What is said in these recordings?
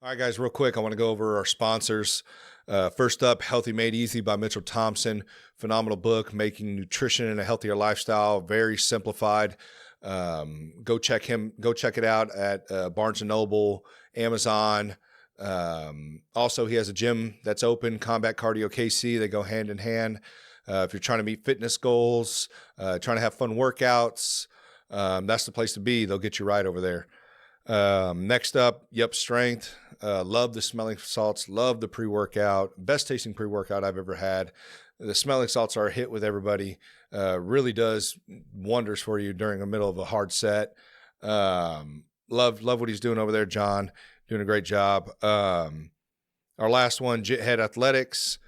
All right, guys, real quick, I want to go over our sponsors. First up, Healthy Made Easy by Mitchell Thompson. Phenomenal book, making nutrition and a healthier lifestyle, very simplified. Go check it out at Barnes & Noble, Amazon. Also, he has a gym that's open, Combat Cardio KC. They go hand in hand. If you're trying to meet fitness goals, trying to have fun workouts, that's the place to be. They'll get you right over there. Next up, Yup Strength. Love the smelling salts. Love the pre-workout. Best tasting pre-workout I've ever had. The smelling salts are a hit with everybody. Really does wonders for you during the middle of a hard set. Love what he's doing over there, John. Doing a great job. Our last one, Jit Head Athletics.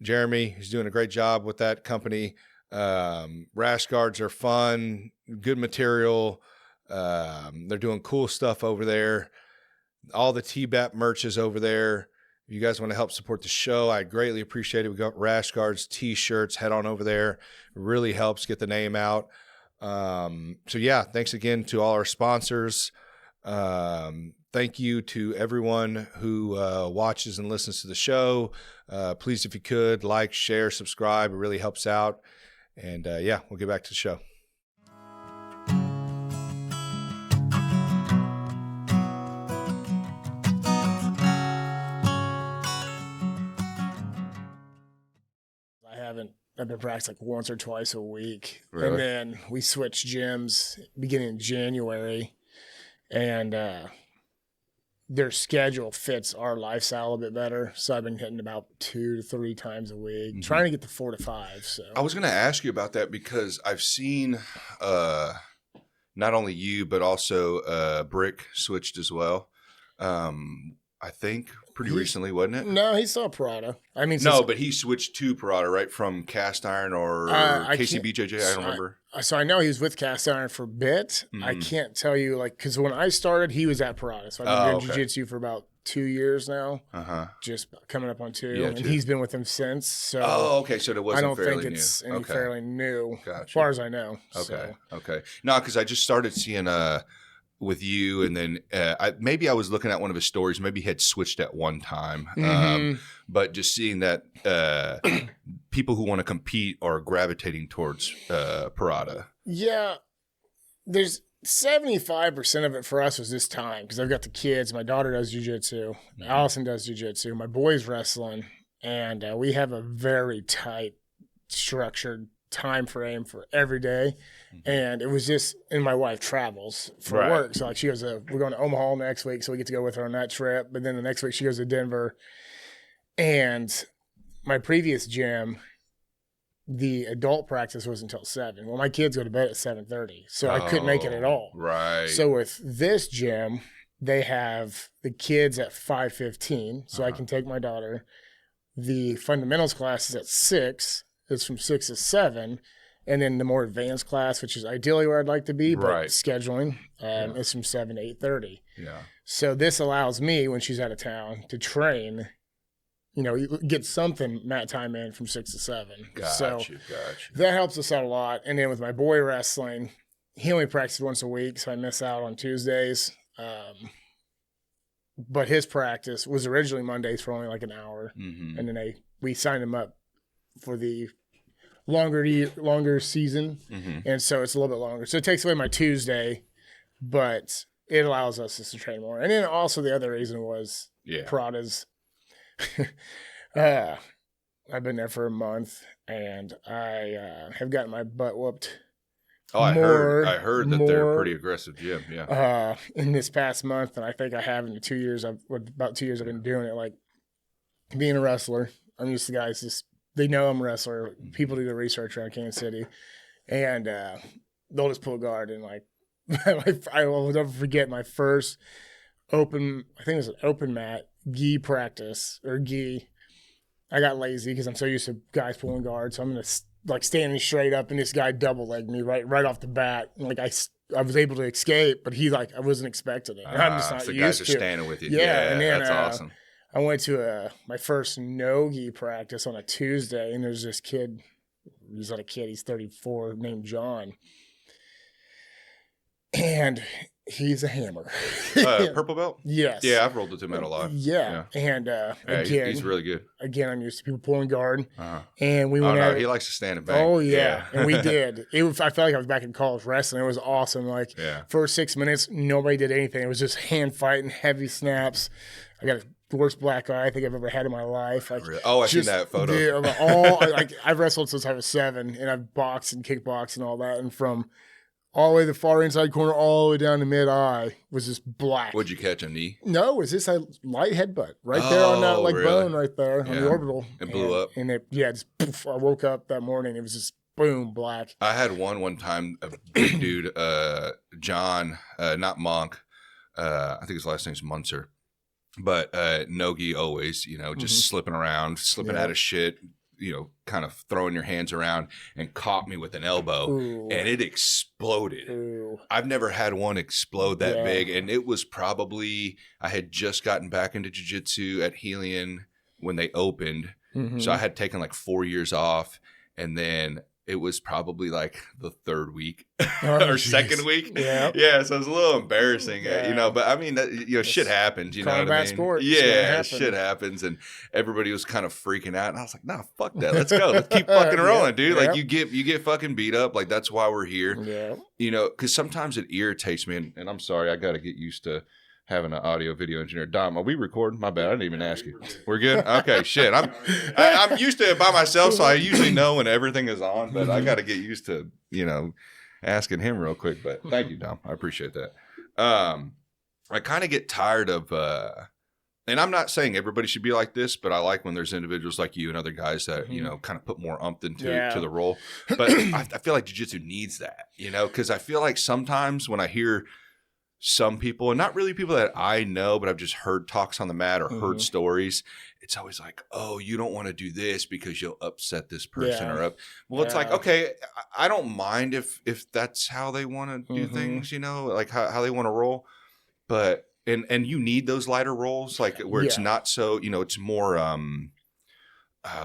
Jeremy, he's doing a great job with that company. Rash guards are fun, good material. They're doing cool stuff over there. All the TBAP merch is over there. If you guys want to help support the show, I greatly appreciate it. We got rash guards, t-shirts, head on over there. It really helps get the name out. So yeah, thanks again to all our sponsors. Thank you to everyone who watches and listens to the show. Please, if you could, like, share, subscribe. It really helps out. And yeah, we'll get back to the show. I've been practicing like once or twice a week. Really? And then we switched gyms beginning in January, and their schedule fits our lifestyle a bit better. So I've been hitting about 2 to 3 times a week, trying to get to 4 to 5. So I was going to ask you about that because I've seen not only you, but also Brick switched as well. I think pretty recently, wasn't it? No, he saw Prada. I mean, no, but he switched to Prada, right? From cast iron or KCBJJ, I don't remember. So I know he was with cast iron for a bit. I can't tell you, like, because when I started, he was at Prada. So I've been doing jiu-jitsu for about 2 years now. Just coming up on 2. Yeah, and 2. he's been with him since. So okay. So it wasn't I don't fairly think it's new. any fairly new, Gotcha. as far as I know. Okay. Okay. No, because I just started seeing with you, and then maybe I was looking at one of his stories. Maybe he had switched at one time, but just seeing that people who want to compete are gravitating towards Parada. Yeah, there's 75% of it for us was this time because I've got the kids. My daughter does jiu-jitsu. Allison does jiu-jitsu. My boy's wrestling, and we have a very tight, structured time frame for every day. And it was just, and my wife travels for work. So like she goes we're going to Omaha next week, so we get to go with her on that trip. But then the next week she goes to Denver. And my previous gym, the adult practice was until 7. Well, my kids go to bed at 7:30, so I couldn't make it at all. Right. So with this gym, they have the kids at 5:15, so I can take my daughter. The fundamentals class is at 6. It's from 6 to 7. And then the more advanced class, which is ideally where I'd like to be, but scheduling is from 7 to 8:30. Yeah. So this allows me, when she's out of town, to train, get something mat time in from 6 to 7. Gotcha. That helps us out a lot. And then with my boy wrestling, he only practices once a week, so I miss out on Tuesdays. But his practice was originally Mondays for only like an hour. And then we signed him up for the longer season, and so it's a little bit longer. So it takes away my Tuesday, but it allows us just to train more. And then also the other reason was Prada's. I've been there for a month, and I have gotten my butt whooped. Oh, I heard that they're a pretty aggressive gym. Yeah. In this past month, and I think I have in the 2 years. About 2 years I've been doing it. Like being a wrestler, I'm used to guys just. They know I'm a wrestler. People do the research around Kansas City, and they'll just pull guard. And like, I will never forget my first open. I think it was an open mat gi practice or gi. I got lazy because I'm so used to guys pulling guard, so I'm gonna like standing straight up, and this guy double legged me right off the bat. And like I was able to escape, but I wasn't expecting it. I'm just not so used guys to are standing with you. Yeah, and then, that's awesome. I went to my first no-gi practice on a Tuesday, and there's this kid. He's not a kid. He's 34, named John. And He's a hammer. Purple belt? Yes. Yeah, I've rolled with him at a lot. Yeah. And again, he's really good. Again, I'm used to people pulling guard. Uh-huh. And we went he likes to stand and bang. Oh, yeah. And we did. I felt like I was back in college wrestling. It was awesome. Like, first 6 minutes, nobody did anything. It was just hand fighting, heavy snaps. I got the worst black eye I think I've ever had in my life. Like, really? Oh, I've seen that photo. I've wrestled since I was 7, and I've boxed and kickboxed and all that. And from all the way to the far inside corner, all the way down to mid-eye was just black. What'd you catch, a knee? No, it was just a light headbutt right there on that bone right there on the orbital. It blew up. And just poof, I woke up that morning. It was just boom, black. I had one time, a big dude, John, not Monk. I think his last name's Munzer. But Nogi always, just slipping around, slipping out of shit, kind of throwing your hands around, and caught me with an elbow. Ooh. And it exploded. Ooh. I've never had one explode that big. And it was probably, I had just gotten back into jiu-jitsu at Helion when they opened. Mm-hmm. So I had taken like 4 years off. And then it was probably like the 3rd week or second week. Yeah. Yeah. So it was a little embarrassing, but I mean, shit happens, you know what I mean? Sport. Yeah. Shit happens. And everybody was kind of freaking out. And I was like, nah, fuck that. Let's go. Let's keep fucking rolling, dude. Like you get fucking beat up. Like that's why we're here. Yeah. Cause sometimes it irritates me and I'm sorry. I got to get used to having an audio video engineer. Dom, are we recording? My bad. I didn't even ask you. We're good? Okay, shit. I'm used to it by myself, so I usually know when everything is on, but I got to get used to, asking him real quick. But thank you, Dom. I appreciate that. I kind of get tired of, and I'm not saying everybody should be like this, but I like when there's individuals like you and other guys that, kind of put more umph into to the role. But I feel like jiu-jitsu needs that, because I feel like sometimes when I hear some people, and not really people that I know, but I've just heard talks on the mat or heard stories. It's always like, oh, you don't want to do this because you'll upset this person or up. Well, it's like, okay, I don't mind if that's how they want to do things, like how they want to roll. But, and you need those lighter rolls, like where it's not so, it's more,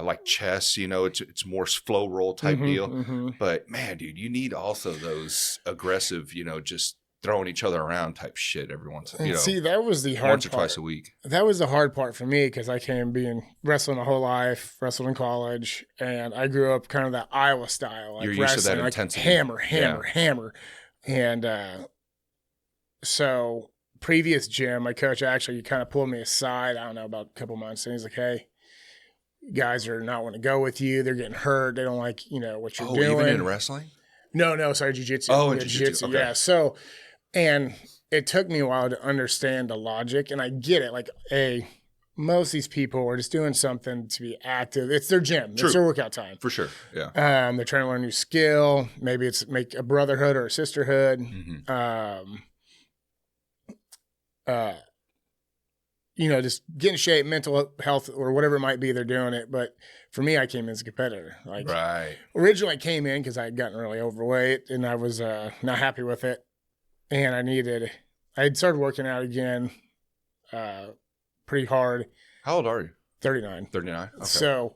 like chess, it's more flow roll type deal. But man, dude, you need also those aggressive, just throwing each other around type shit every once, See, that was the hard once or part. Twice a week. That was the hard part for me because I came being wrestling my whole life, wrestled in college, and I grew up kind of that Iowa style, like you're used to that intensity, hammer, hammer, and so previous gym, my coach actually kind of pulled me aside. I don't know, about a couple months, and he's like, "Hey, guys are not want to go with you. They're getting hurt. They don't like what you're doing." Even in wrestling? No, sorry, jiu-jitsu. Oh, in jiu-jitsu. Okay. Yeah, so. And it took me a while to understand the logic, and I get it. Like, most of these people are just doing something to be active. It's their gym. True. It's their workout time. For sure, yeah. They're trying to learn a new skill. Maybe it's make a brotherhood or a sisterhood. Just get in shape, mental health, or whatever it might be, they're doing it. But for me, I came in as a competitor. Like, right. Originally, I came in because I had gotten really overweight, and I was not happy with it. And I had started working out again pretty hard. How old are you? 39. 39? Okay. So,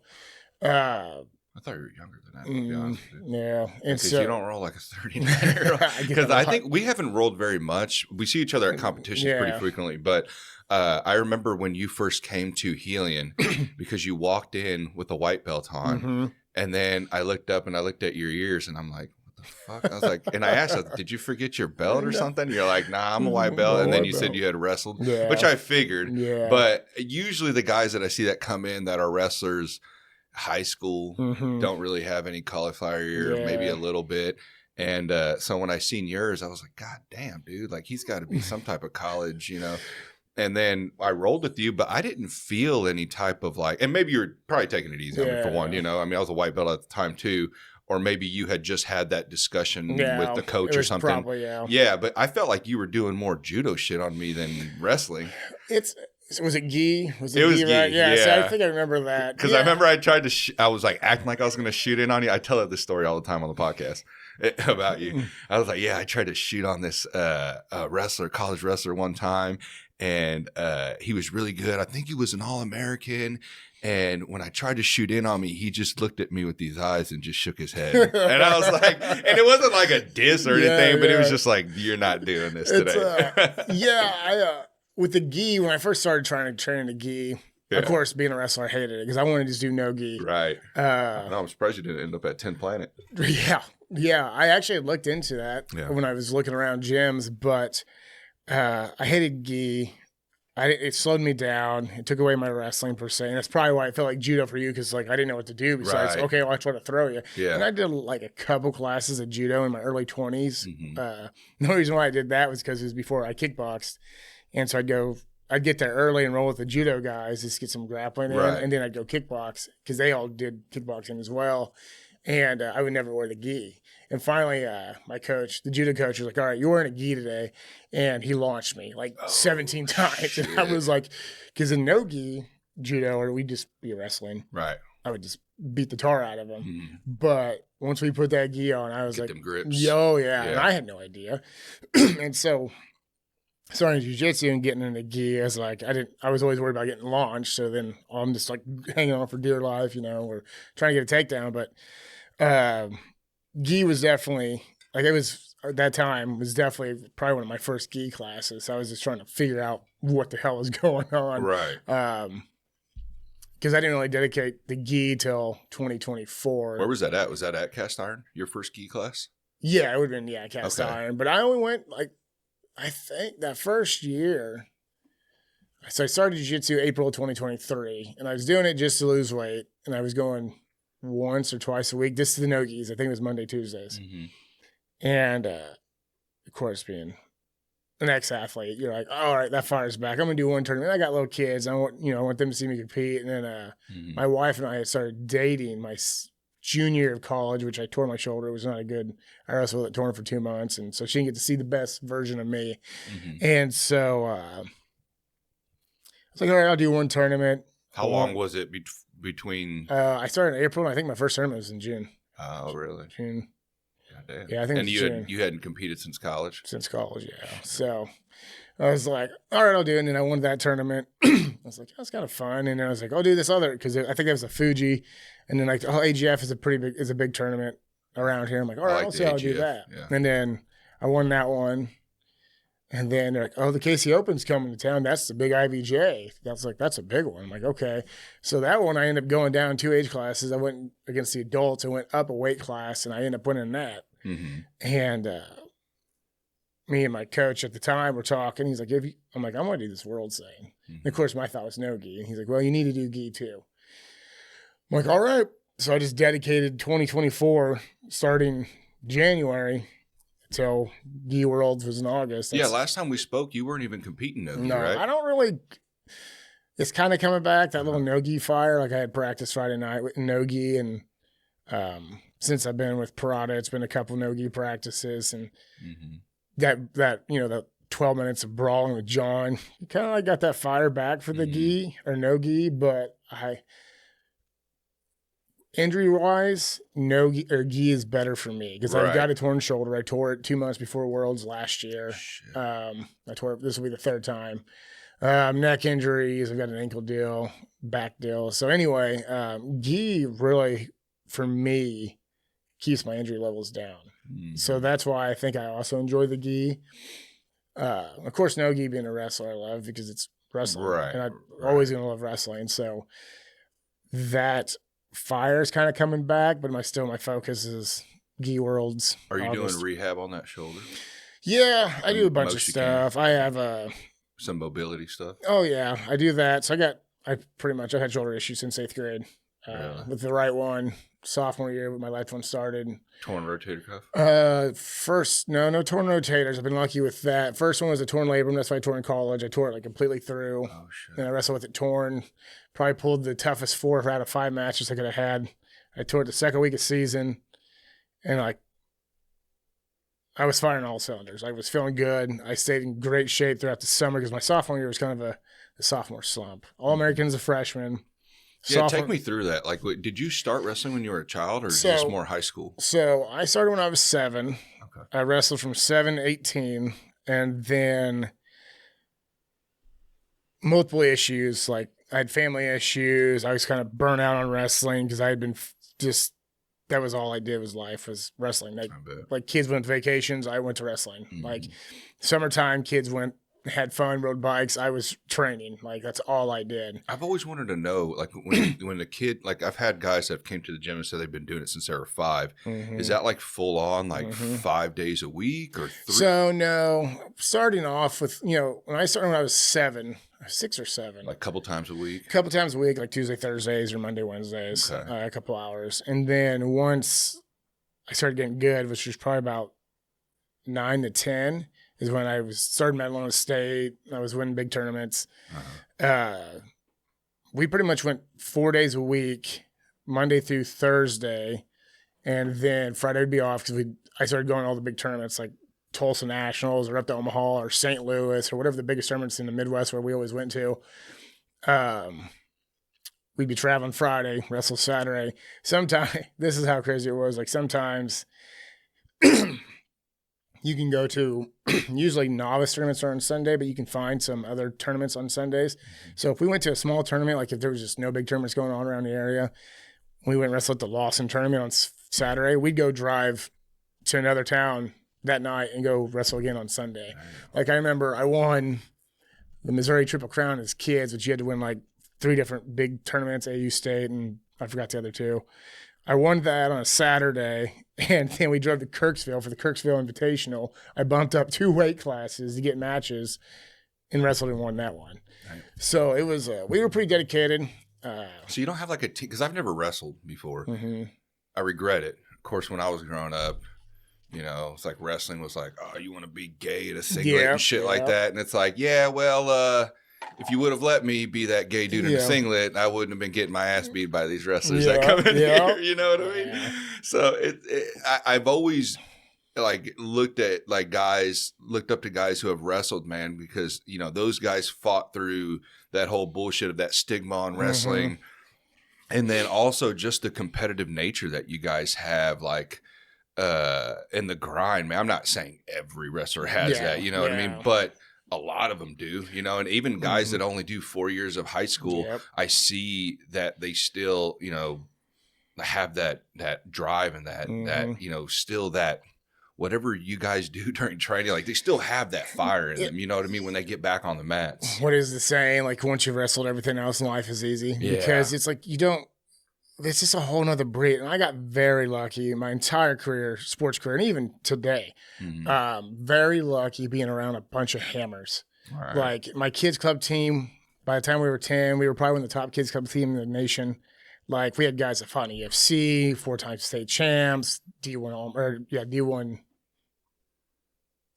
I thought you were younger than that, to be honest with you. Yeah. And because you don't roll like a 39-year-old. Because I think we haven't rolled very much. We see each other at competitions pretty frequently. But I remember when you first came to Helion because you walked in with a white belt on. And then I looked up and I looked at your ears and I'm like, fuck? I was like, and I asked her, did you forget your belt or something? You're like, nah, I'm a white belt. And then you said you had wrestled, which I figured. Yeah. But usually the guys that I see that come in that are wrestlers, high school, don't really have any cauliflower ear, maybe a little bit. And so when I seen yours, I was like, God damn, dude, like he's got to be some type of college, And then I rolled with you, but I didn't feel any type of like, and maybe you're probably taking it easy on me for one, I mean, I was a white belt at the time too. Or maybe you had just had that discussion with the coach or something. Probably, yeah, but I felt like you were doing more judo shit on me than wrestling. Was it Ghee? Was Ghee, right? Yeah, so I think I remember that. Because I remember I tried to, I was like acting like I was going to shoot in on you. I tell this story all the time on the podcast about you. I was like, I tried to shoot on this college wrestler one time. and he was really good. I think he was an All-American. And when I tried to shoot in on me, he just looked at me with these eyes and just shook his head. And I was like, and it wasn't like a diss or anything, but it was just like, you're not doing this today. With the gi, when I first started trying to train the gi, of course, being a wrestler, I hated it because I wanted to just do no gi. Right. No, I'm surprised you didn't end up at 10 Planet. Yeah. Yeah. I actually had looked into that when I was looking around gyms, but I hated gi. It slowed me down. It took away my wrestling per se. And that's probably why I felt like judo for you, because like I didn't know what to do besides, okay, well, I try to throw you. Yeah. And I did like a couple classes of judo in my early 20s. The only reason why I did that was because it was before I kickboxed. And so I'd get there early and roll with the judo guys, just get some grappling in, and then I'd go kickbox because they all did kickboxing as well. And I would never wear the gi. And finally, my coach, the judo coach, was like, all right, you're wearing a gi today. And he launched me like 17 times. Shit. And I was like, because in no gi judo, or we'd just be wrestling. Right. I would just beat the tar out of him. But once we put that gi on, I was Get like, them grips. yo, yeah. And I had no idea. And so starting jiu-jitsu and getting into gi, I was always worried about getting launched. So then I'm just like hanging on for dear life, or trying to get a takedown. But gi was definitely at that time was definitely probably one of my first gi classes. So I was just trying to figure out what the hell was going on. Right. Because I didn't really dedicate the gi till 2024. Where was that at? Was that at Cast Iron, your first gi class? Yeah, it would have been, cast iron. But I only went I think that first year. So I started jiu-jitsu April 2023, and I was doing it just to lose weight, and I was going once or twice a week. This is the no-gis. I think it was Monday, Tuesdays. And, of course, being an ex-athlete, you're like, all right, that fires back. I'm going to do one tournament. I got little kids. I want them to see me compete. And then my wife and I had started dating my junior year of college, which I tore my shoulder. It was not a good. I wrestled with it torn for 2 months. And so she didn't get to see the best version of me. And so I was like, all right, I'll do one tournament. How long was it between? I started in April, and I think my first tournament was in June. Oh, really? June. Damn. Yeah, I think. And you hadn't competed since college. Since college, yeah. So I was like, all right, I'll do it. And then I won that tournament. I was like, that's kind of fun. And then I was like, I'll do this other, because I think that was a Fuji. And then like, AGF is a big tournament around here. I'm like, all right, I'll see how I'll do that. Yeah. And then I won that one. And then they're like, oh, the KC Open's coming to town. That's the big IBJ. That's a big one. I'm like, okay. So that one, I ended up going down 2 age classes. I went against the adults. I went up a weight class, and I ended up winning that. And me and my coach at the time were talking. He's like, I'm like, I'm going to do this world thing. And of course, my thought was no gi. And he's like, well, you need to do gi too. I'm like, all right. So I just dedicated 2024, starting January, till Gi Worlds was in August. Last time we spoke, you weren't even competing no-gi, right? I don't really. It's kind of coming back, that little no-gi fire. Like I had practice Friday night with no-gi, and since I've been with Parada, it's been a couple no-gi practices, and that the 12 minutes of brawling with John, kind of like got that fire back for the gi or no-gi, but injury-wise, no gi or gi is better for me because I've got a torn shoulder. I tore it 2 months before Worlds last year. I tore it. This will be the third time. Neck injuries. I've got an ankle deal, back deal. So anyway, gi really, for me, keeps my injury levels down. So that's why I think I also enjoy the gi. Of course, no gi being a wrestler I love because it's wrestling. And I'm always going to love wrestling. So that fire is kind of coming back, but my focus is Gi Worlds. Are you doing rehab on that shoulder? Yeah, I do a bunch of stuff. I have some mobility stuff. Oh yeah, I do that. So I've had shoulder issues since 8th grade. With the right one, sophomore year, with my left one started. Torn rotator cuff? No torn rotators. I've been lucky with that. First one was a torn labrum. That's why I tore in college. I tore it like completely through. Oh shit. And I wrestled with it torn. Probably pulled the toughest 4 out of 5 matches I could have had. I tore it the second week of season, and I was firing all cylinders. I was feeling good. I stayed in great shape throughout the summer because my sophomore year was kind of a sophomore slump. All-American as a freshman. Take me through that. Like, did you start wrestling when you were a child, or just more high school? So I started when I was 7. Okay. I wrestled from 7 to 18, and then multiple issues. Like I had family issues. I was kind of burnt out on wrestling because I had been that was all I did was life was wrestling. Like kids went to vacations, I went to wrestling. Mm-hmm. Like summertime, kids had fun, rode bikes. I was training. Like that's all I did. I've always wanted to know, like when a kid, like I've had guys that came to the gym and said they've been doing it since they were 5. Mm-hmm. Is that like full on, like 5 days a week or 3? So no, starting off with, when I started when I was 6 or 7. Like a couple times a week? A couple times a week, like Tuesday, Thursdays, or Monday, Wednesdays, a couple hours. And then once I started getting good, which was probably about 9 to 10, is when I started medaling on state. I was winning big tournaments. We pretty much went 4 days a week, Monday through Thursday. And then Friday would be off because I started going to all the big tournaments like Tulsa Nationals or up to Omaha or St. Louis or whatever the biggest tournaments in the Midwest where we always went to. We'd be traveling Friday, wrestle Saturday. Sometimes, this is how crazy it was. Like sometimes you can go to, usually novice tournaments are on Sunday, but you can find some other tournaments on Sundays. Mm-hmm. So if we went to a small tournament, like if there was just no big tournaments going on around the area, we went and wrestled at the Lawson tournament on Saturday. We'd go drive to another town that night and go wrestle again on Sunday. Like I remember I won the Missouri Triple Crown as kids, which you had to win like 3 different big tournaments, AU State, and I forgot the other 2. I won that on a Saturday, and then we drove to Kirksville for the Kirksville Invitational. I bumped up 2 weight classes to get matches and wrestled and won that one. Right. So it was, we were pretty dedicated. So you don't have like a team, because I've never wrestled before. Mm-hmm. I regret it. Of course, when I was growing up, it's like wrestling was like, oh, you want to be gay in a singlet and shit like that. And it's like, if you would have let me be that gay dude in a singlet, I wouldn't have been getting my ass beat by these wrestlers that come in here. You know what I mean? Yeah. So I've always like looked up to guys who have wrestled, man, because, those guys fought through that whole bullshit of that stigma on wrestling. Mm-hmm. And then also just the competitive nature that you guys have, like, in the grind, man. I'm not saying every wrestler has that, you know what I mean? But a lot of them do, and even guys that only do 4 years of high school, I see that they still, have that drive and that still that whatever you guys do during training, like they still have that fire in them, you know what I mean, when they get back on the mats. What is the saying? Like once you've wrestled, everything else in life is easy. Because it's like it's just a whole nother breed. And I got very lucky my entire career, sports career, and even today, very lucky being around a bunch of hammers. Right. Like my kids club team, by the time we were 10, we were probably one of the top kids club team in the nation. Like we had guys that fought in UFC, 4-time state champs, D1.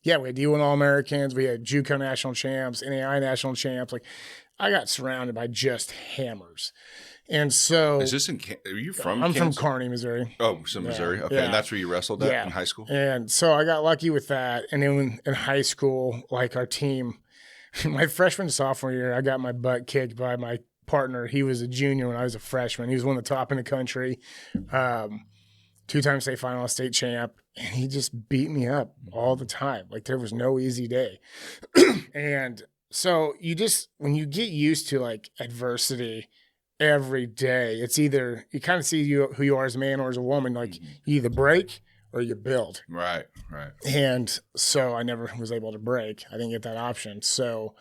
Yeah, we had D1 All-Americans. We had JUCO national champs, NAI national champs. Like I got surrounded by just hammers. And so, is this are you from? I'm from Carney, Missouri. Oh, so Missouri. Okay, and that's where you wrestled at in high school. And so I got lucky with that. And then in high school, like our team, my freshman sophomore year, I got my butt kicked by my partner. He was a junior when I was a freshman. He was one of the top in the country, 2-time state finalist, state champ, and he just beat me up all the time. Like there was no easy day. And so when you get used to like adversity every day, it's either you kind of see who you are as a man or as a woman. Like you either break or you build. Right. And so I never was able to break. I didn't get that option. So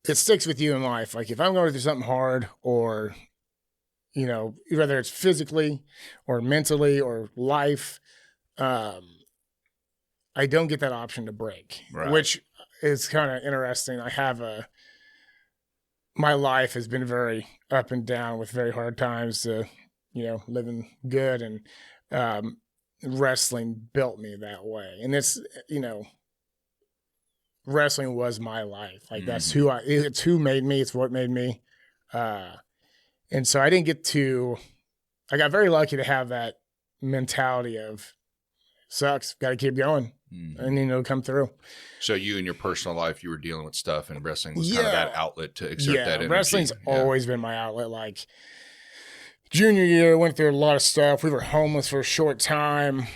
it sticks with you in life. Like if I'm going through something hard or, whether it's physically or mentally or life, I don't get that option to break, which is kind of interesting. I have my life has been very up and down with very hard times to, living good, and wrestling built me that way. And it's, wrestling was my life. Like that's it's who made me. It's what made me. And so I got very lucky to have that mentality of sucks, got to keep going. And it'll come through. So you in your personal life, you were dealing with stuff, and wrestling was kind of that outlet to exert that energy. Wrestling's always been my outlet. Like junior year, went through a lot of stuff. We were homeless for a short time.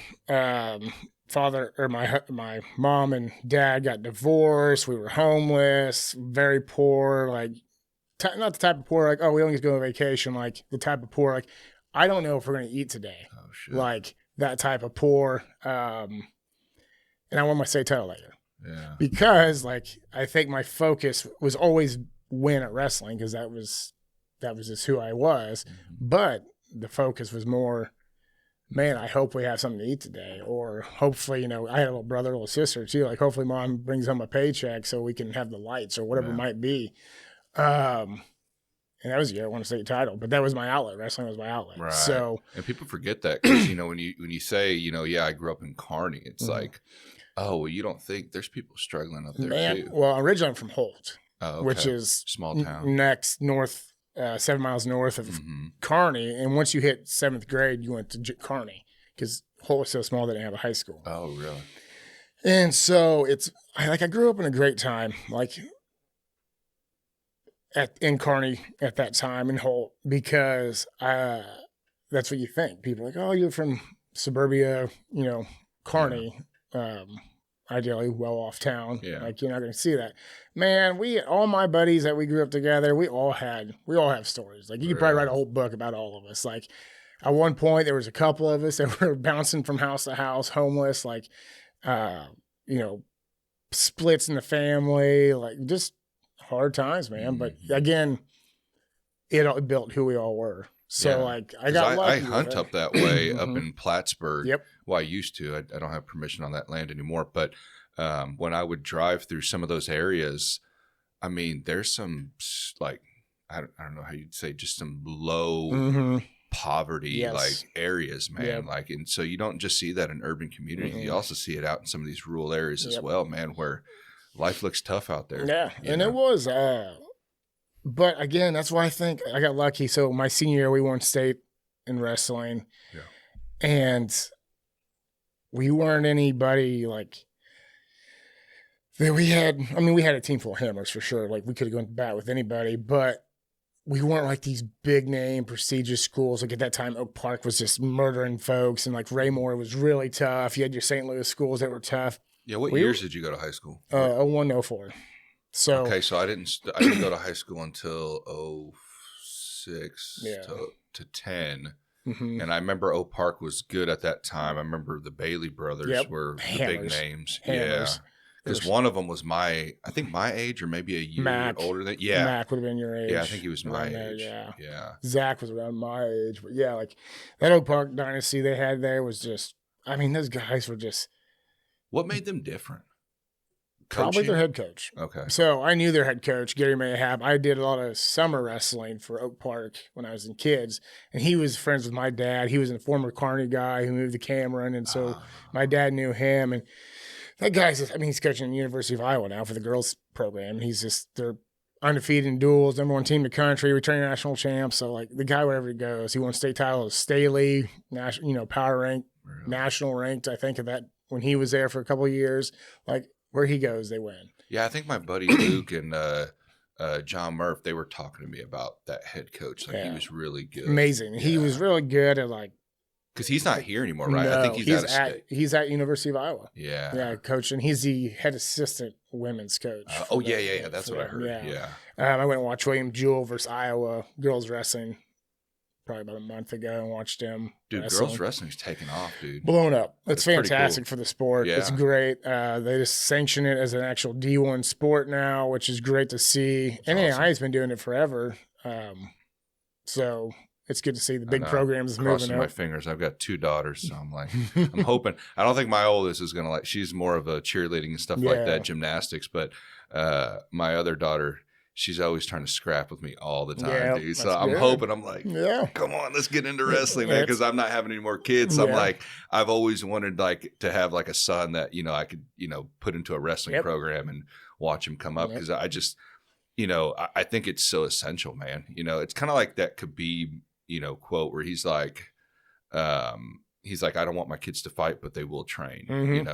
father or my mom and dad got divorced. We were homeless, very poor, like not the type of poor like, oh, we only go on vacation, like the type of poor like, I don't know if we're going to eat today. Oh, shit. Like that type of poor. And I won my state title that year. Yeah. Because like, I think my focus was always win at wrestling because that was just who I was. Mm-hmm. But the focus was more, man, I hope we have something to eat today. Or hopefully, I had a little brother, little sister too. Like hopefully mom brings home a paycheck so we can have the lights or whatever it might be. And that was the year I won a state title, but that was my outlet. Wrestling was my outlet. Right. So, and people forget that because, when you say, yeah, I grew up in Carney, it's like, oh, well, you don't think there's people struggling up there too. Well, originally I'm from Holt, okay. which is small town next north, 7 miles north of Carney. And once you hit 7th grade, you went to Carney because Holt was so small they didn't have a high school. Oh, really? And so I grew up in a great time, like in Carney at that time in Holt, because that's what you think. People are like, oh, you're from suburbia, Carney, ideally well off town. Yeah. Like you're not going to see that. Man, all my buddies that we grew up together, we all have stories. Like you could probably write a whole book about all of us. Like at one point there was a couple of us that were bouncing from house to house, homeless, like, splits in the family, like just hard times, man. But again, it built who we all were. So like I got lucky. I hunt up that way up in Plattsburgh. Yep. Well, I used to. I don't have permission on that land anymore. But when I would drive through some of those areas, I mean, there's some like I don't know how you'd say, just some low poverty like areas, man. Yep. Like, and so you don't just see that in urban communities. You also see it out in some of these rural areas as well, man, where life looks tough out there. Yeah, and it was. But again, that's why I think I got lucky. So my senior year, we won state in wrestling, and we weren't anybody like that. We had a team full of hammers for sure. Like we could have gone to bat with anybody, but we weren't like these big name prestigious schools. Like at that time, Oak Park was just murdering folks, and like Raymore was really tough. You had your St. Louis schools that were tough. Yeah, what years did you go to high school? 01, 04. So okay, so I didn't go to high school until 06 to 10. And I remember Oak Park was good at that time. I remember the Bailey brothers were the big names. Hammers. Yeah. Because one of them was I think my age or maybe a year older than Mac would have been your age. Yeah, I think he was my age. Yeah. Zach was around my age. But yeah, like that Oak Park Dynasty they had there was just, those guys were just. What made them different? Probably their head coach. Okay. So I knew their head coach, Gary Mayhab. I did a lot of summer wrestling for Oak Park when I was in kids. And he was friends with my dad. He was a former Carney guy who moved to Cameron. And so my dad knew him. And that guy's he's coaching the University of Iowa now for the girls program. They're undefeated in duels, number 1 team in the country, returning national champs. So like the guy, wherever he goes, he won state title as Staley, power rank, national ranked, I think of that when he was there for a couple of years. Like, where he goes, they win. Yeah, I think my buddy Luke and John Murph, they were talking to me about that head coach. Like he was really good. Amazing. He was really good at like. Because he's not here anymore, right? No, I think he's out of state. He's at University of Iowa. Yeah. Yeah, coaching. He's the head assistant women's coach. Yeah. That's what I heard. Yeah. I went and watched Wave JiuJitsu versus Iowa girls wrestling probably about a month ago and watched him. Dude, girls wrestling's taking off, dude. Blown up. It's fantastic for the sport. Yeah. It's great. They just sanction it as an actual D1 sport now, which is great to see. NAI's been doing it forever. So it's good to see the big programs moving up. Crossing my fingers. I've got 2 daughters, so I'm like, I'm hoping. I don't think my oldest is going to she's more of a cheerleading and stuff like that, gymnastics. But my other daughter, she's always trying to scrap with me all the time, dude. So I'm hoping, I'm like, come on, let's get into wrestling, man, because I'm not having any more kids. So I'm like, I've always wanted to have like a son that, I could, put into a wrestling program and watch him come up, because I just, I think it's so essential, man. It's kind of like that Khabib, quote where he's like, I don't want my kids to fight, but they will train.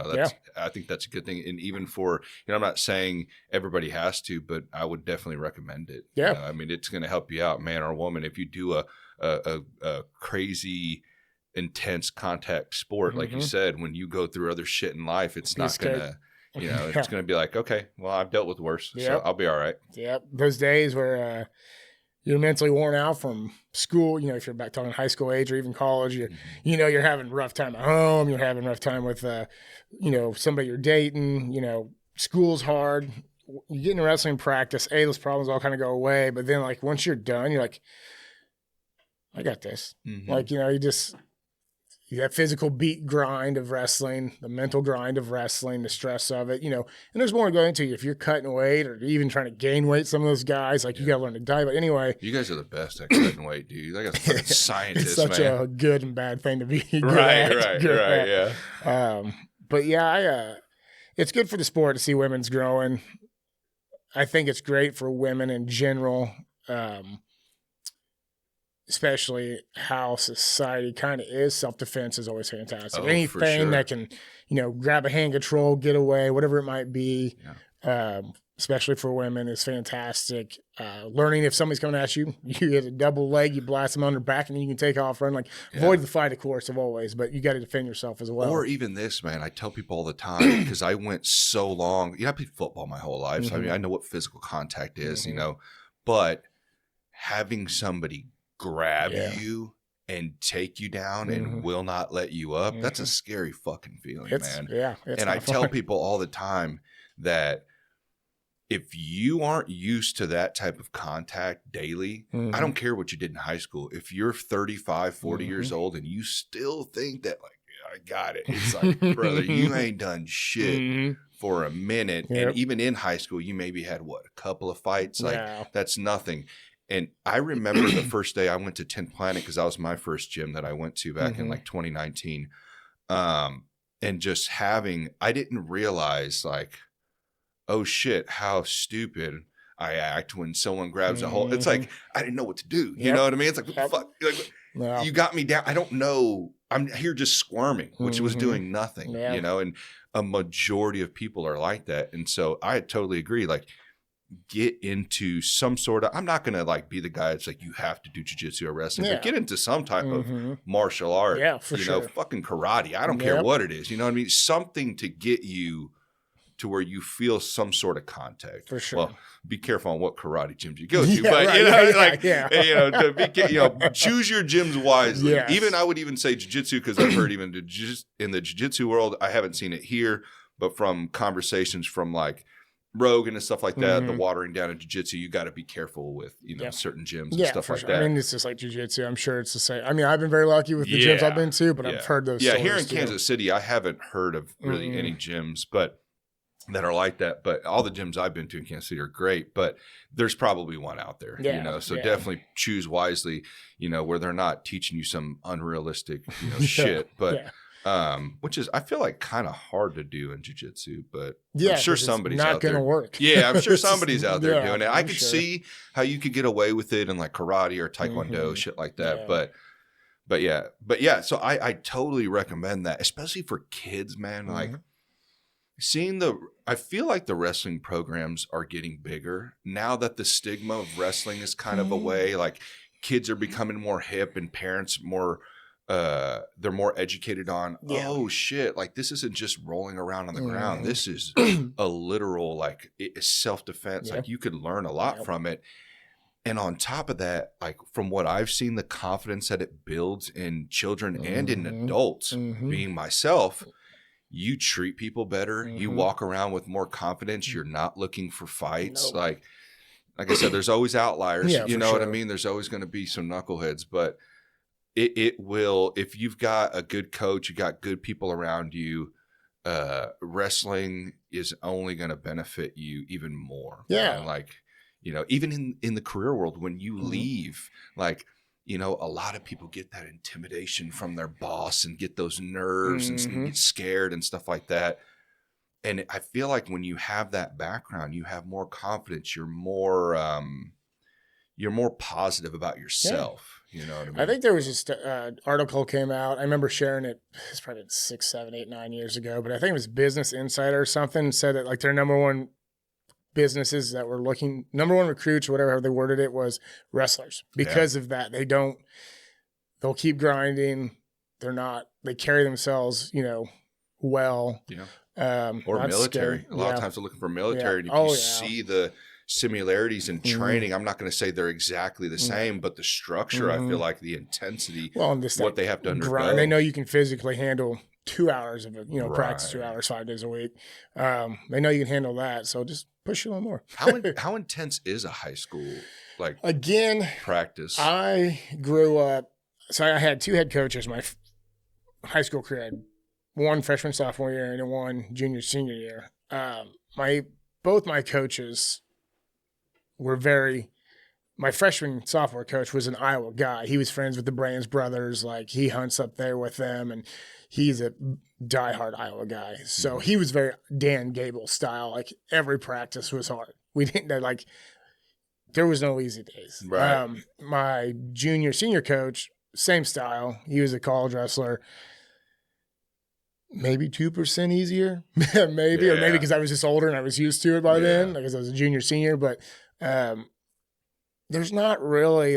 I think that's a good thing. And even for, I'm not saying everybody has to, but I would definitely recommend it. Yeah. It's going to help you out, man or woman. If you do a crazy intense contact sport, like you said, when you go through other shit in life, it's not going to, it's going to be like, okay, well, I've dealt with worse, so I'll be all right. Yep. Those days where you're mentally worn out from school, if you're back talking high school age or even college, you're having a rough time at home, you're having a rough time with, somebody you're dating, school's hard. You get into wrestling practice, those problems all kind of go away. But then, like, once you're done, you're like, I got this. Like, that physical beat grind of wrestling, the mental grind of wrestling, the stress of it, and there's more to go into. If you're cutting weight or even trying to gain weight, some of those guys, like, you got to learn to diet. But anyway. You guys are the best at cutting weight, dude. Like a fucking scientist, it's such man. a good and bad thing to be good right, at. Yeah. But yeah, it's good for the sport to see women's growing. I think it's great for women in general, especially how society kind of is. Self-defense is always fantastic. Anything that can, grab a hand control, get away, whatever it might be, especially for women, is fantastic. Learning if somebody's coming at you, you hit a double leg, you blast them on their back, and then you can take off, run. Avoid the fight, of course, of always, but you got to defend yourself as well. Or even this, man, I tell people all the time, because I went so long, I played football my whole life, so I know what physical contact is, but having somebody grab you and take you down and will not let you up, that's a scary fucking feeling, man. Yeah. And I tell people all the time that if you aren't used to that type of contact daily, I don't care what you did in high school. If you're 35, 40 years old and you still think that, like, I got it. It's like, brother, you ain't done shit for a minute. And even in high school, you maybe had, a couple of fights? Like, that's nothing. And I remember the first day I went to 10th Planet, because that was my first gym that I went to back in, like, 2019. And just I didn't realize, like, oh shit, how stupid I act when someone grabs a hold. It's like, I didn't know what to do. You know what I mean? It's like, what the fuck? Like, you got me down. I don't know. I'm here just squirming, which was doing nothing, and a majority of people are like that. And so I totally agree. Like, get into some sort of, I'm not going to, like, be the guy that's like, you have to do jiu-jitsu or wrestling, but get into some type of martial art, fucking karate. I don't care what it is. You know what I mean? Something to get you to where you feel some sort of contact. For sure. Well, be careful on what karate gyms you go to, but choose your gyms wisely. Yes. Even I would even say jiu-jitsu, because I've heard even in the jiu-jitsu world, I haven't seen it here, but from conversations from, like, Rogan and stuff like that, the watering down of jiu-jitsu, you got to be careful with, certain gyms and stuff like that. I mean, it's just like jiu-jitsu. I'm sure it's the same. I mean, I've been very lucky with the gyms I've been to, but I've heard those stories here in too. Kansas City, I haven't heard of really any gyms, but that are like that. But all the gyms I've been to in Kansas City are great, but there's probably one out there, so definitely choose wisely, where they're not teaching you some unrealistic, shit, but which is, I feel like, kind of hard to do in jiu-jitsu, but I'm sure somebody's out there. Not going to work. Yeah, I'm sure somebody's out there doing it. I could see how you could get away with it in, like, karate or taekwondo, shit like that. But yeah. So I totally recommend that, especially for kids, man. Like, I feel like the wrestling programs are getting bigger now that the stigma of wrestling is kind of away. Like, kids are becoming more hip and parents more, they're more educated on, oh shit, like, this isn't just rolling around on the ground. This is a literal, like, self-defense. Like, you could learn a lot from it. And on top of that, like, from what I've seen, the confidence that it builds in children and in adults, being myself, you treat people better. You walk around with more confidence. You're not looking for fights. Like I said, there's always outliers. You know what I mean? There's always going to be some knuckleheads, but it will, if you've got a good coach, you got good people around you, wrestling is only going to benefit you even more. Yeah. And, like, even in the career world, when you leave, like, a lot of people get that intimidation from their boss and get those nerves and get scared and stuff like that. And I feel like when you have that background, you have more confidence. You're more positive about yourself. You know what I mean? I think there was just an article came out. I remember sharing it. It's probably 6, 7, 8, 9 years ago, but I think it was Business Insider or something, said that, like, their number one businesses that were looking, number one recruits or whatever they worded it, was wrestlers. Because of that, they'll keep grinding. they carry themselves, well. Or military. Scary. A lot of times they're looking for military. Yeah. And if you see the similarities in training, I'm not going to say they're exactly the same, but the structure, I feel like the intensity, what they have to undergo. Grind. They know you can physically handle 2 hours of it, practice 2 hours, 5 days a week. They know you can handle that. So just push a little more. How intense is a high school practice? I grew up, so I had 2 head coaches my high school career. I had one freshman, sophomore year, and then one junior, senior year. Both my coaches were my freshman, sophomore coach was an Iowa guy. He was friends with the Brands brothers. Like, he hunts up there with them, and he's a diehard Iowa guy. So he was very Dan Gable style. Like, every practice was hard. We didn't there was no easy days. Right. My junior, senior coach, same style. He was a college wrestler. Maybe 2% easier, or maybe because I was just older and I was used to it by then, because I was a junior, senior. But there's not really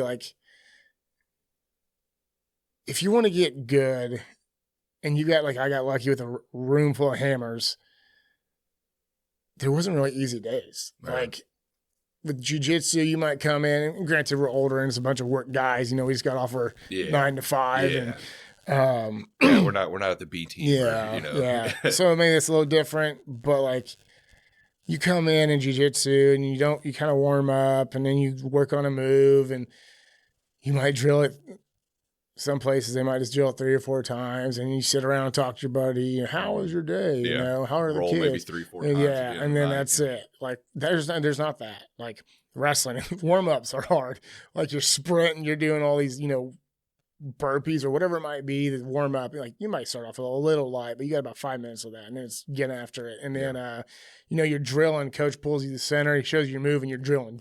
if you want to get good, and you got I got lucky with a room full of hammers. There wasn't really easy days. Right. With jiu-jitsu, you might come in, and granted we're older and it's a bunch of work guys. We just got off our 9 to 5 and. We're not at the B team. Yeah. So maybe it's a little different, but you come in jiu-jitsu and you kind of warm up, and then you work on a move, and you might drill it. Some places they might just drill it 3 or 4 times, and you sit around and talk to your buddy. How was your day? How are the Roll kids? Maybe 3, 4 times. And then that's it. There's not that. Wrestling warm-ups are hard. You're sprinting, you're doing all these, burpees or whatever it might be to warm up. You might start off a little light, but you got about 5 minutes of that, and then it's getting after it. And then you're drilling. Coach pulls you to the center. He shows you your move, and you're drilling.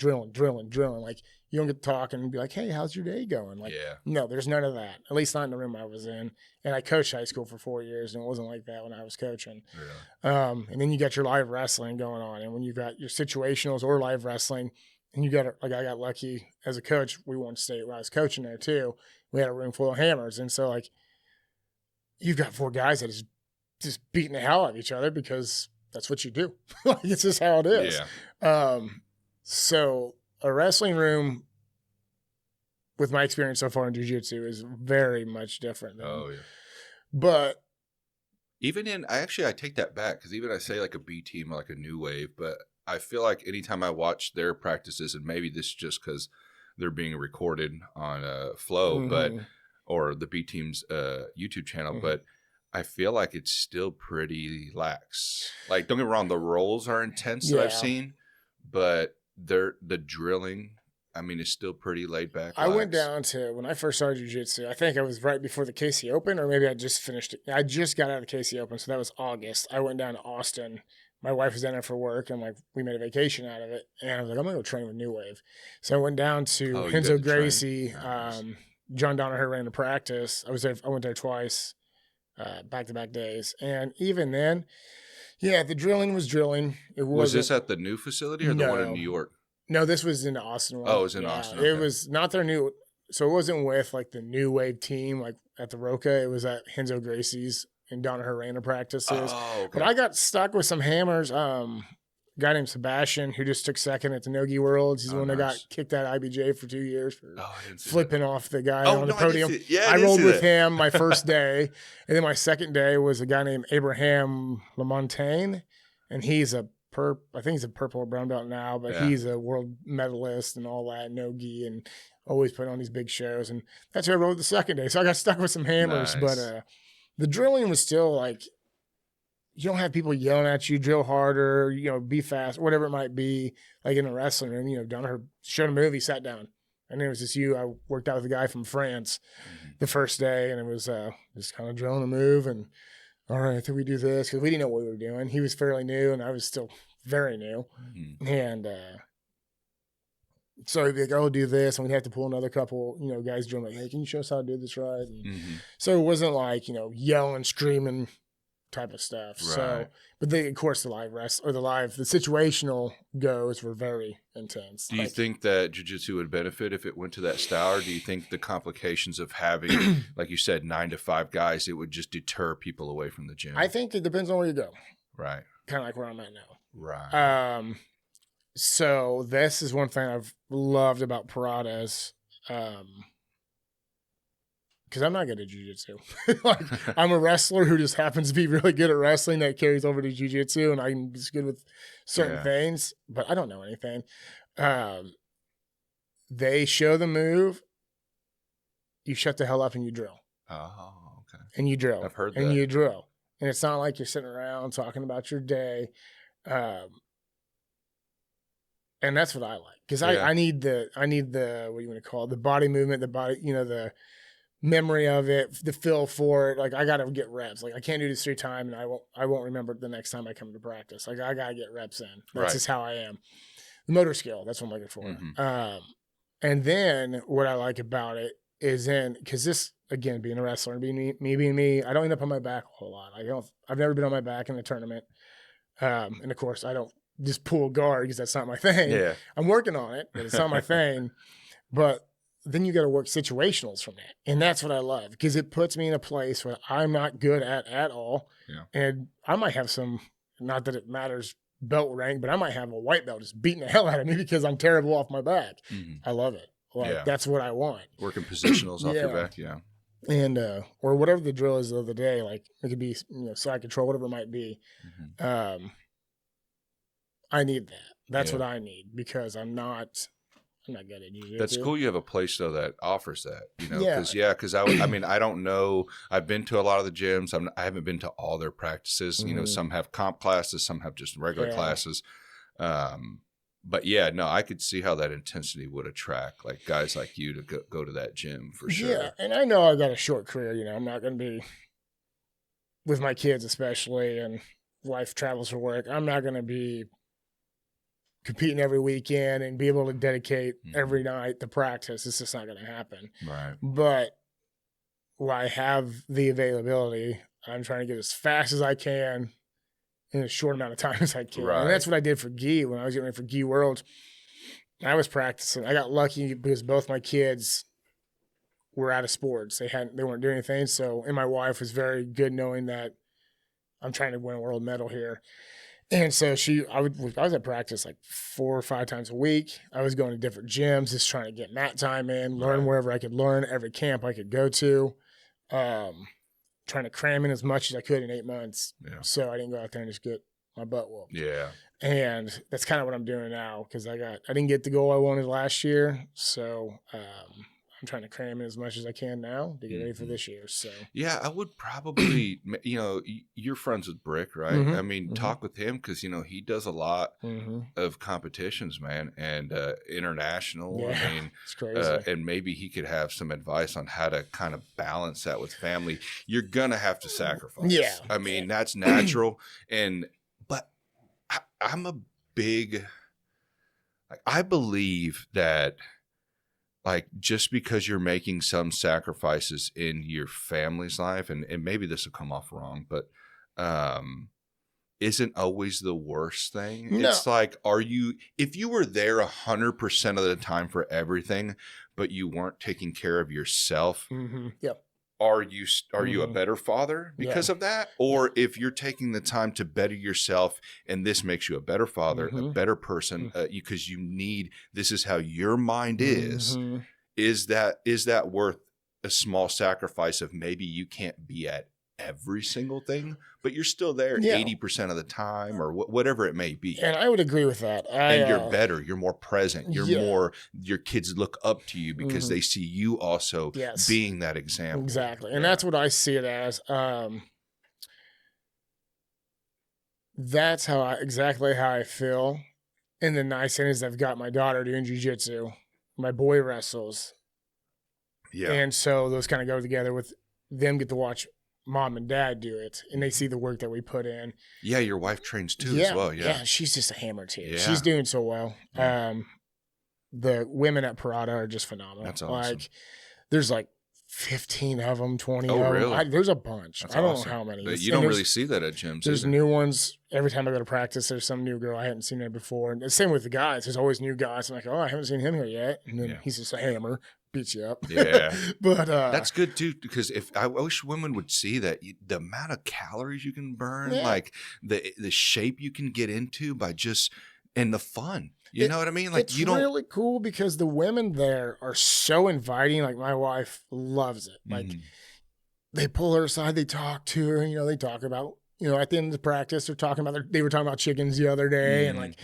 You don't get to talk and be like, "Hey, how's your day going?" No, there's none of that. At least not in the room I was in. And I coached high school for 4 years, and it wasn't like that when I was coaching. Really? And then you got your live wrestling going on, and when you got your situationals or live wrestling, and you got I got lucky as a coach. We won state when I was coaching there too. We had a room full of hammers. And so you've got 4 guys that is just beating the hell out of each other because that's what you do. It's just how it is. Yeah. So a wrestling room, with my experience so far in jiu-jitsu, is very much different. But even I take that back, because even I say a B team, a new wave, but I feel like anytime I watch their practices, and maybe this is just because they're being recorded on Flow, or the B Team's YouTube channel, but I feel like it's still pretty lax. Don't get me wrong, the rolls are intense that I've seen, but the drilling, is still pretty laid back. I went down to, when I first started jiu-jitsu, I think I was right before the KC Open, or maybe I just finished it. I just got out of the KC Open, so that was August. I went down to Austin. My wife was down there for work, and we made a vacation out of it. And I was like, I'm going to go train with New Wave. So I went down to Henzo Gracie. John Donaher ran the practice. I went there twice, back-to-back days. And even then, the drilling was drilling. Was this at the new facility or the one in New York? No, this was in the Austin one. Oh, it was in Austin. Okay. It was not their new. So it wasn't with the New Wave team, at the Roca. It was at Henzo Gracie's and Donaher ran the practices. Oh, okay. But I got stuck with some hammers. A guy named Sebastian, who just took second at the No-Gi Worlds. He's the one that got kicked out of IBJ for 2 years for flipping off the guy on the podium. I rolled with him my first day. And then my second day was a guy named Abraham Lamontagne. And he's I think he's a purple or brown belt now, but he's a world medalist and all that, no-gi, and always put on these big shows. And that's who I rode the second day. So I got stuck with some hammers, but the drilling was still you don't have people yelling at you, drill harder, be fast, whatever it might be. In the wrestling room, Donaher showed a move, he sat down. And it was just I worked out with a guy from France the first day, and it was just kind of drilling a move. And all right, I think we do this, because we didn't know what we were doing. He was fairly new, and I was still very new. And so he'd be like, "Oh, do this," and we'd have to pull another couple, guys drilling, "Hey, can you show us how to do this right?" And so it wasn't yelling, screaming type of stuff. Right. So, but of course, the situational goes were very intense. Do you think that jiu-jitsu would benefit if it went to that style, or do you think the complications of having, like you said, 9 to 5 guys, it would just deter people away from the gym? I think it depends on where you go. Right. Kind of like where I'm at now. Right. So this is one thing I've loved about Parada's, because I'm not good at jiu-jitsu. Like, I'm a wrestler who just happens to be really good at wrestling that carries over to jiu-jitsu, and I'm just good with certain things, but I don't know anything. They show the move, you shut the hell up and you drill. Oh, okay. And you drill. I've heard that. And you drill. And it's not like you're sitting around talking about your day. And that's what I like. Because I need the, what do you want to call it? The body movement, the body, the memory of it, the feel for it. Like, I got to get reps. Like, I can't do this 3 times and I won't remember the next time I come to practice. Like, I got to get reps in. That's just how I am. The motor skill, that's what I'm looking for. Mm-hmm. And then what I like about it is because this, again, being a wrestler and being me, I don't end up on my back a whole lot. I've never been on my back in a tournament. And of course, I don't just pull guard because that's not my thing. Yeah. I'm working on it, but it's not my thing. But then you got to work situationals from that. And that's what I love, because it puts me in a place where I'm not good at all. Yeah. And I might have some, not that it matters belt rank, but I might have a white belt just beating the hell out of me because I'm terrible off my back. Mm-hmm. I love it. Like, that's what I want. Working positionals off your back, yeah. And, or whatever the drill is of the day, like it could be, side control, whatever it might be. Mm-hmm. I need that. That's what I need, because I'm not good at jiu-jitsu. That's cool. You have a place though that offers that, because I mean, I don't know. I've been to a lot of the gyms. I haven't been to all their practices. Mm-hmm. Some have comp classes, some have just regular classes. But I could see how that intensity would attract like guys like you to go to that gym for sure. Yeah, and I know I've got a short career. I'm not going to be with my kids, especially, and wife travels for work. I'm not going to be competing every weekend and be able to dedicate every night to practice. It's just not going to happen. Right. But while I have the availability, I'm trying to get as fast as I can in as short amount of time as I can. Right. And that's what I did for Ghee when I was getting ready for Ghee World. I was practicing. I got lucky because both my kids were out of sports. They weren't doing anything. So, and my wife was very good knowing that I'm trying to win a world medal here. And so I was at practice like 4 or 5 times a week. I was going to different gyms, just trying to get mat time in, learn wherever I could learn, every camp I could go to, trying to cram in as much as I could in 8 months. Yeah. So I didn't go out there and just get my butt whooped. Yeah. And that's kind of what I'm doing now, because I didn't get the goal I wanted last year. So I'm trying to cram in as much as I can now to get ready for this year. So yeah, I would probably, you're friends with Brick, right? Mm-hmm. I mean, talk with him, because he does a lot of competitions, man, and international. Yeah, I mean, it's crazy. And maybe he could have some advice on how to kind of balance that with family. You're gonna have to sacrifice. Yeah, I mean, that's natural. But I'm a big, I believe that. Like, just because you're making some sacrifices in your family's life, and maybe this will come off wrong, but isn't always the worst thing. No. It's like, if you were there 100% of the time for everything, but you weren't taking care of yourself, yep. Are you a better father because of that? Or if you're taking the time to better yourself and this makes you a better father, a better person, because this is how your mind is that worth a small sacrifice of maybe you can't be at every single thing, but you're still there 80% of the time, or whatever it may be. And I would agree with that. And you're better, you're more present, your kids look up to you because they see you also being that example. Exactly. And that's what I see it as. That's exactly how I feel. And the nice thing is I've got my daughter doing jiu-jitsu. My boy wrestles. Yeah. And so those kind of go together with them get to watch mom and dad do it, and they see the work that we put in. Yeah, your wife trains too as well. Yeah, she's just a hammer too. Yeah. She's doing so well. Yeah. The women at Parada are just phenomenal. That's awesome. There's 15 of them, 20 Oh, of really? them. There's a bunch. That's I don't awesome. know how many. But you don't really see that at gyms. There's either. new ones. Every time I go to practice, there's some new girl I hadn't seen there before. And the same with the guys. There's always new guys. I'm like, oh, I haven't seen him here yet. And then he's just a hammer, beats you up. Yeah. But that's good too, because if I wish women would see that the amount of calories you can burn, like the shape you can get into by just and the fun. You know what I mean? Like it's really cool because the women there are so inviting. Like my wife loves it. Like they pull her aside, they talk to her, and, they talk about, at the end of the practice, they were talking about chickens the other day and like,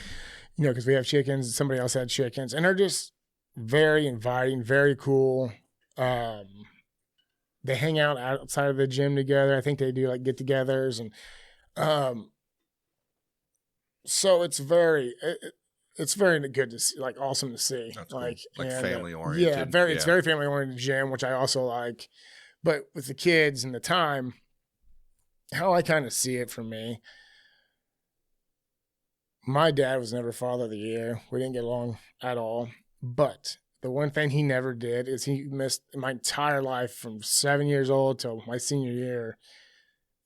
because we have chickens, somebody else had chickens, and they're just very inviting, very cool. They hang out outside of the gym together. I think they do like get-togethers, and so it's very good to see, like awesome to see. That's like cool. Like and, family oriented. Yeah, it's very family oriented gym, which I also like. But with the kids and the time, how I kind of see it for me, my dad was never father of the year. We didn't get along at all. But the one thing he never did is he missed my entire life from 7 years old till my senior year.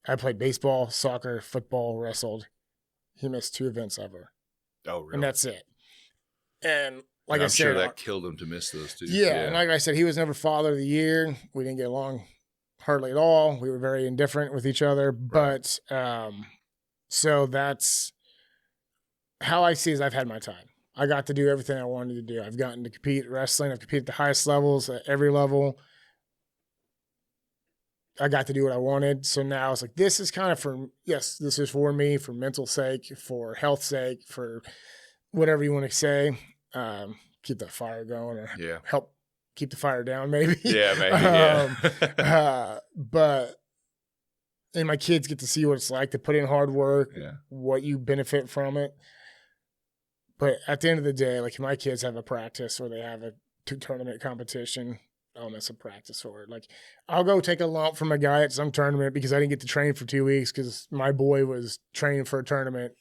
I played baseball, soccer, football, wrestled. He missed 2 events ever. Oh, really? And that's it. And like I'm I said, sure that killed him to miss those 2. Yeah, and like I said, he was never father of the year. We didn't get along hardly at all. We were very indifferent with each other. Right. But so that's how I see it. I've had my time. I got to do everything I wanted to do. I've gotten to compete at wrestling. I've competed at the highest levels, at every level. I got to do what I wanted. So now it's like, this is kind of this is for me, for mental sake, for health sake, for whatever you want to say. Keep that fire going or help keep the fire down, maybe. Yeah, maybe. But and my kids get to see what it's like to put in hard work, what you benefit from it. But at the end of the day, like if my kids have a practice or they have a tournament competition, I'll miss a practice for it. Like I'll go take a lump from a guy at some tournament because I didn't get to train for 2 weeks because my boy was training for a tournament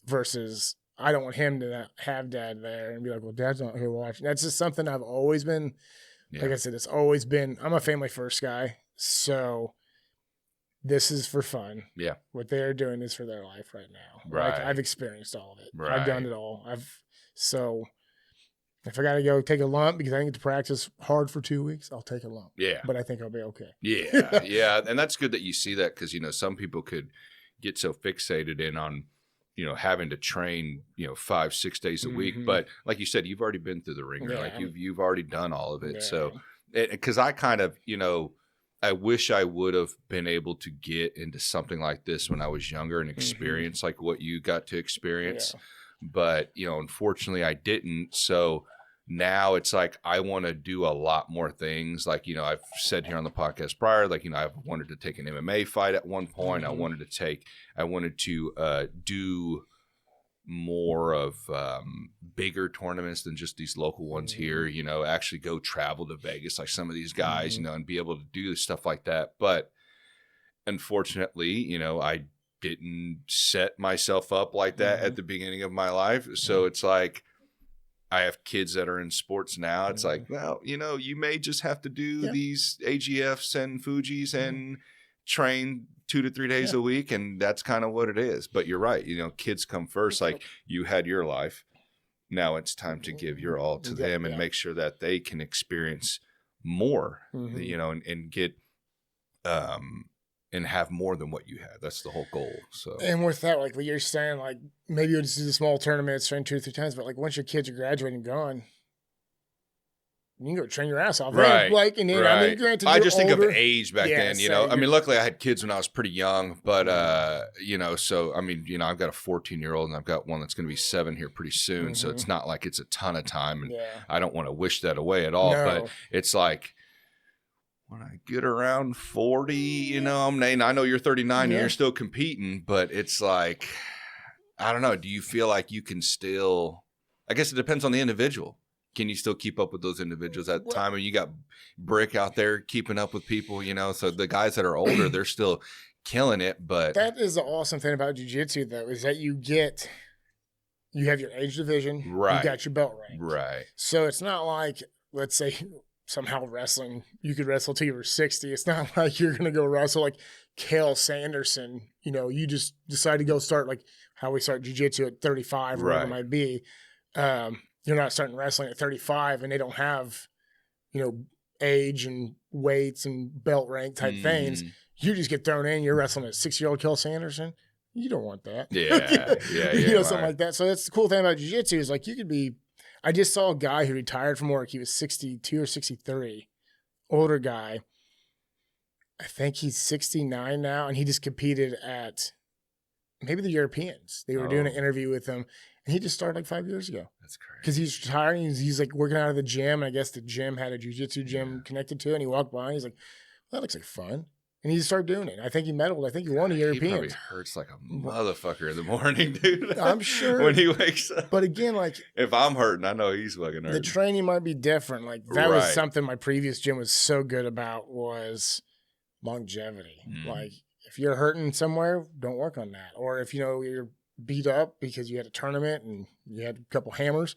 versus I don't want him to have dad there and be like, well, dad's not here watching. That's just something I've always been, like I said, it's always been, I'm a family first guy. So this is for fun. Yeah. What they're doing is for their life right now. Right. Like, I've experienced all of it. Right. I've done it all. So if I got to go take a lump because I didn't get to practice hard for 2 weeks, I'll take a lump. Yeah. But I think I'll be okay. Yeah. Yeah. And that's good that you see that because, some people could get so fixated in on, having to train, 5-6 days a week. But like you said, you've already been through the ringer. Like you've already done all of it. Yeah. So, because I kind of, I wish I would have been able to get into something like this when I was younger and experience like what you got to experience. Yeah. But, unfortunately I didn't. So now it's like I want to do a lot more things. Like, I've said here on the podcast prior, like, I wanted to take an MMA fight at one point. I wanted to do more of bigger tournaments than just these local ones here, actually go travel to Vegas like some of these guys, and be able to do stuff like that. But unfortunately, I didn't set myself up like that at the beginning of my life. So it's like I have kids that are in sports now. It's like, well, you may just have to do these AGFs and Fujis and train 2 to 3 days a week, and that's kind of what it is. But you're right, kids come first. Like you had your life, now it's time to give your all to them and make sure that they can experience more, and get and have more than what you had. That's the whole goal. So, and with that, like what you're saying, like maybe you'll just do the small tournaments, train 2 or 3 times, but like once your kids are graduating and gone, you can go train your ass off. Right. Like, and then, right. I mean, granted, I just older. think of age back then, I mean, luckily I had kids when I was pretty young, but, so, I mean, I've got a 14-year-old and I've got one that's going to be 7 here pretty soon. So it's not like it's a ton of time, and I don't want to wish that away at all, but it's like, when I get around 40, I know you're 39 and you're still competing, but it's like, I don't know. Do you feel like you can still, I guess it depends on the individual. Can you still keep up with those individuals at the time? And you got Brick out there keeping up with people, so the guys that are older, they're still killing it. But that is the awesome thing about jiu-jitsu, though, is that you have your age division. Right. You got your belt rank. Right. So it's not like, let's say, somehow wrestling, you could wrestle till you were 60. It's not like you're going to go wrestle like Cale Sanderson. You know, you just decide to go start like how we start jiu-jitsu at 35 or whatever it might be. You're not starting wrestling at 35 and they don't have, you know, age and weights and belt rank type things. You just get thrown in, you're wrestling a 6-year-old Cale Sanderson. You don't want that. Yeah. You know, something like that. So that's the cool thing about jiu-jitsu is like you could be, I just saw a guy who retired from work. He was 62 or 63, older guy. I think he's 69 now, and he just competed at maybe the Europeans. They were doing an interview with him, and he just started like 5 years ago. That's crazy. Because he's retiring. He's like working out of the gym, and I guess the gym had a jiu-jitsu gym connected to it, and he walked by, and he's like, well, that looks like fun. And he just started doing it. I think he medaled. I think he won the Europeans. He probably hurts like a motherfucker in the morning, dude. I'm sure. When he wakes up. But again, like... if I'm hurting, I know he's fucking hurting. The training might be different. Like, that was something my previous gym was so good about was longevity. Like, if you're hurting somewhere, don't work on that. Or if, you know, you're beat up because you had a tournament and you had a couple hammers,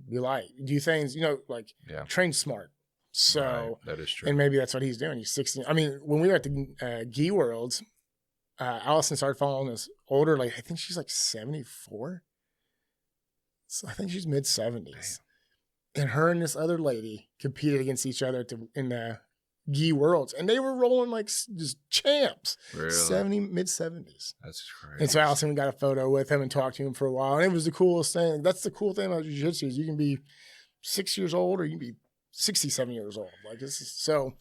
be light. Do things, you know, like, train smart. So that is true, and maybe that's what he's doing. He's 16. I mean, when we were at the Ghee Worlds, Allison started following this older, like I think she's like 74. So I think she's mid 70s, and her and this other lady competed against each other in the Ghee Worlds, and they were rolling like just champs. Really? Mid 70s. That's crazy. And so Allison got a photo with him and talked to him for a while, and it was the coolest thing. That's the cool thing about jiu-jitsu is you can be 6 years old or you can be 67 years old. Like this is so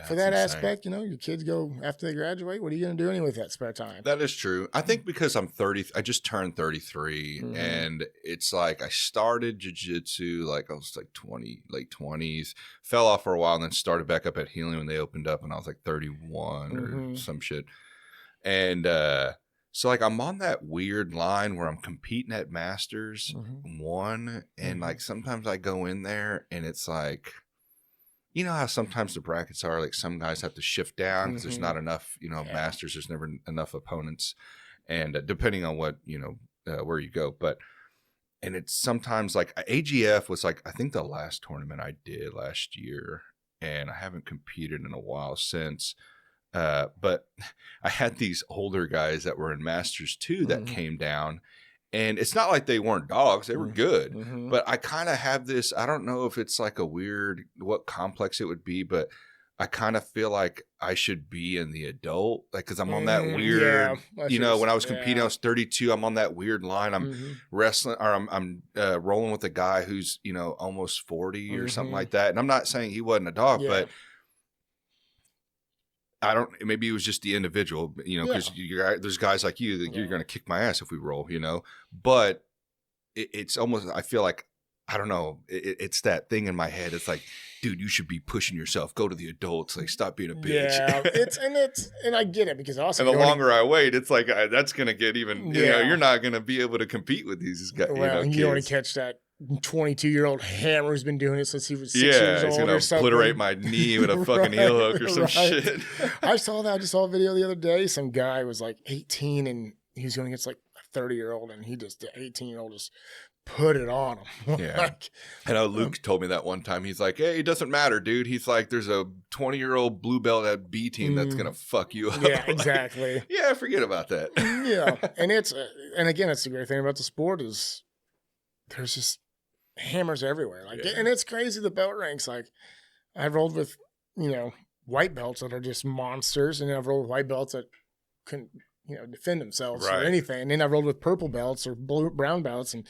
for that aspect, you know, your kids go after they graduate, what are you going to do anyway with that spare time? That is true. I think because I'm 30, I just turned 33 and it's like I started jiu-jitsu like I was like 20, late 20s, fell off for a while and then started back up at Healing when they opened up and I was like 31 or some shit. And so like I'm on that weird line where I'm competing at Masters one and like sometimes I go in there and it's like, you know how sometimes the brackets are like some guys have to shift down because there's not enough, you know, Masters, there's never enough opponents and depending on what, you know, where you go. But, and it's sometimes like AGF was like, I think the last tournament I did last year and I haven't competed in a while since. But I had these older guys that were in Masters too that came down and it's not like they weren't dogs. They were good, but I kind of have this, I don't know if it's like a weird, what complex it would be, but I kind of feel like I should be in the adult, like, cause I'm on that weird, you know, when I was competing, I was 32, I'm on that weird line. I'm wrestling or I'm rolling with a guy who's, you know, almost 40 or something like that. And I'm not saying he wasn't a dog, but I don't, maybe it was just the individual, you know, because there's guys like you that you're going to kick my ass if we roll, you know, but it's almost, I feel like, I don't know, it's that thing in my head. It's like, dude, you should be pushing yourself. Go to the adults. Like, stop being a bitch. Yeah, and I get it because also. And the longer I wait, it's like, that's going to get even, you know, you're not going to be able to compete with these guys. Well, you want to catch that 22-year-old hammer who's been doing it since he was 6 years old. He's going to obliterate my knee with a fucking heel hook or some shit. I saw that. I just saw a video the other day. Some guy was like 18 and he was going against like a 30-year-old and the 18-year-old just put it on him. Like, I know Luke told me that one time. He's like, hey, it doesn't matter, dude. He's like, there's a 20-year-old blue belt at B team that's going to fuck you up. Yeah, exactly. Like, forget about that. And and again, it's the great thing about the sport is there's just hammers everywhere. Like, and it's crazy the belt ranks. Like, I've rolled with, you know, white belts that are just monsters, and then I've rolled with white belts that couldn't, you know, defend themselves or anything. And then I've rolled with purple belts or brown belts, and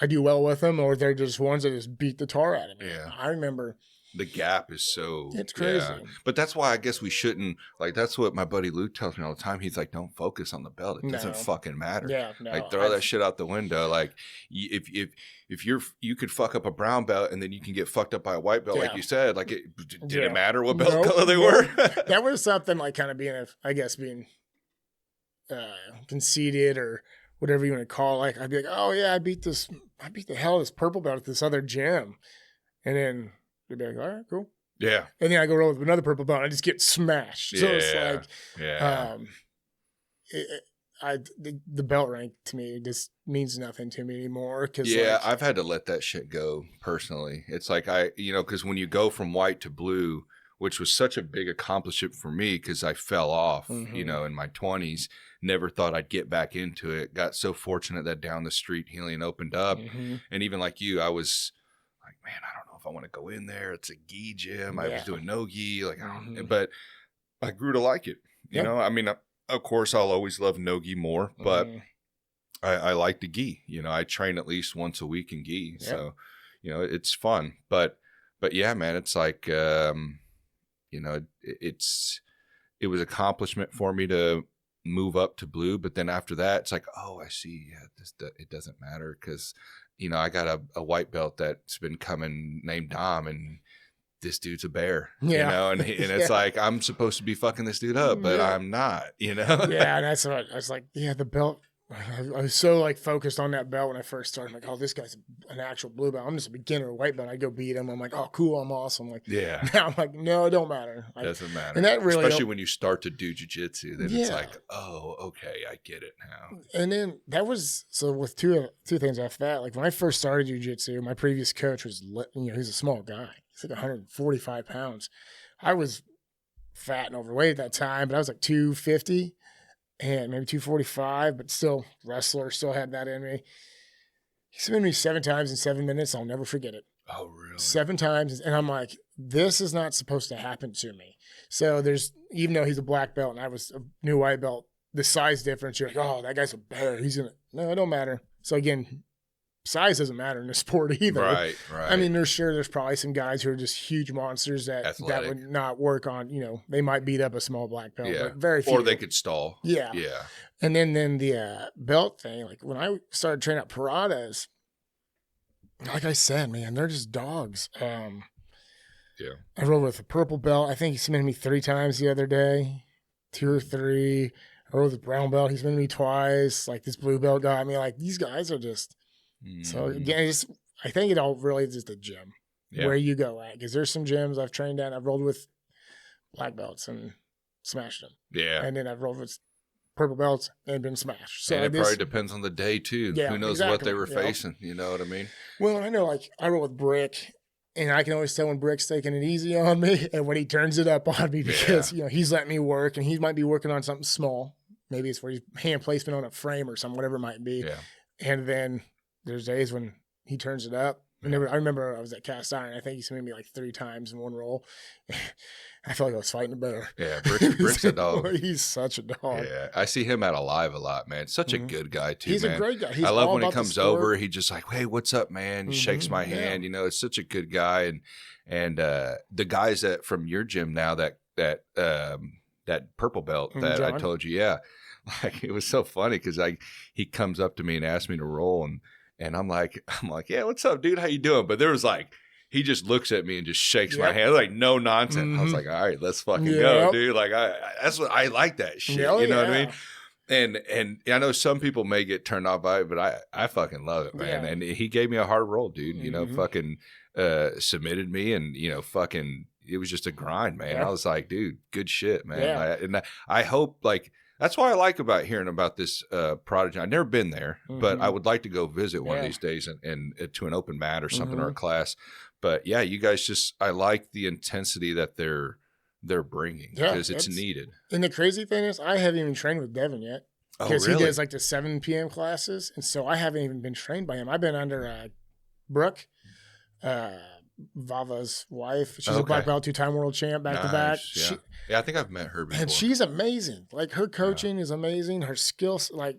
I do well with them, or they're just ones that just beat the tar out of me. Yeah. I remember. The gap is so... It's crazy. Yeah. But that's why I guess we shouldn't... Like, that's what my buddy Luke tells me all the time. He's like, don't focus on the belt. It doesn't fucking matter. Yeah, no. Like, throw that shit out the window. like, if you could fuck up a brown belt and then you can get fucked up by a white belt, like you said. Like, did it matter what belt color they were? That was something like kind of being, being conceited or whatever you want to call it. Like, I'd be like, oh, yeah, I beat the hell out of this purple belt at this other gym. And then... They'd be like, all right, cool. Yeah. And then I go roll with another purple belt and I just get smashed. So it's like, the belt rank to me just means nothing to me anymore. Cause I've had to let that shit go personally. It's like because when you go from white to blue, which was such a big accomplishment for me because I fell off, in my 20s, never thought I'd get back into it. Got so fortunate that down the street healing opened up. And even like you, I was like, man, I don't know if I want to go in there. It's a gi gym. I was doing no gi. Like, but I grew to like it. You know, I mean, of course, I'll always love no gi more, but I like the gi. I train at least once a week in gi. So, it's fun. But yeah, man, it's like, it was accomplishment for me to move up to blue. But then after that, it's like, oh, I see. Yeah, it doesn't matter because, I got a white belt that's been coming named Dom, and this dude's a bear, and it's like, I'm supposed to be fucking this dude up, but I'm not, Yeah. And that's what I was like, the belt. I was so like focused on that belt when I first started. I'm like, oh, this guy's an actual blue belt. I'm just a beginner white belt. I go beat him. I'm like, oh, cool. I'm awesome. Like, now I'm like, no, it don't matter. Like, doesn't matter. And that really, especially when you start to do jiu-jitsu, then it's like, oh, okay, I get it now. And then that was, so with two things after that, like when I first started jiu-jitsu, my previous coach was, he's a small guy. He's like 145 pounds. I was fat and overweight at that time, but I was like 250. And maybe 245, but still wrestler, still had that in me. He submitted me 7 times in 7 minutes. I'll never forget it. Oh, really? 7 times. And I'm like, this is not supposed to happen to me. So even though he's a black belt and I was a new white belt, the size difference, you're like, oh, that guy's a bear. No, it don't matter. So again, size doesn't matter in the sport either. Right. I mean, there's probably some guys who are just huge monsters that would not work on, they might beat up a small black belt, but very few. Or they could stall. Yeah. And then the belt thing, like when I started training at Paradas, like I said, man, they're just dogs. I rode with a purple belt. I think he submitted me 3 times the other day, 2 or 3. I rode with a brown belt. He submitted me twice. Like this blue belt got me. Like these guys are just. So again, I think it all really is just the gym where you go at, because there's some gyms I've trained at. I've rolled with black belts and smashed them. Yeah, and then I've rolled with purple belts and been smashed. So and it probably depends on the day too. Yeah, who knows what they were facing? You know what I mean? Well, I know, like I roll with Brick, and I can always tell when Brick's taking it easy on me, and when he turns it up on me, because he's letting me work, and he might be working on something small. Maybe it's where he's hand placement on a frame or something, whatever it might be. Yeah, and then. There's days when he turns it up. I remember I was at Cast Iron. I think he submitted me like 3 times in one roll. I felt like I was fighting a bear. Yeah, Brick's a dog. He's such a dog. Yeah, I see him at Alive a lot, man. Such a good guy too. He's man. a great guy. He's I love when he comes over. He just like, hey, what's up, man? He shakes my hand. It's such a good guy. And the guys that from your gym now that purple belt that John? I told you, like it was so funny because he comes up to me and asks me to roll and I'm like, yeah, what's up, dude? How you doing? But there was like, he just looks at me and just shakes my hand, like no nonsense. I was like, all right, let's fucking go, dude. Like that's what I like that shit. You know what I mean? And I know some people may get turned off by it, but I fucking love it, man. And he gave me a hard roll, dude. Fucking submitted me, and fucking it was just a grind, man. I was like, dude, good shit, man. I hope like. That's why I like about hearing about this Prodigy. I've never been there, but I would like to go visit one of these days and to an open mat or something or a class. But yeah, you guys I like the intensity that they're bringing because it's needed. And the crazy thing is, I haven't even trained with Devin yet because he does like the 7 p.m. classes, and so I haven't even been trained by him. I've been under Brooke. Vava's wife. She's a black belt, 2-time world champ, back to back. Yeah, I think I've met her before. And she's amazing. Like her coaching is amazing. Her skills, like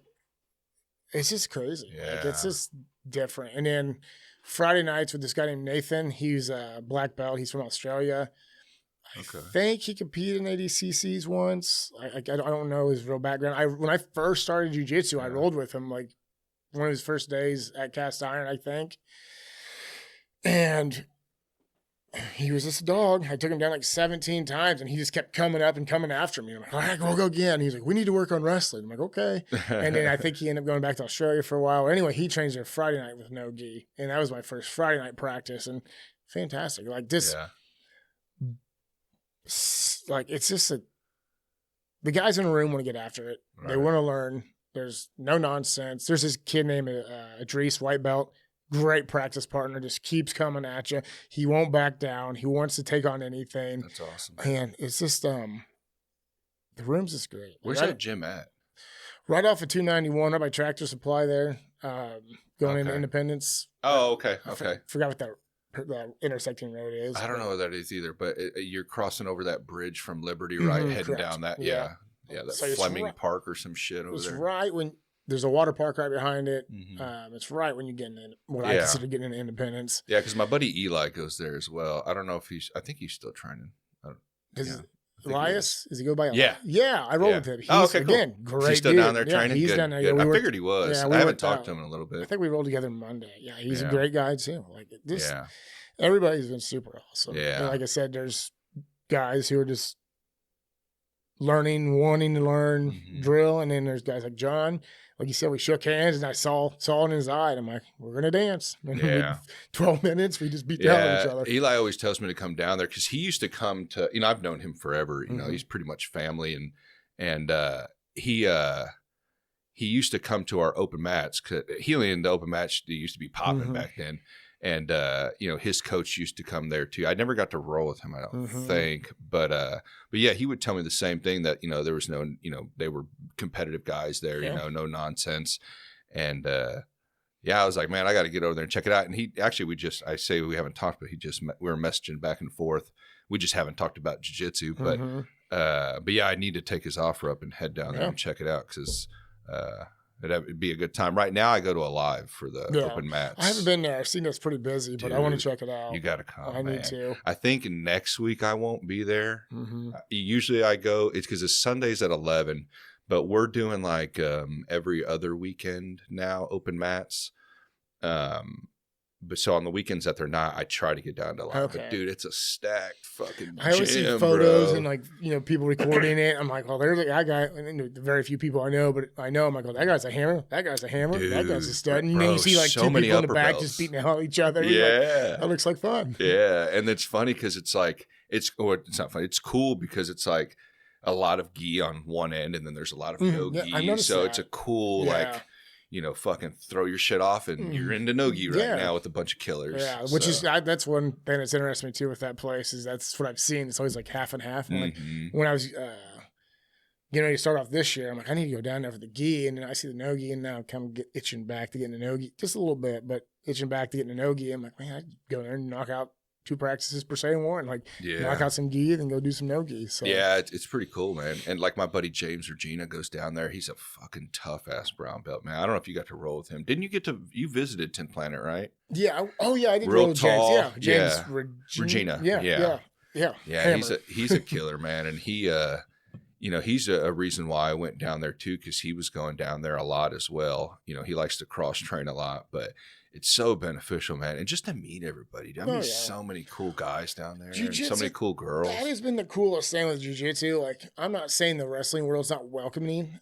it's just crazy. Yeah. Like it's just different. And then Friday nights with this guy named Nathan. He's a black belt. He's from Australia. I think he competed in ADCCs once. I don't know his real background. When I first started jiu-jitsu, I rolled with him like one of his first days at Cast Iron, I think. And he was just a dog. I took him down like 17 times, and he just kept coming up and coming after me. I'm like, all right, we'll go again. And he's like, we need to work on wrestling. I'm like, okay. And then I think he ended up going back to Australia for a while. Anyway, he trains there Friday night with no gi. And that was my first Friday night practice. And fantastic. Like this, like it's just the guys in the room want to get after it. Right. They want to learn. There's no nonsense. There's this kid named Idris, white belt, great practice partner, just keeps coming at you. He won't back down. He wants to take on anything. That's awesome. And it's just the room's just great. Where's that gym at? Right off of 291, right by Tractor Supply there, going into Okay. Independence. Oh, okay. Okay. Forgot what that intersecting road is. I don't know what that is either, but you're crossing over that bridge from Liberty, right? Heading correct. down that. Yeah. Yeah, that So it's Fleming right- Park or some shit over It's there. right when there's a water park right behind it. Mhm. It's right when you're getting in what I Yeah. consider getting into Independence. Yeah, because my buddy Eli goes there as well. I don't know if I think he's still training. Does Yeah. Elias? Does he go by? Yeah. Yeah, I roll Yeah. with him. He's, Oh, okay, cool. again, great He's still dude. down there Yeah, training? he's Good, down there. good. Yeah, we I worked- figured he was. yeah, we I haven't worked talked out. to him in a little I bit. think we rolled together Monday. Yeah, he's Yeah. a great guy too. Like this, Yeah. everybody's been super awesome. Yeah. And like I said, there's guys who are just learning, wanting to learn Mhm. drill, and then there's guys like John. Like you said, we shook hands, and I saw it in his eye, and I'm like, "We're gonna dance." And Yeah. 12 minutes, we just beat down on each Yeah, other. Eli always tells me to come down there because he used to come to. I've known him forever. Mhm. He's pretty much family, and he used to come to our open mats. 'Cause Healing in the open mats, they used to be popping Mhm. back then, and his coach used to come there too. I never got to roll with him, I don't Mhm. think, but yeah, he would tell me the same thing that there was no, they were competitive guys there, Yeah. no nonsense, and. Yeah, I was like, man, I got to get over there and check it out. And he actually, I say we haven't talked, but we were messaging back and forth. We just haven't talked about jiu-jitsu, Mhm. but yeah, I need to take his offer up and head down there Yeah. and check it out because it'd be a good time. Right now, I go to Alive for the Yeah. open mats. I haven't been there. I've seen that's pretty busy, but I want to Dude, check it out. You got to come. I man. need to. I think next week I won't be there. Mm-hmm. Usually I go. It's because it's Sundays at 11, but we're doing like every other weekend now open mats. But so on the weekends that they're not, I try to get down to Alive. Okay. But dude, it's a stacked fucking. I always see gym, photos bro. and like people recording it. I'm like, well, there's a guy. And the very few people I know, but I know I'm like, oh, that guy's a hammer. That guy's a hammer. That guy's a Dude, stud. And bro, you see like so two many people in the upper back belts. just beating the hell out of each other. You're like, Yeah. that looks like fun. Yeah, and it's funny because it's like it's not funny. It's cool because it's like a lot of gi on one end, and then there's a lot of no Yeah, I gi. noticed So that. it's a cool Yeah. fucking throw your shit off, and you're into no gi right Yeah. now with a bunch of killers. Yeah, which is So, that's one thing that's interesting me too with that place is that's what I've seen. It's always like half and half. And like mhm. when I was you start off this year, I'm like, I need to go down there for the gi, and then I see the no gi, and now I'm kind of itching back to get in the no gi just a little bit, but itching back to get in the no gi. I'm like, man, I'd go there and knock out 2 practices per se in one, like knock Yeah. out some gi, then go do some no gi. So Yeah, it's pretty cool, man. And like my buddy James Regina goes down there. He's a fucking tough ass brown belt, man. I don't know if you got to roll with him. Didn't you visited 10th Planet, right? yeah, oh yeah, I did Real roll with tall, James. Yeah, yeah. Regina. Yeah. Yeah. Yeah, he's a killer, man, and he he's a reason why I went down there too, because he was going down there a lot as well. He likes to cross train a lot, but it's so beneficial, man, and just to meet everybody. I meet so many cool guys down there, and so Jiu-jitsu, many cool girls. That has been the coolest thing with jiu-jitsu. Like, I'm not saying the wrestling world's not welcoming,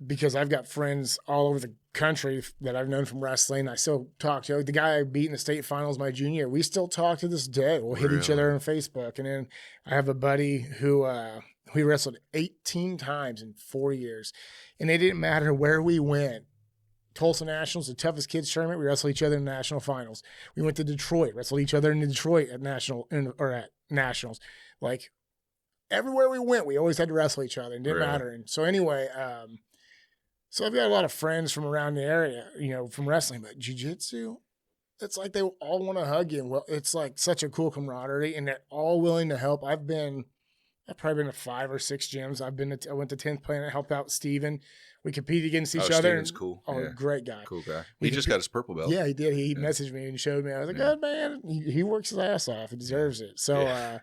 because I've got friends all over the country that I've known from wrestling. I still talk to the guy I beat in the state finals my junior year. We still talk to this day. We'll hit each other on Facebook. And then I have a buddy who we wrestled 18 times in 4 years, and it didn't matter where we went. Tulsa Nationals, the toughest kids tournament. We wrestled each other in the national finals. We went to Detroit, wrestled each other in Detroit at at nationals. Like everywhere we went, we always had to wrestle each other. It didn't matter. And so anyway, so I've got a lot of friends from around the area, from wrestling, but jiu-jitsu, it's like they all want to hug you. Well, it's like such a cool camaraderie, and they're all willing to help. I've probably been to 5 or 6 gyms. I went to 10th Planet, helped out Steven. We competed against each other. Steven's cool. Oh, Yeah. great guy. Cool guy. He just got his purple belt. Yeah, he did. He messaged me and showed me. I was like, "Good man, he works his ass off. He deserves it." So,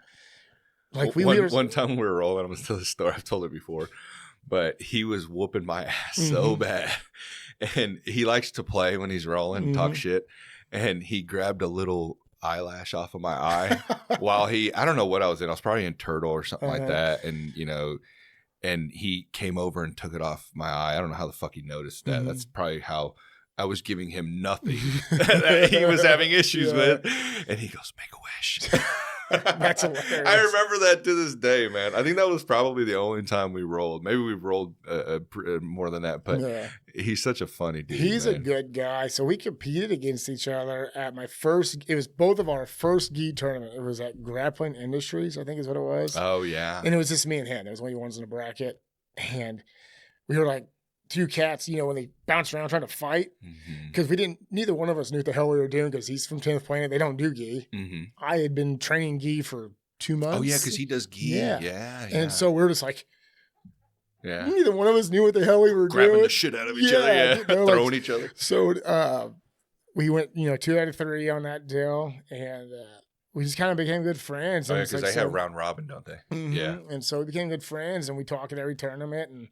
one time we were rolling. I'm gonna tell this story. I've told it before, but he was whooping my ass so bad, and he likes to play when he's rolling, and talk shit, and he grabbed a little eyelash off of my eye while I don't know what I was in. I was probably in Turtle or something like that, and and he came over and took it off my eye. I don't know how the fuck he noticed that. That's probably how I was giving him nothing that he was having issues with. And he goes, "Make a wish." That's hilarious. I remember that to this day, man. I think that was probably the only time we rolled. Maybe we've rolled more than that, but he's such a funny dude. He's man. a good guy. So we competed against each other at it was both of our first gi tournament. It was at Grappling Industries, I think is what it was. Oh, yeah. And it was just me and him. There was only ones in the bracket. And we were like two cats, when they bounce around trying to fight. Because neither one of us knew what the hell we were doing because he's from 10th Planet. They don't do gi. I had been training gi for 2 months. Oh, yeah, because he does gi. Yeah. And so we're just like, yeah. Neither one of us knew what the hell we were Grabbing doing. the shit out of each other. Throwing each other. So we went, 2 out of 3 on that deal. And we just kind of became good friends. Oh, yeah, because they have round robin, don't they? Yeah. And so we became good friends and we talk at every tournament. And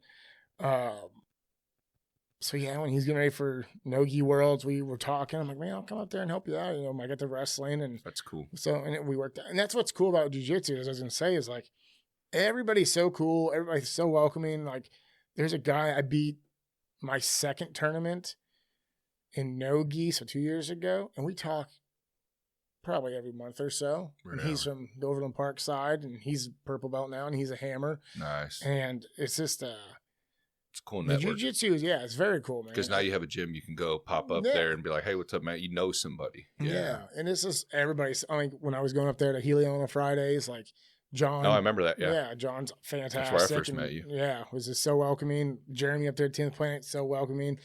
so yeah, when he's getting ready for No Gi Worlds, we were talking. I'm like, man, I'll come up there and help you out. I got the wrestling, and that's cool. So and we worked out, and that's what's cool about jiu-jitsu. As I was gonna say, is like everybody's so cool, everybody's so welcoming. Like, there's a guy I beat my second tournament in No Gi, so 2 years ago, and we talk probably every month or so. Right. And he's from the Overland Park side, and he's purple belt now, and he's a hammer. Nice. And it's just it's a cool the network. jiu-jitsu, it's very cool, man. Because now you have a gym, you can go pop up there and be like, hey, what's up, man? You know somebody. Yeah. And it's just everybody's, when I was going up there to Helio on Fridays, like John. Oh, I remember that, Yeah, John's fantastic. That's where I first met you. Yeah, was just so welcoming. Jeremy up there at 10th Planet, so welcoming.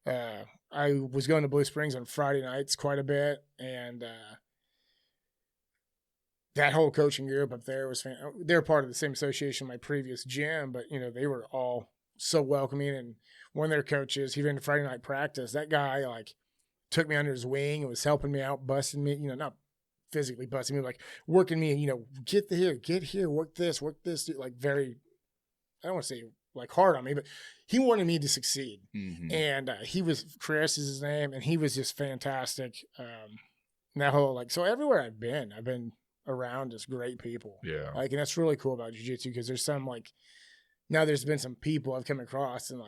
I was going to Blue Springs on Friday nights quite a bit, and that whole coaching group up there was they're part of the same association my previous gym, but they were all so welcoming. And one of their coaches, he ran the Friday night practice. That guy took me under his wing and was helping me out, busting me, not physically busting me, like working me, get here, work this, dude, like very, I don't want to say like hard on me, but he wanted me to succeed. And he was, Chris is his name, and he was just fantastic. That whole so everywhere I've been around just great people. Yeah. And that's really cool about jiu-jitsu, because there's some now there's been some people I've come across, and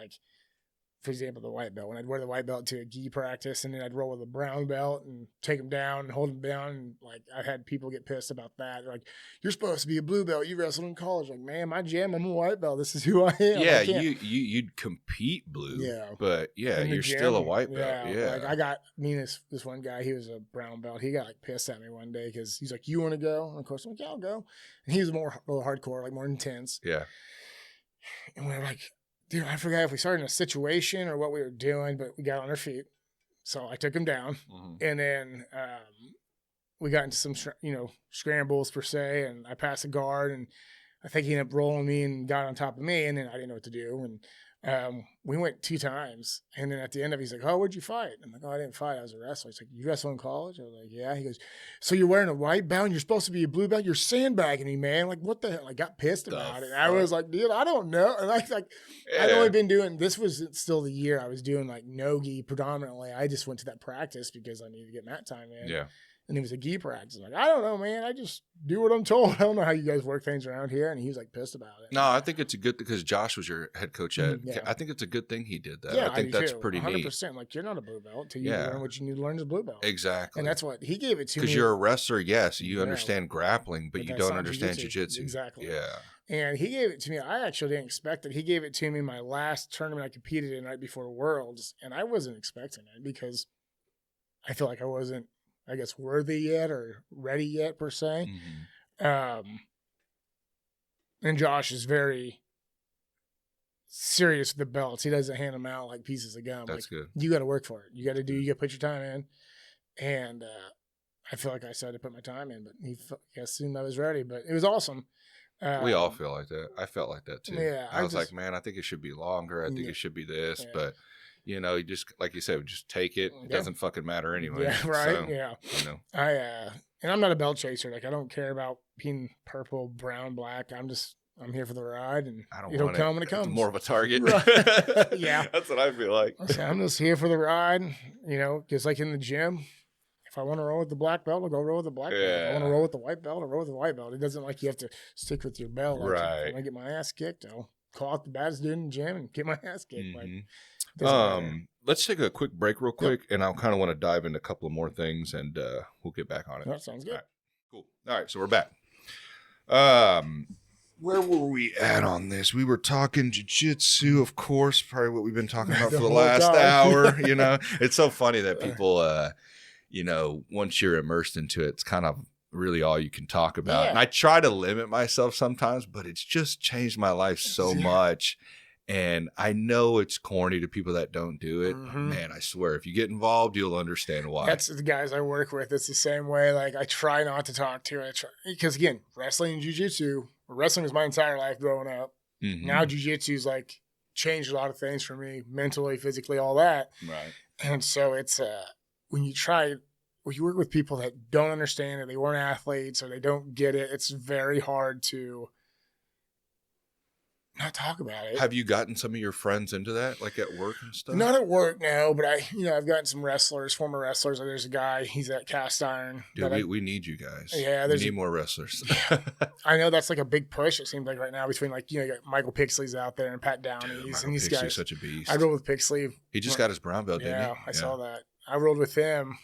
for example, the white belt, when I'd wear the white belt to a gi practice, and then I'd roll with a brown belt and take them down and hold them down. And I've had people get pissed about that. They're like, you're supposed to be a blue belt. You wrestled in college. Like, man, my gym, I'm a white belt. This is who I am. Yeah. You'd compete blue. Yeah. But you're gym, still a white belt. Yeah. I got this one guy, he was a brown belt. He got pissed at me one day because he's like, you want to go? And of course I'm like, yeah, I'll go. And he was more hardcore, more intense. Yeah. And we were like, dude, I forgot if we started in a situation or what we were doing, but we got on our feet. So I took him down. And then we got into some, scrambles per se. And I passed a guard, and I think he ended up rolling me and got on top of me. And then I didn't know what to do. And we went 2 times. And then at the end of it, he's like, oh, what'd you fight? I'm like, oh, I didn't fight. I was a wrestler. He's like, you wrestled in college? I was like, yeah. He goes, so you're wearing a white belt and you're supposed to be a blue belt? You're sandbagging me, man. Like, what the hell? I got pissed about it. And I was like, dude, I don't know. And I'd only been doing, this was still the year I was doing no gi predominantly. I just went to that practice because I needed to get mat time in. Yeah. And it was a gi practice. I'm like, I don't know, man. I just do what I'm told. I don't know how you guys work things around here. And he was pissed about it. No, I think it's a good thing, because Josh was your head coach at. I think it's a good thing he did that. Yeah, I think that's too. pretty 100%. neat. You're not a blue belt until you learn what you need to learn as a blue belt. Exactly. And that's what he gave it to me. Because you're a wrestler, yes, you understand grappling, but you don't understand jiu-jitsu. Exactly. Yeah. And he gave it to me. I actually didn't expect it. He gave it to me my last tournament I competed in right before Worlds, and I wasn't expecting it because I feel like I wasn't, I guess, worthy yet or ready yet per se. And Josh is very serious with the belts. He doesn't hand them out like pieces of gum. That's good. You got to work for it. You got to put your time in. And I feel like I started to put my time in, but he assumed I was ready. But it was awesome. We all feel like that. I felt like that too. Yeah, I was like, man, I think it should be longer. I think it should be this. But, you just, like you said, just take it. It doesn't fucking matter anyway. Yeah, right. So, and I'm not a belt chaser. I don't care about being purple, brown, black. I'm here for the ride, and it'll come when it comes. It's more of a target. Right. Yeah. That's what I feel like. I'm just here for the ride, just like in the gym. If I want to roll with the black belt, I'll go roll with the black belt. If I want to roll with the white belt, I'll roll with the white belt. It doesn't you have to stick with your belt. Right. If I get my ass kicked, I'll call out the baddest dude in the gym and get my ass kicked. Let's take a quick break real quick, and I'll kind of want to dive into a couple of more things, and we'll get back on it. That sounds good. Cool. All right, so we're back. Where were we at on this? We were talking jiu-jitsu, of course, probably what we've been talking about for the last hour. You know, it's so funny that people, you know, once you're immersed into it, it's kind of really all you can talk about. And I try to limit myself sometimes, but it's just changed my life so much. And I know it's corny to people that don't do it. Man, I swear, if you get involved, you'll understand why. That's the guys I work with. It's the same way. Like, I try not to talk to it. Because, again, wrestling and jiu-jitsu, wrestling was my entire life growing up. Now jiu-jitsu's, like, changed a lot of things for me, mentally, physically, all that. Right. And so it's, when you work with people that don't understand it, they weren't athletes, or they don't get it, it's very hard to not talk about it. Have you gotten some of your friends into that, like at work and stuff? Not at work, no, but I've gotten some wrestlers, former wrestlers. There's a guy, he's at Cast Iron. Dude, we need you guys. Yeah, we need more wrestlers. I know that's like a big push, it seems like right now, between like, you got Michael Pixley's out there and Pat Downey's and these guys. Pixley's such a beast. I rolled with Pixley. He just got his brown belt, didn't he? Yeah, I saw that. I rolled with him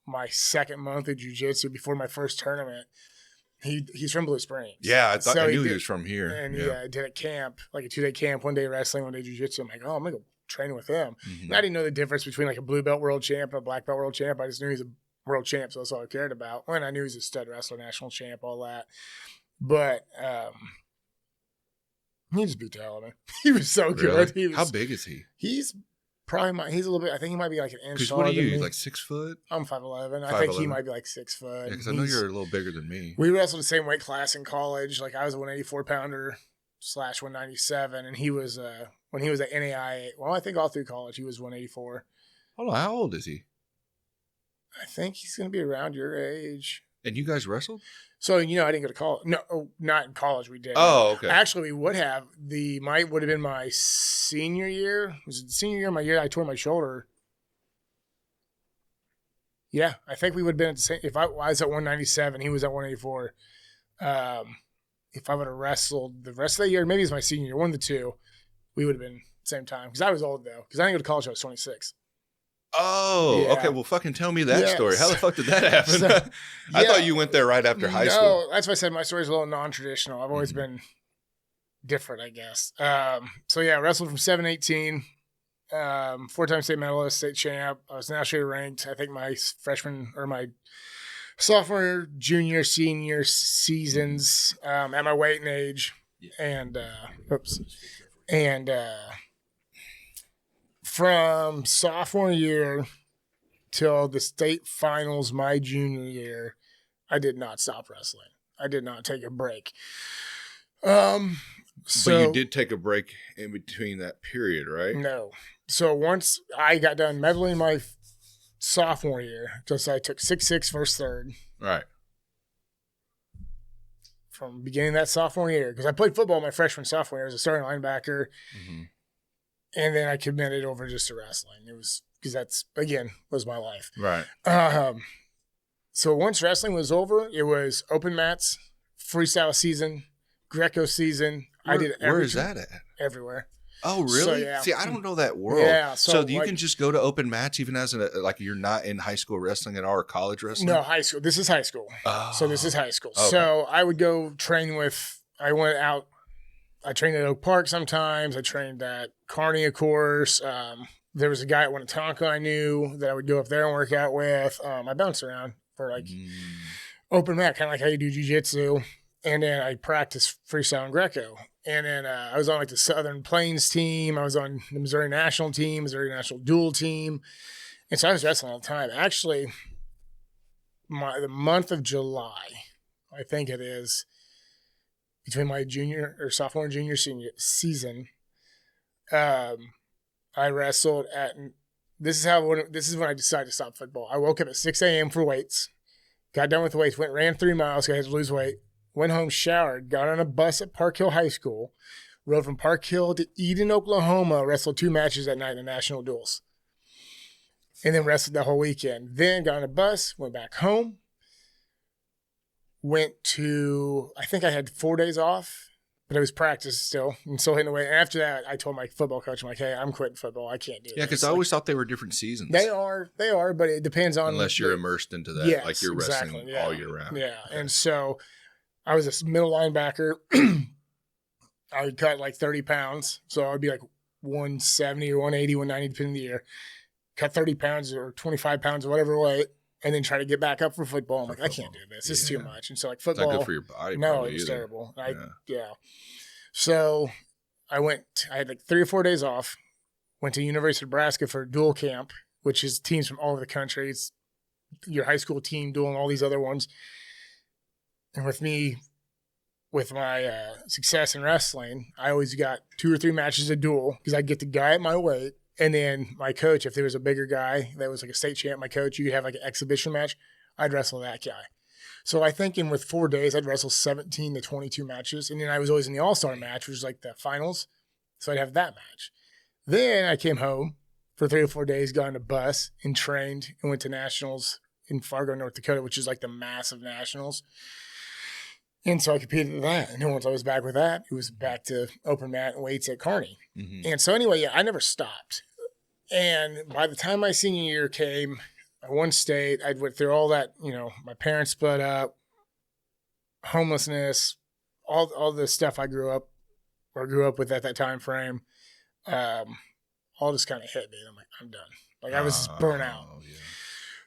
my second month of jiu-jitsu before my first tournament. He's from Blue Springs. Yeah, I knew he was from here. And he did a camp, like a 2-day camp, 1 day wrestling, 1 day jiu-jitsu. I'm like, oh, I'm going to go train with him. And I didn't know the difference between like a blue belt world champ and a black belt world champ. I just knew he's a world champ, so that's all I cared about. And I knew he's a stud wrestler, national champ, all that. But he just beat the hell out of me. He was so good. How big is he? He's probably he's a little bit. I think he might be like an inch taller. What are you? Than me. Like 6 foot? I'm 5'11". I think he might be like 6 foot. Yeah, because I know you're a little bigger than me. We wrestled the same weight class in college. Like, I was a 184 pounder / 197, and he was when he was at NAI. Well, I think all through college he was 184. Hold on, how old is he? I think he's going to be around your age. And you guys wrestled? So, I didn't go to college. No, not in college. We did. Oh, okay. Actually, we would have. Would have been my senior year. Was it the senior year? My year I tore my shoulder. Yeah, I think we would have been at the same. If I was at 197, he was at 184. If I would have wrestled the rest of the year, maybe it was my senior year, one of the two, we would have been same time. Because I was old though. Because I didn't go to college. I was 26. Oh, yeah. Okay. Well, fucking tell me that story. How the fuck did that happen? I thought you went there right after high school. No, that's why I said my story's a little non-traditional. I've always been different, I guess. Wrestled from 7-18, 4-time state medalist, state champ. I was nationally ranked. I think my freshman or my sophomore, junior, senior seasons at my weight and age, and from sophomore year till the state finals my junior year, I did not stop wrestling. I did not take a break. But you did take a break in between that period, right? No. So once I got done medaling my sophomore year, just I took 6'6" first third. Right. From beginning of that sophomore year, because I played football my freshman sophomore year as a starting linebacker. And then I committed over just to wrestling. It was because that's, again, was my life. Right. So once wrestling was over, it was open mats, freestyle season, Greco season. I did everything. Where is that at? Everywhere. Oh, really? So, yeah. See, I don't know that world. Yeah. So you can just go to open mats even as like you're not in high school wrestling at all or college wrestling? No, high school. This is high school. Oh. So this is high school. Okay. So I would go train I went out. I trained at Oak Park sometimes. I trained at Carney, of course. There was a guy at Winnetonka I knew that I would go up there and work out with. I bounced around for like open mat, kind of like how you do jiu-jitsu. And then I practiced freestyle and Greco. And then I was on like the Southern Plains team. I was on the Missouri National team, Missouri National dual team. And so I was wrestling all the time. Actually, the month of July, I think it is, between my sophomore and junior senior season, I wrestled at. This is when I decided to stop football. I woke up at 6 a.m. for weights, got done with weights, ran 3 miles, I had to lose weight, went home, showered, got on a bus at Park Hill High School, rode from Park Hill to Eden, Oklahoma, wrestled 2 matches that night in the national duels, and then wrestled the whole weekend. Then got on a bus, went back home. Went to, I think I had 4 days off, But it was practice still, and still hitting the weight. And after that, I told my football coach, I'm like, hey, I'm quitting football. I can't do it. Yeah, because I always thought they were different seasons. They are, but it depends on. Unless you're immersed into that, yes, like you're wrestling exactly, all year round. Yeah, okay. And so I was a middle linebacker. I would cut like 30 pounds. So I would be like 170 or 180, 190, depending on the year. Cut 30 pounds or 25 pounds or whatever weight, and then try to get back up for football. I'm like, I can't do this. This is too much. And so like football. It's not good for your body. No, it was terrible. So I had like 3 or 4 days off, went to University of Nebraska for a dual camp, which is teams from all over the country. It's your high school team doing all these other ones. And with my success in wrestling, I always got 2 or 3 matches a duel because I'd get the guy at my weight. And then my coach, if there was a bigger guy that was like a state champ, my coach, you could have like an exhibition match. I'd wrestle that guy. So I think with 4 days, I'd wrestle 17 to 22 matches. And then I was always in the all-star match, which is like the finals. So I'd have that match. Then I came home for 3 or 4 days, got on a bus and trained and went to nationals in Fargo, North Dakota, which is like the massive nationals. And so I competed at that. And then once I was back with that, it was back to open mat and weights at Carney. Mm-hmm. And so anyway, I never stopped. And by the time my senior year came, I won state. I went through all that, my parents split up, homelessness, all the stuff I grew up with at that time frame. All just kind of hit me. I'm like, I'm done. Like I was burnt out. Yeah.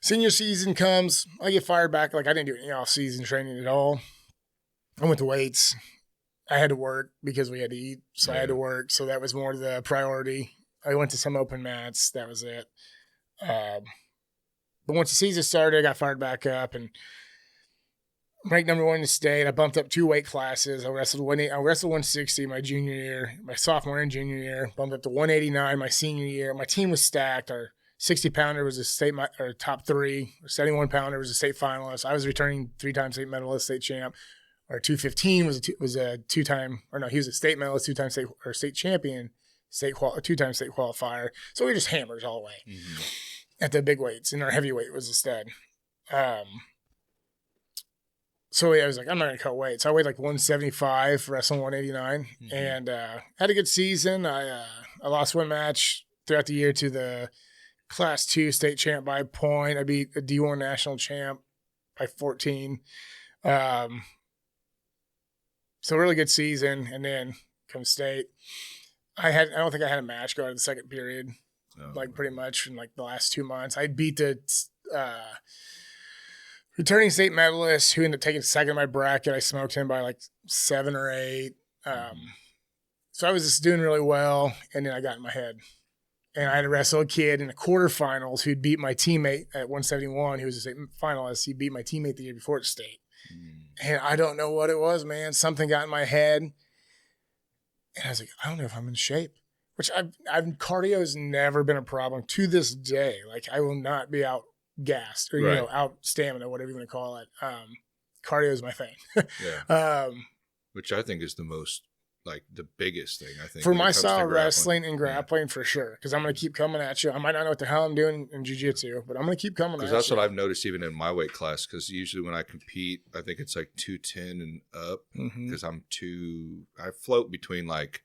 Senior season comes, I get fired back. Like I didn't do any off-season training at all. I went to weights. I had to work because we had to eat, so I had to work. So that was more the priority. I went to some open mats. That was it. But once the season started, I got fired back up and ranked number 1 in the state. I bumped up 2 weight classes. I wrestled 160 my junior year, my sophomore and junior year. Bumped up to 189 my senior year. My team was stacked. Our 60-pounder was a state or top 3. Our 71-pounder was a state finalist. I was returning 3-time state medalist, state champ. Our 215 was a 2-time, or no, he was a state medalist, 2-time state champion, 2-time state qualifier. So we were just hammers all the way at the big weights, and our heavyweight was a stud. So I was like, I'm not going to cut weight. So I weighed like 175, wrestling 189, and had a good season. I lost 1 match throughout the year to the Class 2 state champ by a point. I beat a D1 national champ by 14. So really good season, and then come state. I don't think I had a match go out of the second period, pretty much in like the last 2 months. I beat the returning state medalist who ended up taking second in my bracket. I smoked him by like 7 or 8. So I was just doing really well, and then I got in my head. And I had to wrestle a kid in the quarterfinals who'd beat my teammate at 171, who was a state finalist. He beat my teammate the year before at state. And I don't know what it was, man. Something got in my head. And I was like, I don't know if I'm in shape. Which cardio has never been a problem to this day. Like I will not be out gassed or, out stamina, whatever you want to call it. Cardio is my thing. Which I think is the most, like the biggest thing, I think. For my style of wrestling and grappling, for sure. Because I'm going to keep coming at you. I might not know what the hell I'm doing in jiu-jitsu, but I'm going to keep coming at you. Because that's what I've noticed even in my weight class. Because usually when I compete, I think it's like 210 and up. Because I float between like,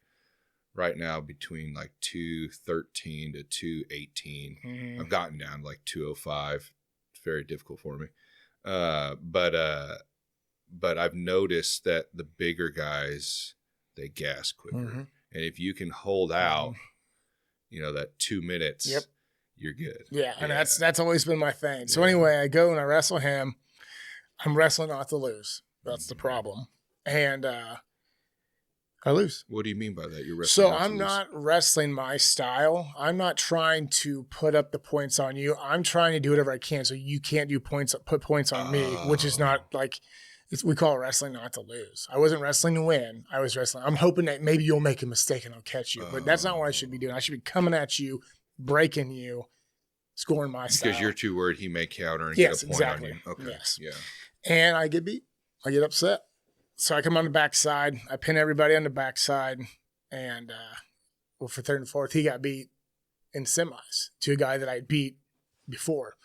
right now between like 213 to 218. I've gotten down to like 205. It's very difficult for me. But I've noticed that the bigger guys, they gas quicker. And if you can hold out, that 2 minutes, you're good. Yeah, and that's always been my thing. So anyway, I go and I wrestle him. I'm wrestling not to lose. That's the problem. And I lose. What do you mean by that? You're wrestling. So I'm not wrestling my style. I'm not trying to put up the points on you. I'm trying to do whatever I can so you can't put points on me, which is not like we call it wrestling not to lose. I wasn't wrestling to win. I was wrestling. I'm hoping that maybe you'll make a mistake and I'll catch you. But that's not what I should be doing. I should be coming at you, breaking you, scoring my style. Because you're too worried he may counter and get a point on you. Okay. Yes. Yeah. And I get beat. I get upset. So I come on the backside. I pin everybody on the backside. And for third and fourth, he got beat in semis to a guy that I beat before.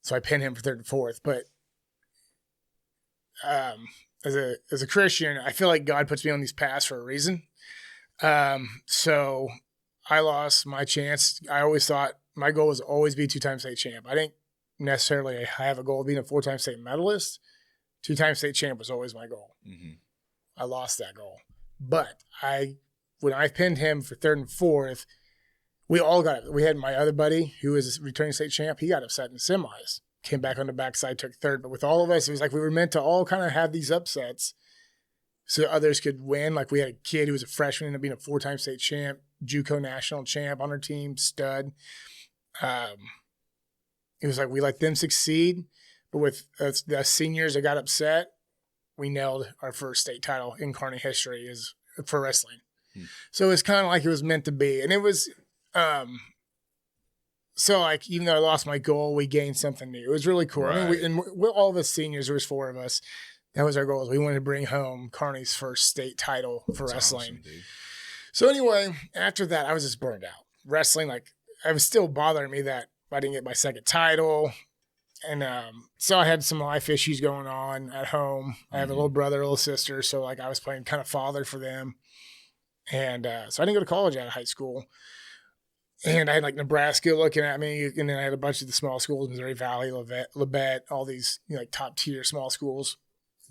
So I pin him for third and fourth. But as a Christian, I feel like God puts me on these paths for a reason. So I lost my chance. I always thought my goal was always be 2-time state champ. I didn't necessarily have a goal of being a 4-time state medalist. 2-time state champ was always my goal. Mm-hmm. I lost that goal. But when I pinned him for 3rd and 4th, we all got it. We had my other buddy who was a returning state champ. He got upset in the semis. Came back on the backside, took 3rd. But with all of us, it was like we were meant to all kind of have these upsets so others could win. Like we had a kid who was a freshman, ended up being a 4-time state champ, JUCO national champ on our team, stud. It was like we let them succeed. But with the seniors that got upset, we nailed our first state title in Carney history is for wrestling. So it's kind of like it was meant to be. And it was so like even though I lost my goal, we gained something new. It was really cool. Right. I mean, we all of us seniors, there was 4 of us. That was our goal. We wanted to bring home Carney's first state title for wrestling. Awesome, so anyway, after that, I was just burned out. Wrestling, like it was still bothering me that I didn't get my 2nd title. And so I had some life issues going on at home. I have a little brother, a little sister. So like I was playing kind of father for them. And so I didn't go to college out of high school. And I had like Nebraska looking at me. And then I had a bunch of the small schools, Missouri Valley, Labette, all these like top tier small schools.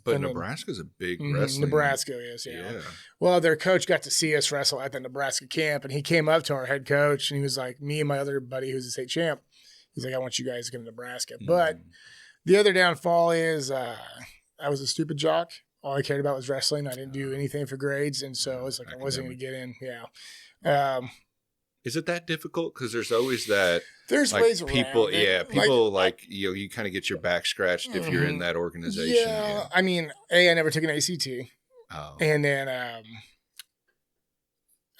But and Nebraska's a big wrestling. Nebraska is, yeah. Well, their coach got to see us wrestle at the Nebraska camp. And he came up to our head coach and he was like, me and my other buddy who's a state champ, he's like, I want you guys to go to Nebraska. But the other downfall is I was a stupid jock. All I cared about was wrestling. I didn't do anything for grades. And so it's like I wasn't going to get in. Yeah. Is it that difficult? Because there's always that. There's like, ways people, around it. yeah, people like you kind of get your back scratched if you're in that organization. Yeah. I mean, I never took an ACT. Oh. And then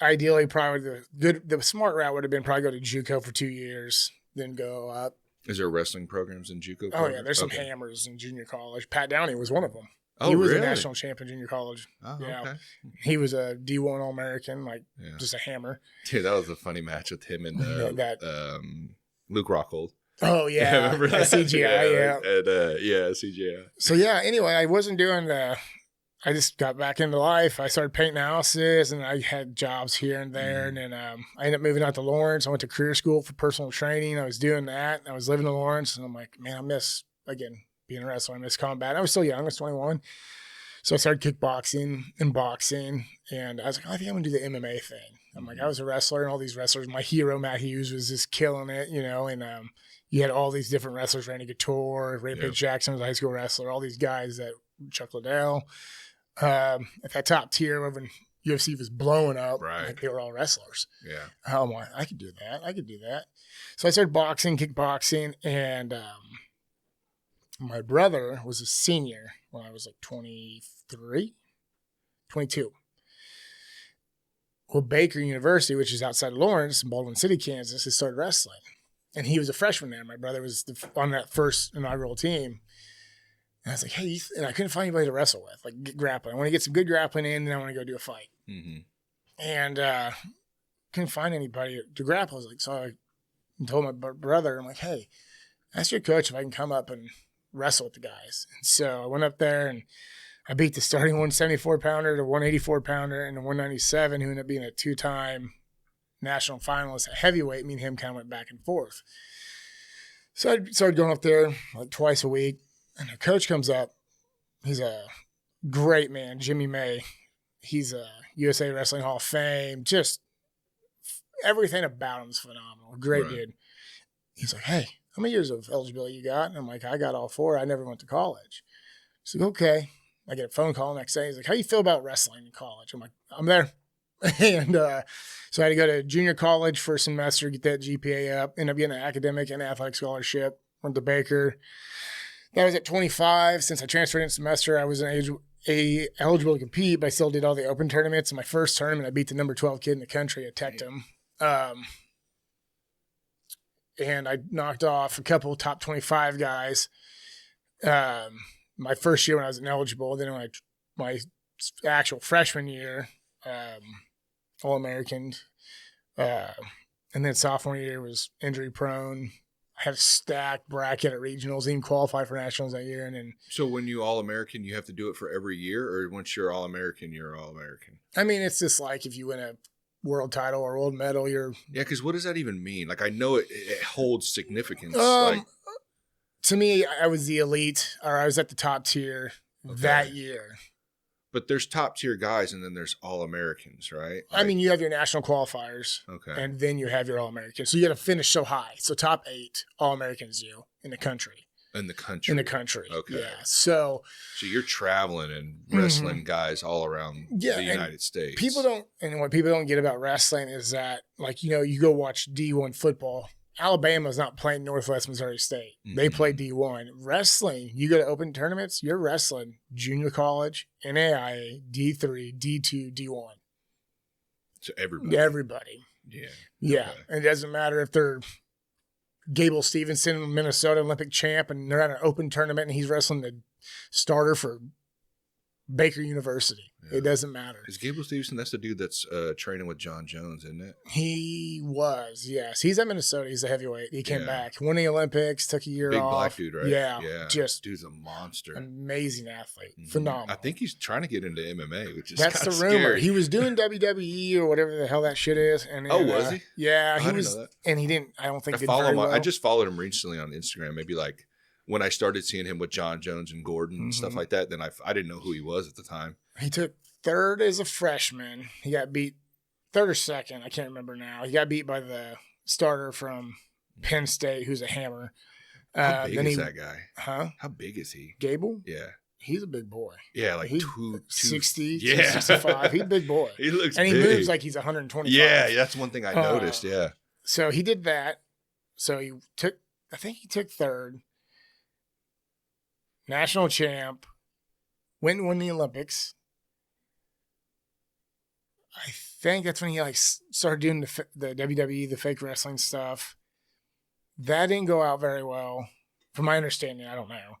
ideally, probably the smart route would have been probably go to JUCO for 2 years, then go up. Is there wrestling programs in JUCO? Oh, yeah. There's some hammers in junior college. Pat Downey was one of them. Oh, he was really? a national champion in junior college. Oh, yeah. okay. He was a D1 All-American, just a hammer. Dude, that was a funny match with him and Luke Rockhold. Oh, yeah. Yeah, remember that? CGI, yeah. And, CGI. So, yeah, anyway, I wasn't doing I just got back into life. I started painting houses, and I had jobs here and there. And then I ended up moving out to Lawrence. I went to career school for personal training. I was doing that. I was living in Lawrence, and I'm like, man, I miss, again, being a wrestler. I miss combat. I was still young. I was 21. So I started kickboxing and boxing. And I was like, I think I'm going to do the MMA thing. I'm like, I was a wrestler, and all these wrestlers. My hero, Matt Hughes, was just killing it, and you had all these different wrestlers, Randy Couture, Rampage Jackson was a high school wrestler, all these guys that Chuck Liddell. At that top tier when UFC was blowing up, right. They were all wrestlers. Yeah. I'm like, I could do that. So I started boxing, kickboxing, and my brother was a senior when I was like 22. Well, Baker University, which is outside of Lawrence in Baldwin City, Kansas, has started wrestling. And he was a freshman there. My brother was on that first inaugural team. And I was like, hey, and I couldn't find anybody to wrestle with, like get grappling. I want to get some good grappling in, and I want to go do a fight. Mm-hmm. And couldn't find anybody to grapple. I was like, so I told my brother, I'm like, hey, ask your coach if I can come up and wrestle with the guys. And so I went up there, and I beat the starting 174-pounder, the 184-pounder, and the 197, who ended up being a 2-time national finalist at heavyweight. Me and him kind of went back and forth. So I started going up there like twice a week. And the coach comes up. He's a great man, Jimmy May. He's a USA Wrestling Hall of Fame. Just everything about him is phenomenal. Great dude. He's like, hey, how many years of eligibility you got? And I'm like, I got all 4. I never went to college. He's like, okay. I get a phone call the next day. He's like, how you feel about wrestling in college? I'm like, I'm there. And so I had to go to junior college for a semester, get that GPA up, end up getting an academic and athletic scholarship. Went to Baker. That was at 25. Since I transferred in semester, I was eligible to compete, but I still did all the open tournaments. In my first tournament, I beat the number 12 kid in the country at Tectum. And I knocked off a couple top 25 guys my first year when I was ineligible. Then when my actual freshman year, All-American. And then sophomore year was injury prone. had a stacked bracket at regionals, even qualified for nationals that year. And then, So when you All-American, you have to do it for every year, or once you're All-American, you're All-American? I mean, it's just like if you win a world title or world medal, you're. Yeah, because what does that even mean? Like, I know it holds significance. To me, I was the elite, or I was at the top tier that year. But there's top tier guys, and then there's All-Americans, right? I mean, you have your national qualifiers, and then you have your All-Americans. So you got to finish so high. So top 8 All-Americans you in the country. In the country. In the country. Okay. Yeah. So you're traveling and wrestling guys all around the United States. What people don't get about wrestling is that, like, you go watch D1 football. Alabama's not playing Northwest Missouri State. They play D1. Wrestling, you go to open tournaments, you're wrestling junior college, NAIA, D3, D2, D1. So everybody. Everybody. Yeah. Yeah. Okay. And it doesn't matter if they're Gable Stevenson, Minnesota Olympic champ, and they're at an open tournament and he's wrestling the starter for Baker University. Yeah. It doesn't matter. Is Gable Stevenson, that's the dude that's training with John Jones, isn't it? He was, yes. He's at Minnesota. He's a heavyweight. He came back. Won the Olympics, took a year off. Big black dude, right? Yeah. Just dude's a monster. Amazing athlete. Phenomenal. I think he's trying to get into MMA, which is that's the rumor. Scary. He was doing WWE or whatever the hell that shit is. And then, was he? Yeah, he was. And he didn't, I don't think I follow him. I just followed him recently on Instagram, maybe like when I started seeing him with John Jones and Gordon and stuff like that. Then I didn't know who he was at the time. He took 3rd as a freshman. He got beat 3rd or 2nd. I can't remember now. He got beat by the starter from Penn State, who's a hammer. How big is that guy? Huh? How big is he? Gable? Yeah. He's a big boy. Yeah, like 260, 265. He's a big boy. He looks and big. He moves like he's 125. Yeah, that's one thing I noticed, yeah. So he did that. So he took 3rd. National champ. Went and won the Olympics. I think that's when he started doing the WWE, the fake wrestling stuff. That didn't go out very well, from my understanding. I don't know.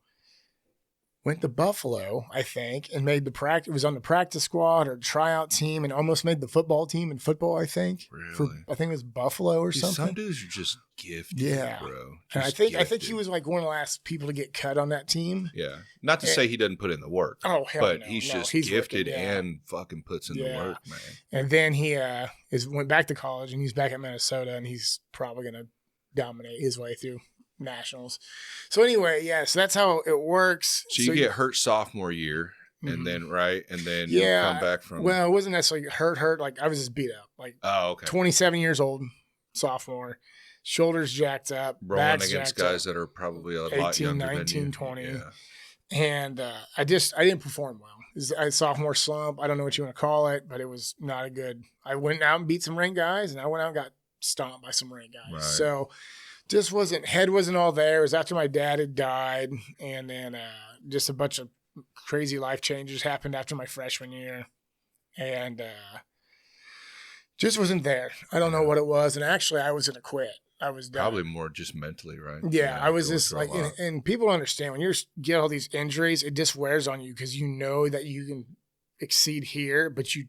Went to Buffalo, I think, and made the practice. It was on the practice squad or tryout team, and almost made the football team in football. I think. Really? I think it was Buffalo or something. Some dudes are just gifted, bro. And I think he was like one of the last people to get cut on that team. Yeah, not to say he doesn't put in the work. Oh, hell but no. he's wicked, gifted and fucking puts in the work, man. And then he went back to college, and he's back at Minnesota, and he's probably gonna dominate his way through nationals. So anyway, so that's how it works. So you get hurt sophomore year, and then you come back from. Well, it wasn't necessarily hurt. Like I was just beat up. Like 27 years old, sophomore, shoulders jacked up, rolling against guys that are probably a lot younger 19, than you. 20. Yeah. And I didn't perform well. It was a sophomore slump. I don't know what you want to call it, but it was not a good. I went out and beat some ring guys, and I went out and got stomped by some ring guys. Right. So. Just head wasn't all there. It was after my dad had died, and then just a bunch of crazy life changes happened after my freshman year, and just wasn't there. I don't know what it was, and actually I was gonna quit. I was done. Probably more just mentally, right? Yeah, I was just like, and people understand when you get all these injuries, it just wears on you because you know that you can exceed here, but you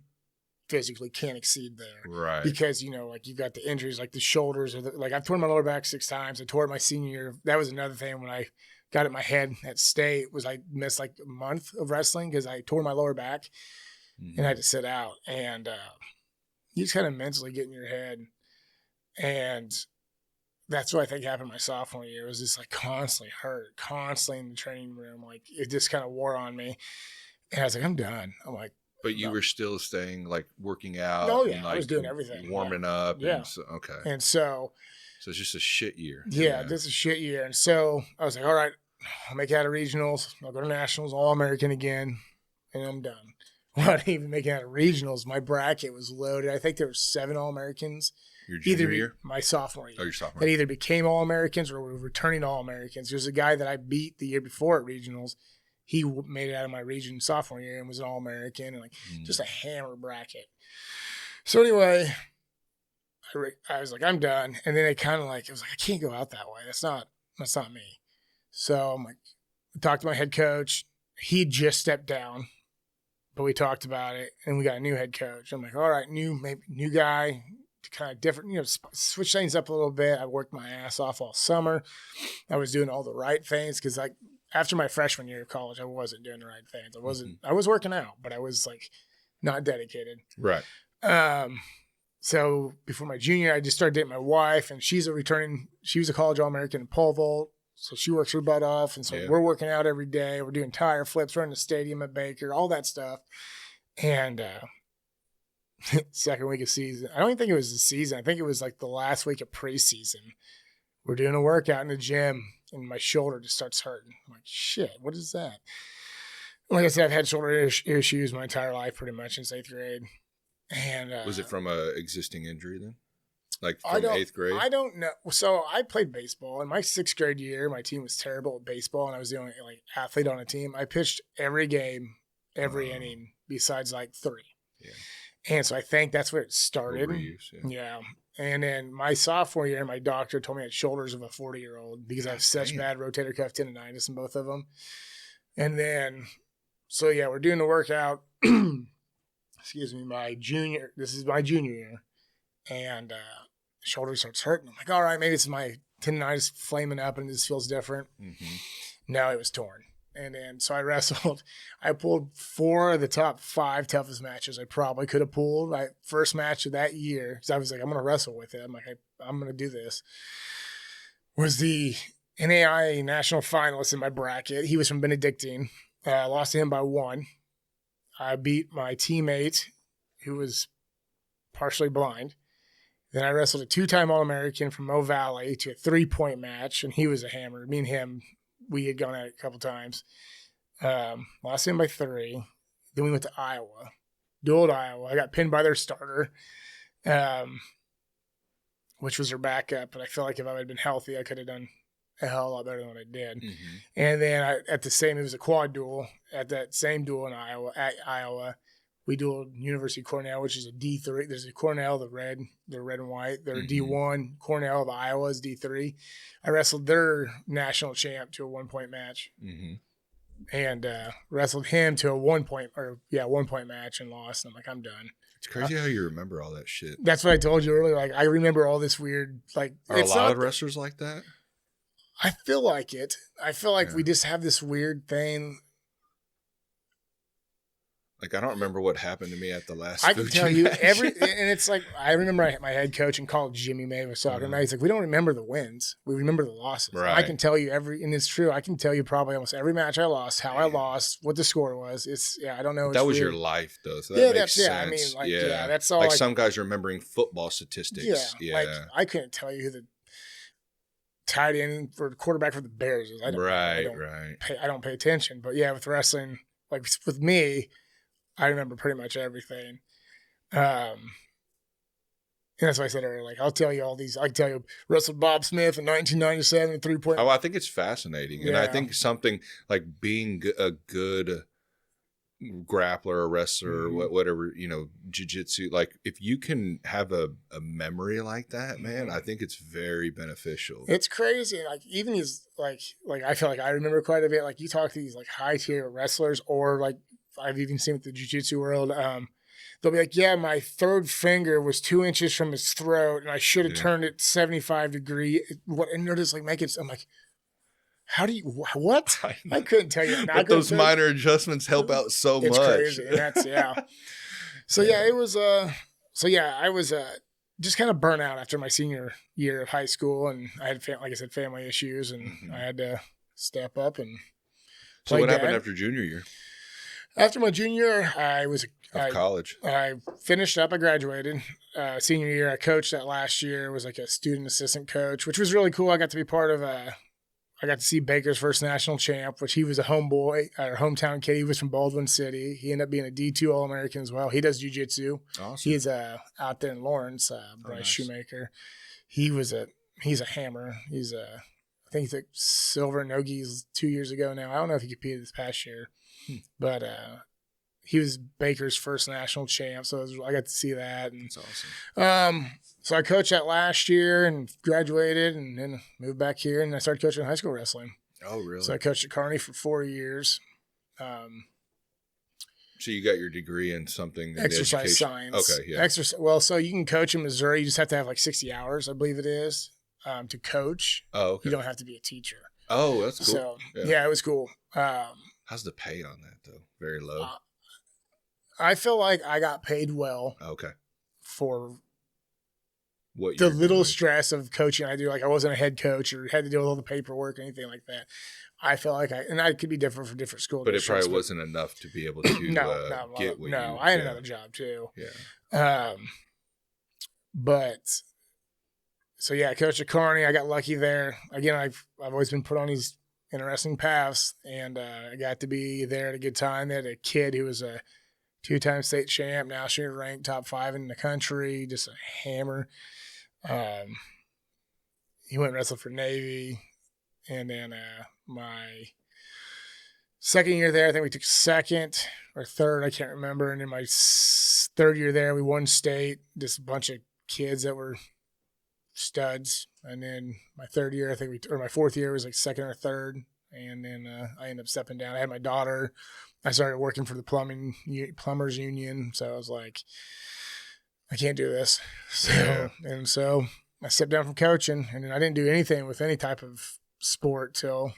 physically can't exceed there, right? Because like you've got the injuries, like the shoulders, or like I've torn my lower back 6 times. I tore it my senior year. That was another thing when I got in my head at state was I missed like a month of wrestling because I tore my lower back and I had to sit out. And you just kind of mentally get in your head, and that's what I think happened my sophomore year. It was just like constantly hurt, constantly in the training room. Like it just kind of wore on me, and I was like, I'm done. I'm like. But you were still staying, like, working out. Oh, yeah. And, like, I was doing everything. Warming up. Yeah. And so, okay. And so it's just a shit year. Yeah, this is a shit year. And so I was like, all right, I'll make it out of regionals. I'll go to nationals, All-American again, and I'm done. Well, I didn't even make it out of regionals. My bracket was loaded. I think there were 7 All-Americans. Your junior year? My sophomore year. Oh, your sophomore that either became All-Americans or were returning All-Americans. There's a guy that I beat the year before at regionals. He made it out of my region sophomore year and was an All-American, and just a hammer bracket. So anyway, I was like, I'm done. And then it kind of like, I was like, I can't go out that way. That's not me. So I'm like, I talked to my head coach. He just stepped down, but we talked about it, and we got a new head coach. I'm like, all right, new guy, kind of different, switch things up a little bit. I worked my ass off all summer. I was doing all the right things because like after my freshman year of college, I wasn't doing the right things. I was working out, but I was like not dedicated. Right. So before my junior year, I just started dating my wife, and she was a college All-American in pole vault. So she works her butt off. And so we're working out every day. We're doing tire flips. We're in the stadium at Baker, all that stuff. And second week of season, I don't even think it was the season. I think it was like the last week of preseason. We're doing a workout in the gym, and my shoulder just starts hurting. I'm like, shit, what is that? Like I said, I've had shoulder issues my entire life pretty much since 8th grade. And was it from a existing injury then? Like from 8th grade? I don't know. So I played baseball. In my 6th grade year, my team was terrible at baseball, and I was the only like athlete on a team. I pitched every game, every inning, besides like 3. Yeah. And so I think that's where it started. Reuse, yeah. And then my sophomore year, my doctor told me I had shoulders of a 40-year-old because I have such bad rotator cuff tendonitis in both of them. And then, so yeah, we're doing the workout. Excuse me, this is my junior year, and shoulder starts hurting. I'm like, all right, maybe it's my tendonitis flaming up and this feels different. Mm-hmm. No, it was torn. And then, so I wrestled. I pulled 4 of the top 5 toughest matches I probably could have pulled. My first match of that year, because I was like, I'm going to wrestle with it. I'm like, I'm going to do this, was the NAI national finalist in my bracket. He was from Benedictine. I lost to him by 1. I beat my teammate, who was partially blind. Then I wrestled a 2-time All-American from Mo Valley to a 3-point match, and he was a hammer. Me and him, we had gone at it a couple times. Lost him by 3. Then we went to Iowa. Dueled Iowa. I got pinned by their starter, which was their backup. But I feel like if I had been healthy, I could have done a hell of a lot better than what I did. Mm-hmm. And then it was a quad duel. At that same duel in Iowa, we dueled University of Cornell, which is a D3. There's a Cornell, they're red and white. They're D1. Cornell of Iowa is D3. I wrestled their national champ to a 1-point match. Mm-hmm. And wrestled him to a 1-point match and lost. And I'm like, I'm done. It's crazy how you remember all that shit. That's what I told you earlier. Like, I remember all this weird, like. Are a lot of wrestlers like that? I feel like it. I feel like we just have this weird thing. Like, I don't remember what happened to me at the last. I can tell you and it's like, I remember my head coach in college, Jimmy May, was talking about. He's like, we don't remember the wins. We remember the losses. Right. I can tell you and it's true. I can tell you probably almost every match I lost, how I lost, what the score was. I don't know. That was your life though. So that makes sense. I mean, like, that's all. Like some guys are remembering football statistics. Yeah. Like, I couldn't tell you who the tight end for the quarterback for the Bears is. I don't pay attention. But yeah, with wrestling, like with me, I remember pretty much everything. And that's why I said earlier, like, I'll tell you all these. I can tell you wrestled Bob Smith in 1997, 3-point. Oh, I think it's fascinating. Yeah. And I think something like being a good grappler or wrestler or whatever, jiu-jitsu, like if you can have a memory like that, man, I think it's very beneficial. It's crazy. Like even these, like I feel like I remember quite a bit. Like you talk to these like high tier wrestlers, or like I've even seen with the jiu-jitsu world, they'll be like, yeah, my 3rd finger was 2 inches from his throat and I should have turned it 75 degrees. And they're just like, I'm like, how do you, what? I couldn't tell you. But those minor adjustments help out so much. It's crazy. And that's, So it was, I was just kind of burnt out after my senior year of high school. And I had, like I said, family issues, and I had to step up and play. So what happened after junior year? After my junior year, I was college. I finished up. I graduated. Senior year, I coached that last year. Was like a student assistant coach, which was really cool. I got to be part of I got to see Baker's first national champ, which he was a homeboy, or hometown kid. He was from Baldwin City. He ended up being a D2 All-American as well. He does jiu-jitsu. Awesome. He's out there in Lawrence, Bryce Shoemaker. He's a hammer. I think he's like silver no-gis 2 years ago now. I don't know if he competed this past year. But he was Baker's first national champ, so I got to see that. And, that's awesome. So I coached that last year and graduated, and then moved back here, and I started coaching high school wrestling. Oh, really? So I coached at Carney for 4 years. So you got your degree in something in exercise education. science. Okay, yeah. Well, so you can coach in Missouri. You just have to have like 60 hours, I believe it is, to coach. Oh, okay. You don't have to be a teacher. Oh, that's cool. So yeah, it was cool. How's the pay on that though? Very low. I feel like I got paid well. Okay. For what the little stress of coaching I do. Like I wasn't a head coach or had to deal with all the paperwork or anything like that. I feel like I could be different for different schools. But it probably wasn't enough to be able to get what No, I had another job too. Yeah. But so yeah, I coached at Carney. I got lucky there. Again, I've always been put on these interesting paths, and I got to be there at a good time. They had a kid who was a 2-time state champ, nationally ranked top 5 in the country, just a hammer. He went and wrestled for Navy. And then my second year there, I think we took second or third, I can't remember. And then my third year there, we won state, just a bunch of kids that were studs. And then my third year, my fourth year was like second or third. And then I ended up stepping down. I had my daughter. I started working for the plumbers union. So I was like, I can't do this. So I stepped down from coaching, and then I didn't do anything with any type of sport till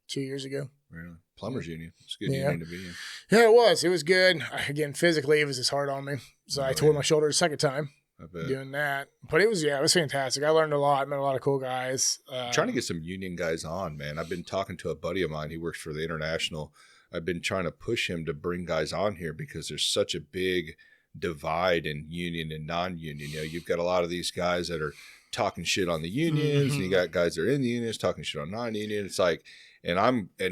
2 years ago. Really? Plumbers union. It's a good union to be in. Yeah, it was. It was good. Again, physically, it was just hard on me. So I tore my shoulder a second time doing that. But it was fantastic. I learned a lot, met a lot of cool guys. Trying to get some union guys on, man. I've been talking to a buddy of mine. He works for the International. I've been trying to push him to bring guys on here because there's such a big divide in union and non-union. You know, you've got a lot of these guys that are talking shit on the unions, and you got guys that are in the unions talking shit on non-union. It's like, and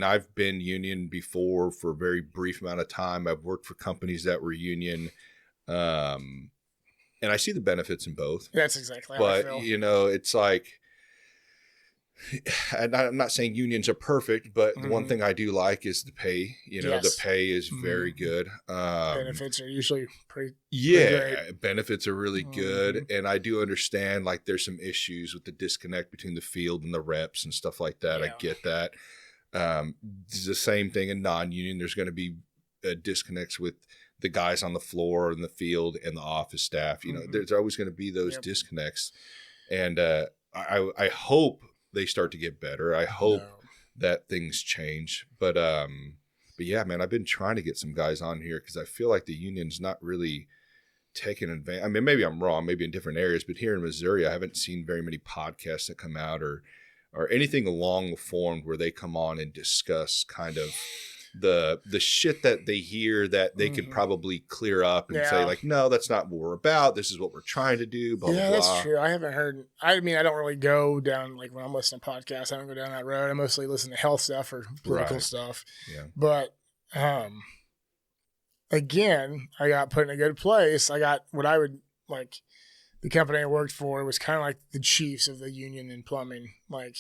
I've been union before for a very brief amount of time. I've worked for companies that were union, and I see the benefits in both. That's exactly how I feel. But you know, it's like, and I'm not saying unions are perfect, but the one thing I do like is the pay. You know, the pay is very good. Benefits are usually pretty great. Benefits are really good. And I do understand, like, there's some issues with the disconnect between the field and the reps and stuff like that. I get that. It's the same thing in non-union. There's going to be disconnects with the guys on the floor and the field and the office staff. You know, there's always going to be those disconnects. And I hope they start to get better. I hope that things change. But yeah, man, I've been trying to get some guys on here because I feel like the union's not really taking advantage. I mean, maybe I'm wrong, maybe in different areas, but here in Missouri, I haven't seen very many podcasts that come out or anything along the form where they come on and discuss kind of the shit that they hear that they could probably clear up and say, like, no, that's not what we're about. This is what we're trying to do. Blah, blah, blah. That's true. I haven't heard. I mean, I don't really go down, like, when I'm listening to podcasts, I don't go down that road. I mostly listen to health stuff or political stuff. Yeah. But again, I got put in a good place. I got what I would like. The company I worked for was kind of like the chiefs of the union in plumbing. Like,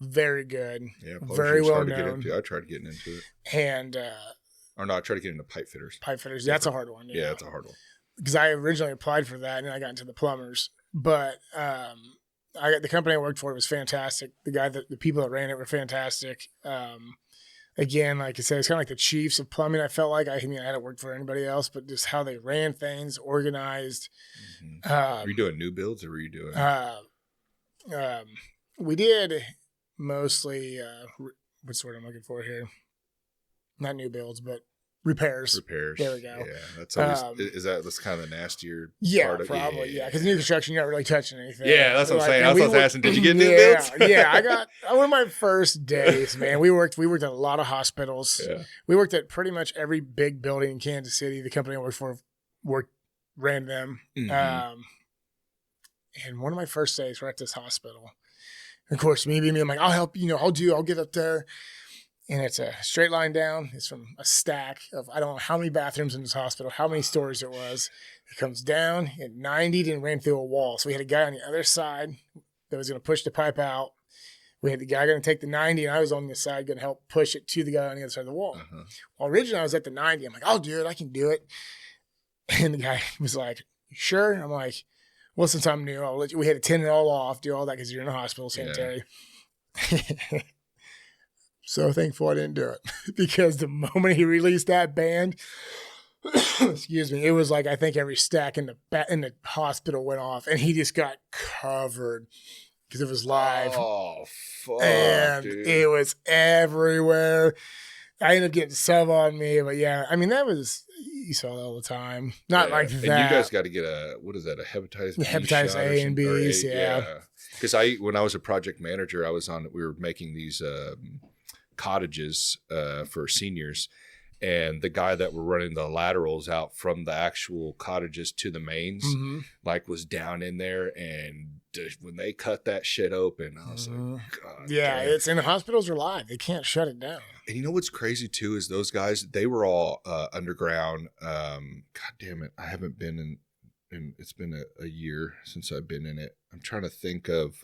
very good. Yeah, very well known. I tried getting into it. And I tried to get into pipe fitters. Pipe fitters, that's a hard one. Yeah, that's a hard one. Because I originally applied for that, and then I got into the plumbers. But the company I worked for was fantastic. The people that ran it were fantastic. Again, like I said, it's kind of like the chiefs of plumbing. I felt like I hadn't worked for anybody else, but just how they ran things, organized. Were you doing new builds, or were you doing? We did mostly what's the word I'm looking for here? Not new builds, but repairs. Repairs. There we go. Yeah, that's always that's kind of the nastier. Yeah, part of, probably. Yeah, because new construction, you're not really touching anything. Yeah, that's what I'm saying. I was asking, did you get new builds? Yeah, I got one of my first days. Man, we worked at a lot of hospitals. Yeah. We worked at pretty much every big building in Kansas City. The company I worked for ran them. And one of my first days, we're at this hospital. Of course, me, I'm like, I'll help, I'll get up there. And it's a straight line down. It's from a stack of, I don't know how many bathrooms in this hospital, how many stories it was. It comes down at 90 and ran through a wall. So we had a guy on the other side that was going to push the pipe out. We had the guy going to take the 90, and I was on the side going to help push it to the guy on the other side of the wall. Well, originally I was at the 90. I'm like, I'll do it. I can do it. And the guy was like, you sure? I'm like, well, since I'm new, I'll let you. We had to tin it all off, do all that because you're in a hospital, sanitary. Yeah. So thankful I didn't do it because the moment he released that band, excuse me, it was like, I think every stack in the hospital went off, and he just got covered because it was live. Oh, fuck, and dude. It was everywhere. I ended up getting some on me, but yeah, I mean, you saw that all the time. Not like that. And you guys got to get a hepatitis B hepatitis shot A and B's, yeah. Because when I was a project manager, we were making these cottages for seniors, and the guy that were running the laterals out from the actual cottages to the mains, like, was down in there, and when they cut that shit open, I was like, God. Yeah, damn. it's in the hospitals are live. They can't shut it down. And you know what's crazy too is those guys, they were all underground. God damn it, I haven't been in it's been a year since I've been in it. I'm trying to think of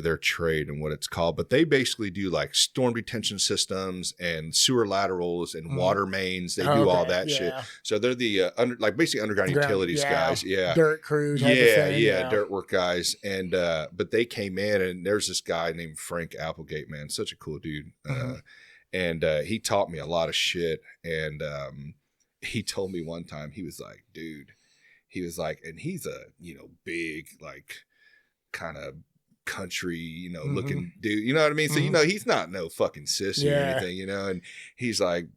their trade and what it's called, but they basically do like storm detention systems and sewer laterals and water mains. They do all that shit. So they're the basically underground utilities guys. Yeah, dirt crews. Dirt work guys. And but they came in, and there's this guy named Frank Applegate, man, such a cool dude. And he taught me a lot of shit. And he told me one time, he was like, dude, and he's a big, like, kind of country, looking dude, you know what I mean? So, he's not no fucking sissy or anything, and he was like,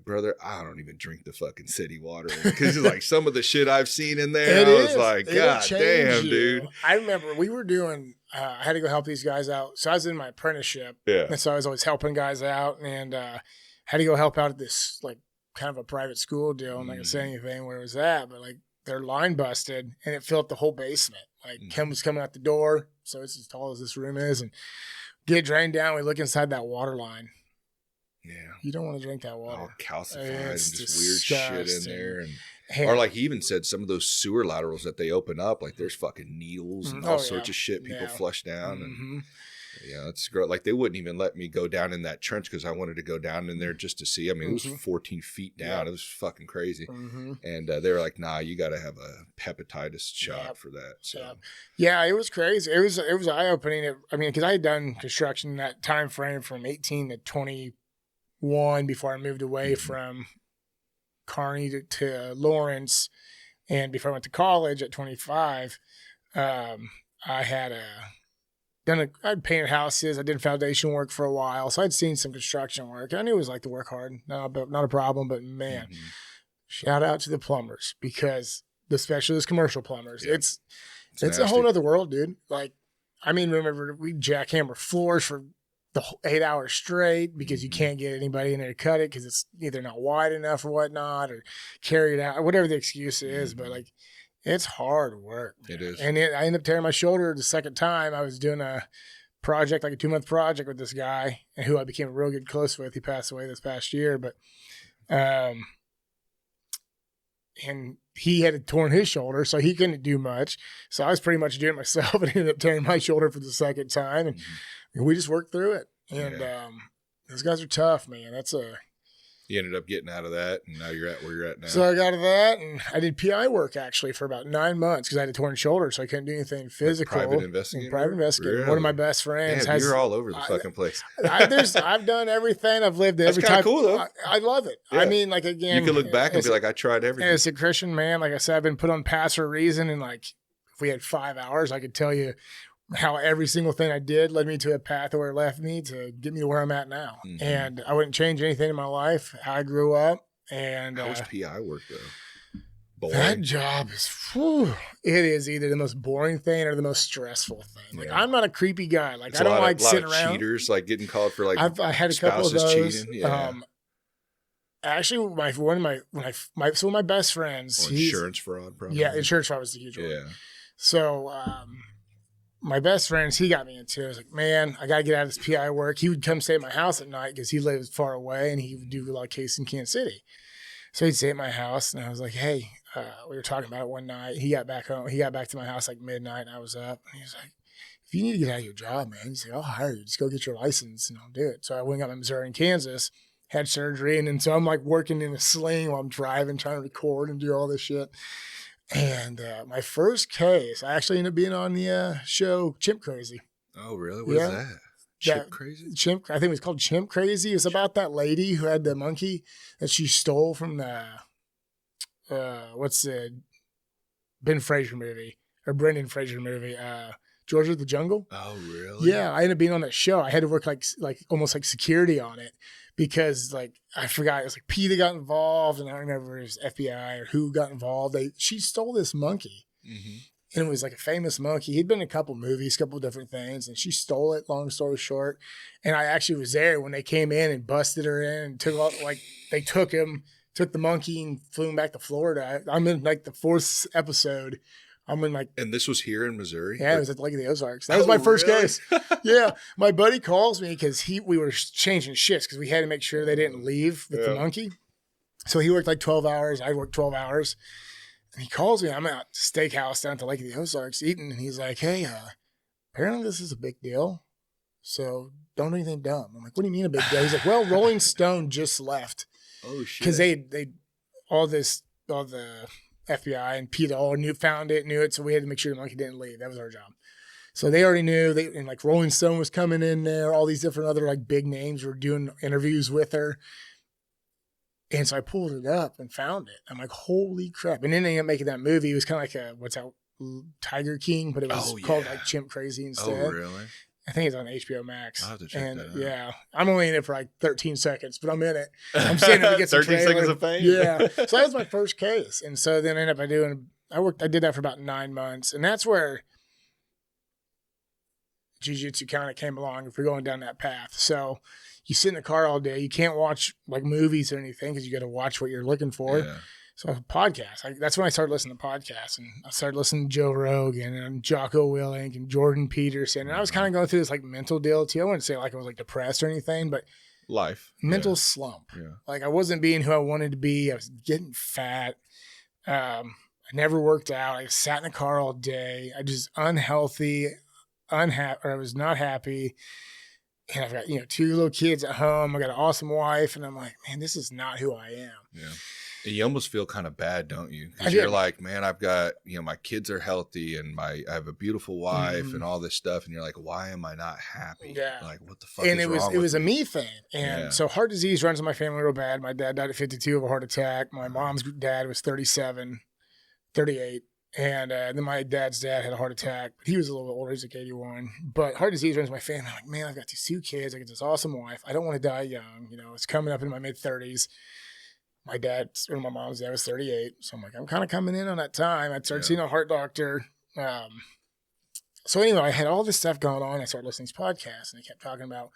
brother, I don't even drink the fucking city water, because it's like some of the shit I've seen in there, I was like, God damn, dude. I remember we were doing, I had to go help these guys out. So I was in my apprenticeship, and so I was always helping guys out, and had to go help out at this, like, kind of a private school deal. I'm not gonna say anything where it was at, but like, their line busted, and it filled up the whole basement. Like, Kim was coming out the door, so it's as tall as this room is, and get drained down. We look inside that water line. Yeah, you don't want to drink that water. All calcified and just weird shit in there, or like he even said, some of those sewer laterals that they open up, like there's fucking needles and all sorts of shit people flush down, and it's great. Like, they wouldn't even let me go down in that trench because I wanted to go down in there just to see. I mean, it was 14 feet down. It was fucking crazy. And they were like, nah, you got to have a hepatitis shot for that. So yeah, it was crazy. It was eye-opening. I mean, because I had done construction in that time frame from 18 to 21 before I moved away from Carney to Lawrence. And before I went to college at 25, I had I'd painted houses. I did foundation work for a while. So I'd seen some construction work. I knew it was like to work hard. Not a problem, but man, shout out to the plumbers, because especially those commercial plumbers, it's a whole other world, dude. Like, I mean, remember we jackhammer floors for the 8 hours straight because you can't get anybody in there to cut it because it's either not wide enough or whatnot, or carry it out, or whatever the excuse is. But like, it's hard work. It is. And I ended up tearing my shoulder the second time. I was doing a project, like a 2-month project with this guy, and who I became real good close with. He passed away this past year, but and he had torn his shoulder, so he couldn't do much. So I was pretty much doing it myself, and ended up tearing my shoulder for the second time. And we just worked through it. And those guys are tough, man. You ended up getting out of that, and now you're at where you're at now. So I got out of that, and I did PI work actually for about 9 months because I had a torn shoulder, so I couldn't do anything physical. Like private investigator? Private investigator. Really? One of my best friends. Damn, you're all over the fucking place. I've done everything. I've lived every type. That's kind of cool, though. I love it. Yeah. I mean, like, again. You can look back and be like, I tried everything. As a Christian man, like I said, I've been put on pass for a reason, and like, if we had 5 hours, I could tell you how every single thing I did led me to a path where it left me to get me to where I'm at now. And I wouldn't change anything in my life, how I grew up. And how was PI work, though? Boring. That job is, it is either the most boring thing or the most stressful thing. Like, I'm not a creepy guy. Like, I don't like sitting around. Cheaters, like getting called for like I had a couple of those. Cheating. Yeah. Actually, one of my best friends. Insurance fraud, probably. Yeah, insurance fraud was the huge one. Yeah. So, my best friends, he got me into it. I was like, man, I got to get out of this PI work. He would come stay at my house at night because he lives far away, and he would do a lot of cases in Kansas City. So he'd stay at my house, and I was like, hey, we were talking about it one night. He got back home. He got back to my house like midnight, and I was up. And he was like, if you need to get out of your job, man, he's like, I'll hire you. Just go get your license, and I'll do it. So I went and got my Missouri and Kansas, had surgery, and then so I'm like working in a sling while I'm driving, trying to record and do all this shit. And my first case, I actually ended up being on the show Chimp Crazy. Oh, really? What is that? Chimp Crazy? Chimp, I think it was called Chimp Crazy. It was about that lady who had the monkey that she stole from the, what's the Ben Fraser movie, or Brendan Fraser movie, George of the Jungle. Oh, really? Yeah, I ended up being on that show. I had to work like almost like security on it because like I forgot, it was like PETA got involved, and I don't remember if it was FBI or who got involved. She stole this monkey. Mm-hmm. And it was like a famous monkey. He'd been in a couple movies, a couple different things, and she stole it, long story short. And I actually was there when they came in and busted her in and took the monkey and flew him back to Florida. I'm in like the 4th episode. I'm in like. And this was here in Missouri? Yeah, it was at Lake of the Ozarks. That was my first case. Yeah. My buddy calls me because we were changing shifts because we had to make sure they didn't leave with the monkey. So he worked like 12 hours. I worked 12 hours. And he calls me. I'm at steakhouse down at the Lake of the Ozarks eating. And he's like, hey, apparently this is a big deal. So don't do anything dumb. I'm like, what do you mean a big deal? He's like, well, Rolling Stone just left. Oh, shit. Because they all the FBI and PETA all found it. So we had to make sure the monkey didn't leave. That was our job. So they already knew. And like Rolling Stone was coming in there. All these different other like big names were doing interviews with her. And so I pulled it up and found it. I'm like, holy crap. And then they ended up making that movie. It was kind of like Tiger King, but it was called like Chimp Crazy instead. Oh, really? I think it's on HBO Max. I'll have to check that out. Yeah, I'm only in it for like 13 seconds, but I'm in it. I'm saying to get some 13 seconds of fame? Yeah. So that was my first case. And so then I ended up I did that for about 9 months. And that's where jiu-jitsu kind of came along if we're going down that path. So you sit in the car all day. You can't watch like movies or anything because you got to watch what you're looking for. Yeah. So podcasts. That's when I started listening to podcasts. And I started listening to Joe Rogan and Jocko Willink and Jordan Peterson. And I was kind of going through this like mental deal too. I wouldn't say like I was like depressed or anything, but mental slump. Yeah. Like I wasn't being who I wanted to be. I was getting fat. I never worked out. I sat in the car all day. I just unhealthy, or I was not happy. And I've got, 2 little kids at home. I got an awesome wife. And I'm like, man, this is not who I am. Yeah. And you almost feel kind of bad, don't you? Because you're like, man, I've got, my kids are healthy and I have a beautiful wife and all this stuff. And you're like, why am I not happy? Yeah. Like, what the fuck is wrong with me? And it was a me thing. And so heart disease runs in my family real bad. My dad died at 52 of a heart attack. My mom's dad was 38. And then my dad's dad had a heart attack. He was a little bit older. He's like 81. But heart disease runs in my family. I'm like, man, I've got these 2 kids. I got this awesome wife. I don't want to die young. It's coming up in my mid-30s. My mom's dad was 38. So I'm like, I'm kind of coming in on that time. I started seeing a heart doctor. So anyway, I had all this stuff going on. I started listening to podcasts, and they kept talking about,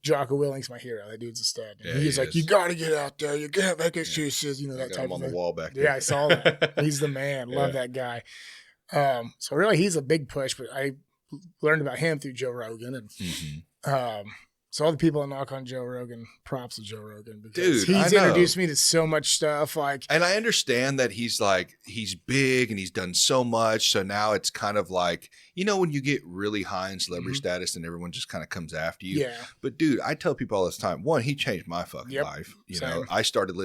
Jocko Willink's my hero. That dude's a stud. And he's like, you got to get out there. You can't make excuses. That type of thing. On the wall back there. Yeah, I saw that. He's the man. Love that guy. So really, he's a big push. But I learned about him through Joe Rogan, and so all the people that knock on Joe Rogan, props to Joe Rogan because he's introduced me to so much stuff. And I understand that he's big and he's done so much. So now it's kind of like, when you get really high in celebrity status and everyone just kind of comes after you. Yeah. But dude, I tell people all this time, one, he changed my fucking life. I started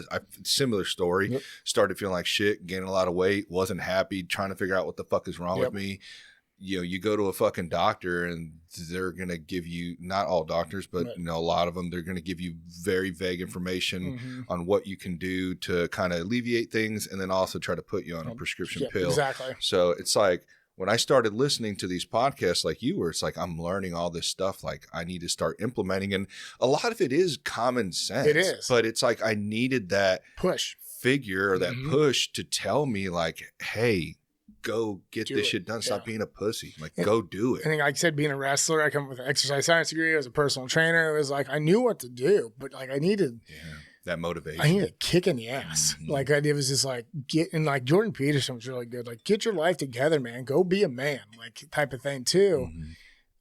similar story, started feeling like shit, gaining a lot of weight, wasn't happy, trying to figure out what the fuck is wrong with me. You go to a fucking doctor and they're going to give you, not all doctors, but a lot of them, they're going to give you very vague information on what you can do to kind of alleviate things and then also try to put you on a prescription pill. Exactly. So it's like when I started listening to these podcasts like you were, it's like I'm learning all this stuff like I need to start implementing. And a lot of it is common sense. It is. But it's like I needed that figure or that push to tell me like, hey, go get this shit done. Stop being a pussy. Like, go do it. And like I said, being a wrestler, I come with an exercise science degree. I was a personal trainer. It was like I knew what to do, but like I needed that motivation. I needed a kick in the ass. Like it was just like like Jordan Peterson was really good. Like, get your life together, man. Go be a man, like type of thing too.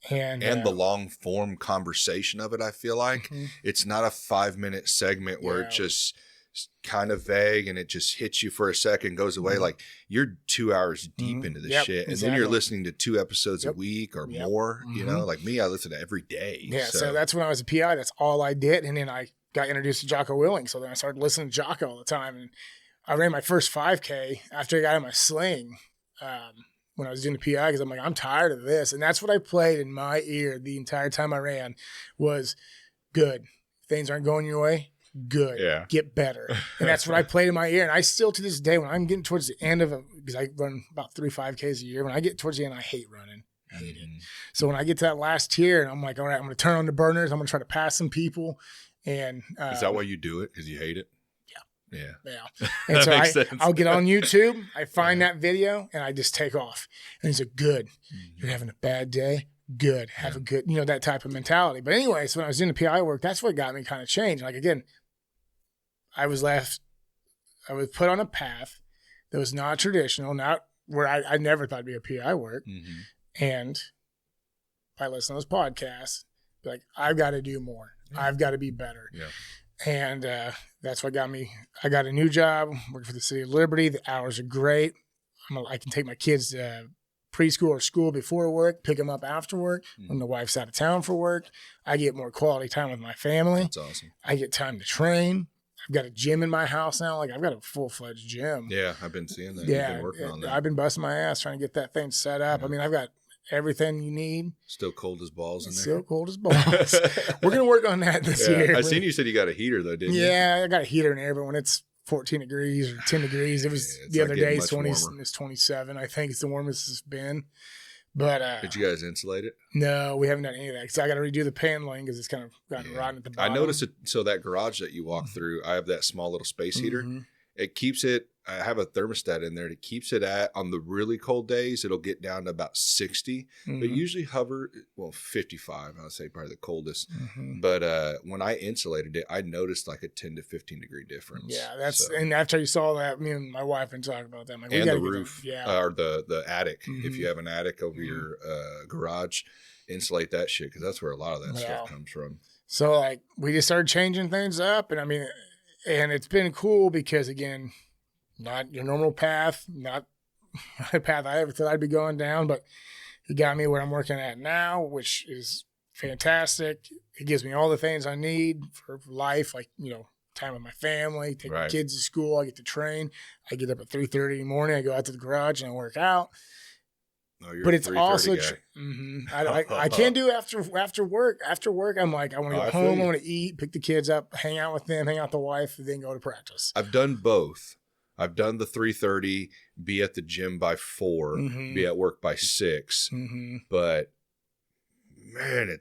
And the long form conversation of it, I feel like it's not a 5-minute segment where it just kind of vague and it just hits you for a second, goes away. Like you're 2 hours deep into this shit. And then you're listening to 2 episodes a week or more, like me, I listen to every day. Yeah. So that's when I was a PI. That's all I did. And then I got introduced to Jocko Willink. So then I started listening to Jocko all the time. And I ran my first 5K after I got in my sling. when I was doing the PI because I'm like, I'm tired of this. And that's what I played in my ear the entire time I ran was good. Things aren't going your way. Good. Yeah. Get better. And that's what I played in my ear. And I still, to this day, when I'm getting towards the end of it, because I run about 3 5Ks a year, when I get towards the end, I hate running. I hate it. So when I get to that last tier, and I'm like, all right, I'm going to turn on the burners. I'm going to try to pass some people. And is that why you do it? Because you hate it? Yeah. Yeah. And so makes sense. I'll get on YouTube. I find that video and I just take off. And he's like, good. You're having a bad day. Good. Have a good, that type of mentality. But anyway, so when I was doing the PI work, that's what got me kind of changed. Like, again, I was put on a path that was not traditional, not where I never thought it'd be a PI work. And I listen to those podcasts, be like, I've got to do more. I've got to be better. Yeah. And that's what got me. I got a new job, working for the City of Liberty. The hours are great. I can take my kids to preschool or school before work, pick them up after work when the wife's out of town for work. I get more quality time with my family. That's awesome. I get time to train. I've got a gym in my house now. Like, I've got a full-fledged gym. Yeah, I've been seeing that. Yeah, You've been working on that. I've been busting my ass trying to get that thing set up. Yeah. I mean, I've got everything you need. Still cold as balls in there. Still cold as balls. We're going to work on that this year. I seen you said you got a heater though, didn't you? Yeah, I got a heater in there, but when it's 14 degrees or 10 degrees, it was the other day, it's 27. I think it's the warmest it's been. But did you guys insulate it? No, we haven't done any of that because I got to redo the paneling because it's kind of gotten rotten at the bottom. I noticed it. So that garage that you walk through, I have that small little space heater. It keeps it. I have a thermostat in there that keeps it at, on the really cold days, it'll get down to about 60, but usually hover, 55, I would say probably the coldest. But when I insulated it, I noticed like a 10 to 15 degree difference. Yeah, and after you saw that, me and my wife been talking about that. Like, and the roof, or the attic. If you have an attic over your garage, insulate that shit because that's where a lot of that stuff comes from. So like we just started changing things up, and I mean, and it's been cool because again, not your normal path, not a path I ever thought I'd be going down, but it got me where I'm working at now, which is fantastic. It gives me all the things I need for life, like, time with my family, take my kids to school, I get to train. I get up at 3:30 in the morning, I go out to the garage and I work out. Oh, you're but it's also I can't do after work. After work, I'm like, I want to go home, I want to eat, pick the kids up, hang out with them, hang out with the wife, and then go to practice. I've done both. I've done the 3:30, be at the gym by 4, be at work by 6. But man,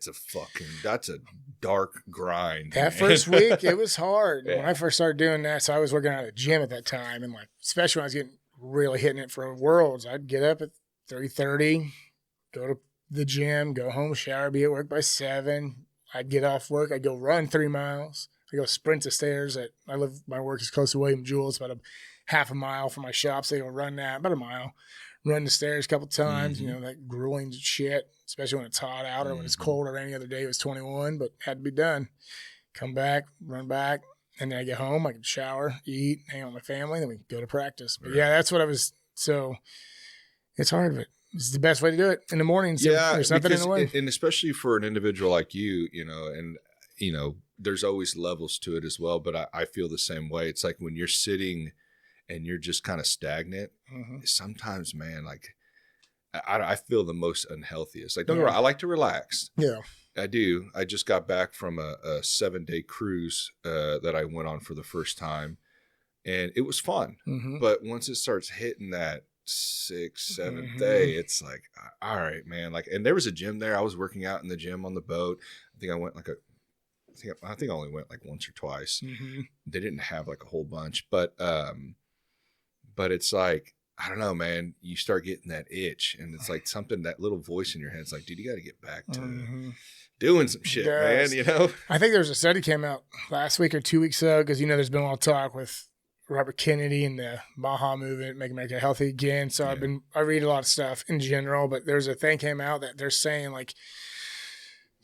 that's a dark grind. That first week, it was hard. When I first started doing that, so I was working at a gym at that time, and like, especially when I was getting really hitting it for Worlds, I'd get up at 3:30, go to the gym, go home, shower, be at work by 7. I'd get off work, I'd go run 3 miles. I go sprint the stairs. My work is close to William Jewell. It's about a half a mile from my shop, so I go run that, about a mile. Run the stairs a couple times, that grueling shit, especially when it's hot out or when it's cold, or any other day it was 21, but had to be done. Come back, run back, and then I get home, I can shower, eat, hang out with my family, then we go to practice. But yeah, that's what so it's hard, but it's the best way to do it in the morning. So there's nothing in the way. And especially for an individual like you, there's always levels to it as well, but I feel the same way. It's like when you're sitting and you're just kind of stagnant, sometimes, man, like I feel the most unhealthiest. Like, don't get me wrong, I like to relax. Yeah. I do. I just got back from a 7-day cruise that I went on for the first time, and it was fun. But once it starts hitting that 6th, 7th day, it's like, all right, man. Like, and there was a gym there. I was working out in the gym on the boat. I think I went I think I only went like once or twice. They didn't have like a whole bunch, but it's like, I don't know, man, you start getting that itch, and it's like something, that little voice in your head. It's like, dude, you got to get back to doing some shit, man. I think there's a study came out last week or 2 weeks ago, because there's been a lot of talk with Robert Kennedy and the Baja movement, Make America Healthy Again. So I read a lot of stuff in general, but there's a thing came out that they're saying like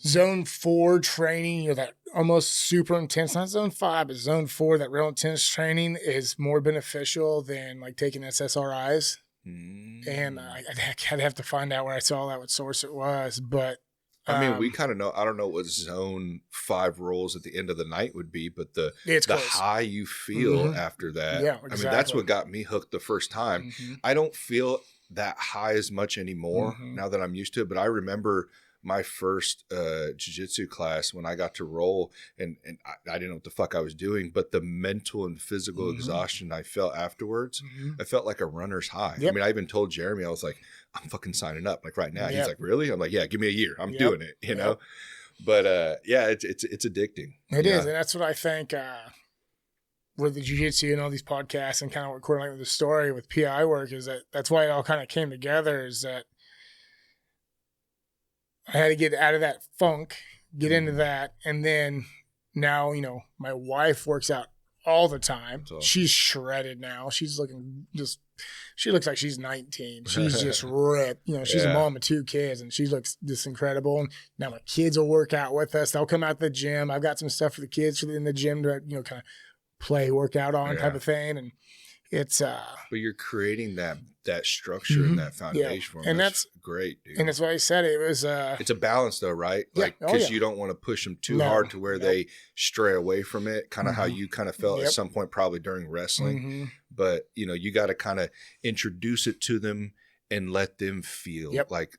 Zone 4 training, that almost super intense, not Zone 5, but Zone 4, that real intense training is more beneficial than like taking SSRIs. And I'd have to find out where I saw that, what source it was. But I mean, we kind of know. I don't know what Zone 5 rolls at the end of the night would be, but the high you feel after that. Yeah, exactly. I mean, that's what got me hooked the first time. I don't feel that high as much anymore now that I'm used to it. But I remember my first jiu-jitsu class when I got to roll, and I didn't know what the fuck I was doing, but the mental and physical exhaustion I felt afterwards, I felt like a runner's high. I mean, I even told Jeremy, I was like, I'm fucking signing up like right now. He's like, really? I'm like, yeah, give me a year. I'm doing it, you know? But yeah, it's addicting. It is. And that's what I think with the jiu-jitsu and all these podcasts and kind of what correlating with the story with PI work is that's why it all kind of came together, is that I had to get out of that funk, get into that. And then now, you know, my wife works out all the time. Awesome. She's shredded now. She's looking she looks like she's 19. She's just ripped. You know, she's a mom of 2 kids and she looks just incredible. And now my kids will work out with us. They'll come out to the gym. I've got some stuff for the kids in the gym to, you know, kind of play, work out on type of thing. And it's but you're creating that structure and that foundation for them. And that's great, dude. And that's why I said it was it's a balance though, right? Like because you don't want to push them too hard to where they stray away from it, kind of how you kind of felt at some point probably during wrestling. But you know, you got to kind of introduce it to them and let them feel like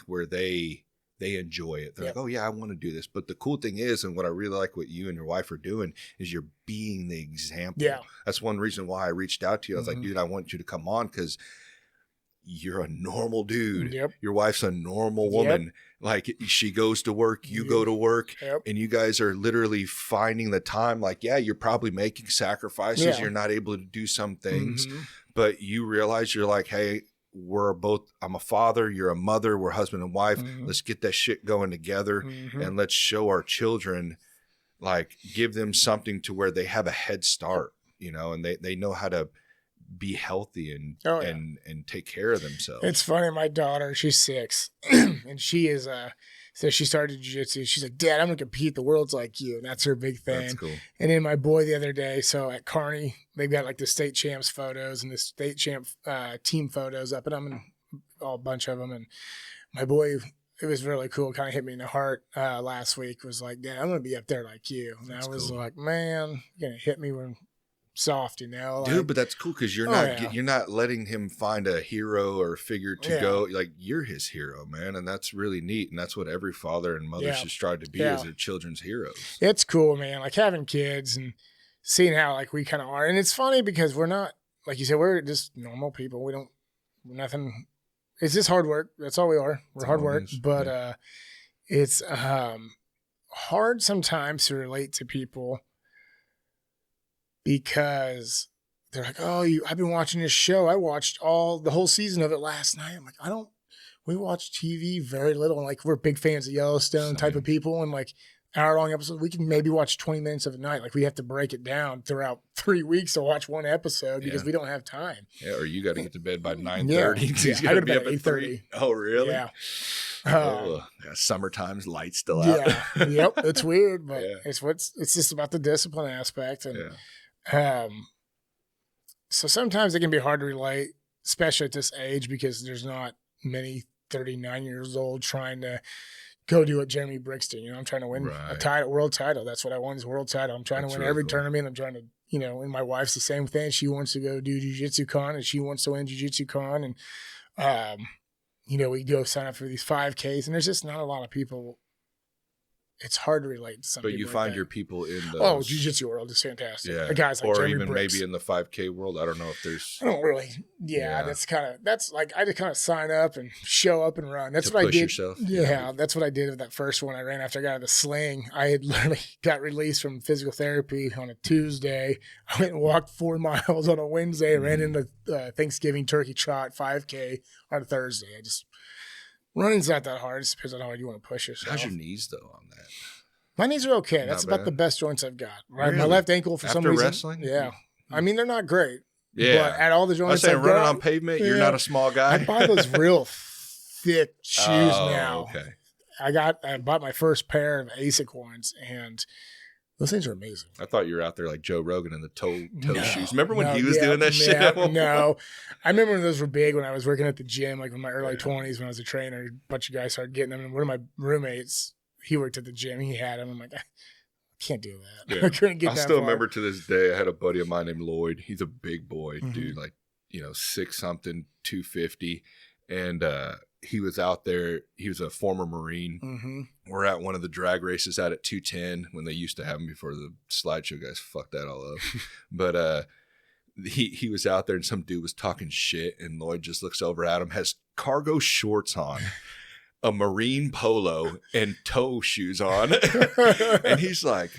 where they enjoy it. They're like, oh yeah, I want to do this. But the cool thing is, and what I really like what you and your wife are doing, is you're being the example. Yeah. That's one reason why I reached out to you. I was like, dude, I want you to come on because you're a normal dude. Your wife's a normal woman. Like she goes to work, you go to work, and you guys are literally finding the time. Like, yeah, you're probably making sacrifices. You're not able to do some things, but you realize you're like, hey, I'm a father, you're a mother, we're husband and wife. Let's get that shit going together and let's show our children, like give them something to where they have a head start, you know, and they know how to be healthy and take care of themselves. It's funny. My daughter, she's 6 and she is, so she started jiu-jitsu. She's like, Dad, I'm going to compete. The world's like you. And that's her big thing. That's cool. And then my boy the other day, so at Carney, they've got like the state champs photos and the state champ team photos up, and I'm in a bunch of them. And my boy, it was really cool. Kind of hit me in the heart last week. Was like, Dad, I'm going to be up there like you. And I was like, man, you're going to hit me when soft, you know, like, dude. But that's cool because you're not letting him find a hero or figure to go. Like you're his hero, man, and that's really neat. And that's what every father and mother should strive to be as their children's heroes. It's cool, man. Like having kids and seeing how like we kind of are, and it's funny because we're not, like you said, we're just normal people. We're nothing. It's just hard work. That's all we are. We're hard work, but it's hard sometimes to relate to people. Because they're like, oh, I've been watching this show. I watched the whole season of it last night. I'm like, we watch TV very little. And like, we're big fans of Yellowstone type of people. And like hour-long episodes, we can maybe watch 20 minutes of a night. Like we have to break it down throughout 3 weeks to watch one episode because we don't have time. Yeah, or you got to get to bed by 9:30. I got to be up at 8:30. Oh, really? Yeah. Summertime's light still out. Yep. It's weird, but it's just about the discipline aspect. And so sometimes it can be hard to relate, especially at this age, because there's not many 39 years old trying to go do what Jeremy Brixton. You know, I'm trying to win a world title. That's what I want, is a world title. I'm trying to win every tournament. I'm trying to, you know, and my wife's the same thing. She wants to go do Jiu-Jitsu Con, and she wants to win Jiu-Jitsu Con. And, you know, we go sign up for these 5Ks, and there's just not a lot of people. It's hard to relate to some people. But you find your people in the jiu-jitsu world is fantastic. Yeah. The guys like or Jeremy even Briggs. maybe in the 5K world. I don't know if there's. I don't really. Yeah. That's like I just kind of sign up and show up and run. That's what I did. Yourself. Yeah, that's what I did with that first one I ran after I got out of the sling. I had literally got released from physical therapy on a Tuesday. I went and walked 4 miles on a Wednesday. Ran into Thanksgiving turkey trot 5K on a Thursday. Running's not that hard. It depends on how hard you want to push yourself. How's your knees, though, on that? My knees are okay. That's about the best joints I've got. Right? Really? My left ankle, for some reason. After wrestling? Yeah. I mean, they're not great. Yeah. But at all the joints I've got. Running on pavement, you're not a small guy. I buy those real thick shoes now. Okay. I bought my first pair of ASIC ones, and those things are amazing. I thought you were out there like Joe Rogan in the toe shoes. Remember when he was doing that shit? No. I remember when those were big when I was working at the gym, like in my early 20s when I was a trainer. A bunch of guys started getting them. And one of my roommates, he worked at the gym. He had them. I'm like, I can't do that. Yeah. I couldn't get that I still remember to this day, I had a buddy of mine named Lloyd. He's a big boy, dude, like 6 something, 250. And he was out there. He was a former Marine. Mm-hmm. We're at one of the drag races out at 210 when they used to have them before the slideshow guys fucked that all up. But he was out there and some dude was talking shit, and Lloyd just looks over at him, has cargo shorts on, a Marine polo, and toe shoes on. And he's like,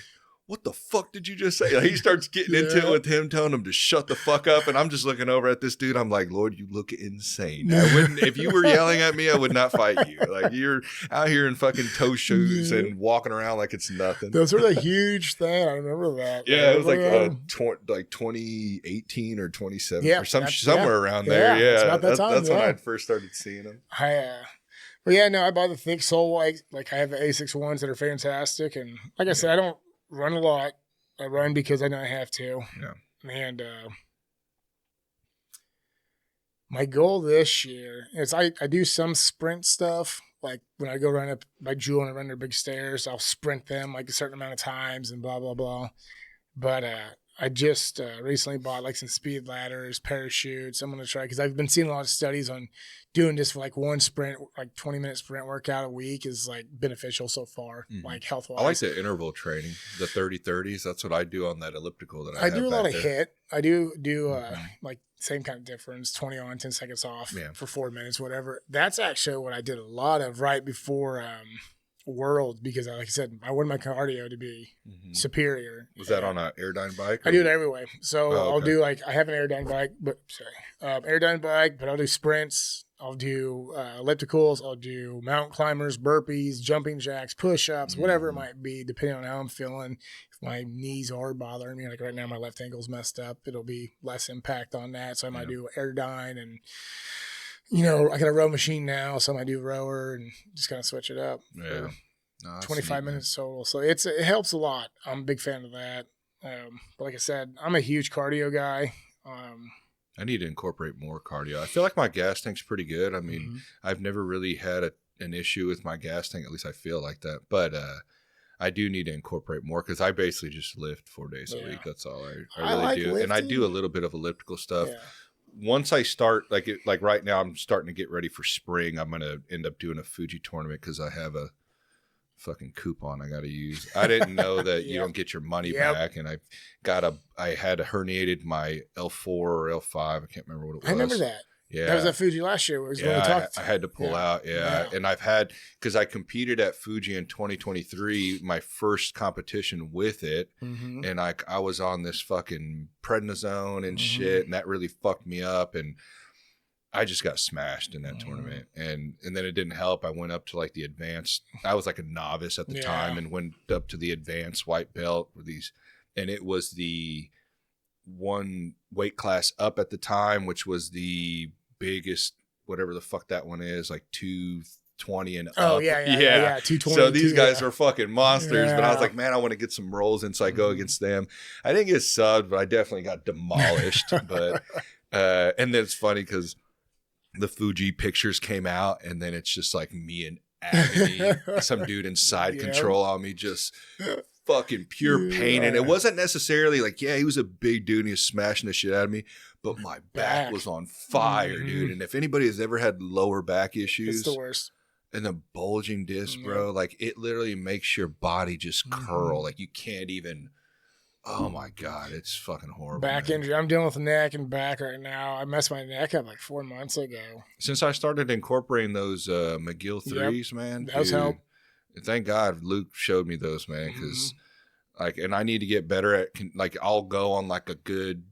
what the fuck did you just say? Like, he starts getting into it with him, telling him to shut the fuck up. And I'm just looking over at this dude. I'm like, Lord, you look insane. I wouldn't, if you were yelling at me, I would not fight you. Like, you're out here in fucking toe shoes and walking around like it's nothing. Those were a huge thing. I remember that. Yeah, it was like 2018 or 2017 or somewhere around there. Yeah, that's when I first started seeing them. But yeah, no, I bought the thick sole. Like I have the Asics ones that are fantastic. And like I said, I don't run a lot. I run because I know I have to. Yeah. And my goal this year is I do some sprint stuff. Like when I go run up by Jewel and I run their big stairs, I'll sprint them like a certain amount of times and blah, blah, blah. But I just recently bought like some speed ladders, parachutes. I'm going to try because I've been seeing a lot of studies on doing this for like one sprint, like 20-minute sprint workout a week is like beneficial so far, like health-wise. I like the interval training, the 30-30s. That's what I do on that elliptical that I have do a lot of there. HIIT. I do like same kind of difference, 20 on, 10 seconds off for 4 minutes, whatever. That's actually what I did a lot of right before World because, like I said, I want my cardio to be superior. Was that on an Airdyne bike? I do it every way. So I'll do I have an Airdyne bike, but Airdyne bike, but I'll do sprints. I'll do ellipticals. I'll do mountain climbers, burpees, jumping jacks, push-ups, whatever it might be, depending on how I'm feeling. If my knees are bothering me, like right now my left ankle's messed up, it'll be less impact on that. So I might do Airdyne and, I got a row machine now, so I might do rower and just kind of switch it up. Yeah. No, 25 minutes total. So it helps a lot. I'm a big fan of that. But like I said, I'm a huge cardio guy. I need to incorporate more cardio. I feel like my gas tank's pretty good. I mean, I've never really had an issue with my gas tank. At least I feel like that. But I do need to incorporate more because I basically just lift 4 days a week. That's all I really like do. lifting. And I do a little bit of elliptical stuff. Yeah. Once I start, like right now, I'm starting to get ready for spring. I'm going to end up doing a Fuji tournament because I have a fucking coupon I got to use. I didn't know that you don't get your money back. And I had herniated my L4 or L5. I can't remember what it was. I remember that. Yeah. That was at Fuji last year. I had to pull out. Yeah. And I've had, because I competed at Fuji in 2023, my first competition with it. And I was on this fucking prednisone and shit. And that really fucked me up. And I just got smashed in that tournament. And then it didn't help. I went up to like the advanced, I was like a novice at the time and went up to the advanced white belt with these, and it was the one weight class up at the time, which was the biggest, whatever the fuck that one is, like 220 and up. Oh, yeah. 220. So these guys are fucking monsters, but I was like, man, I want to get some rolls in, so I go against them. I didn't get subbed, but I definitely got demolished. But and then it's funny because the Fuji pictures came out, and then it's just like me in agony, some dude in side control on me, just fucking pure pain. And it wasn't necessarily like, he was a big dude and he was smashing the shit out of me, but my back was on fire, dude. And if anybody has ever had lower back issues, it's the worst. And the bulging disc, bro, like it literally makes your body just curl. Like you can't even, oh my God, it's fucking horrible. Back injury. I'm dealing with the neck and back right now. I messed my neck up like 4 months ago. Since I started incorporating those McGill threes, man. That help. Thank God Luke showed me those, man, because and I need to get better at, like, I'll go on like a good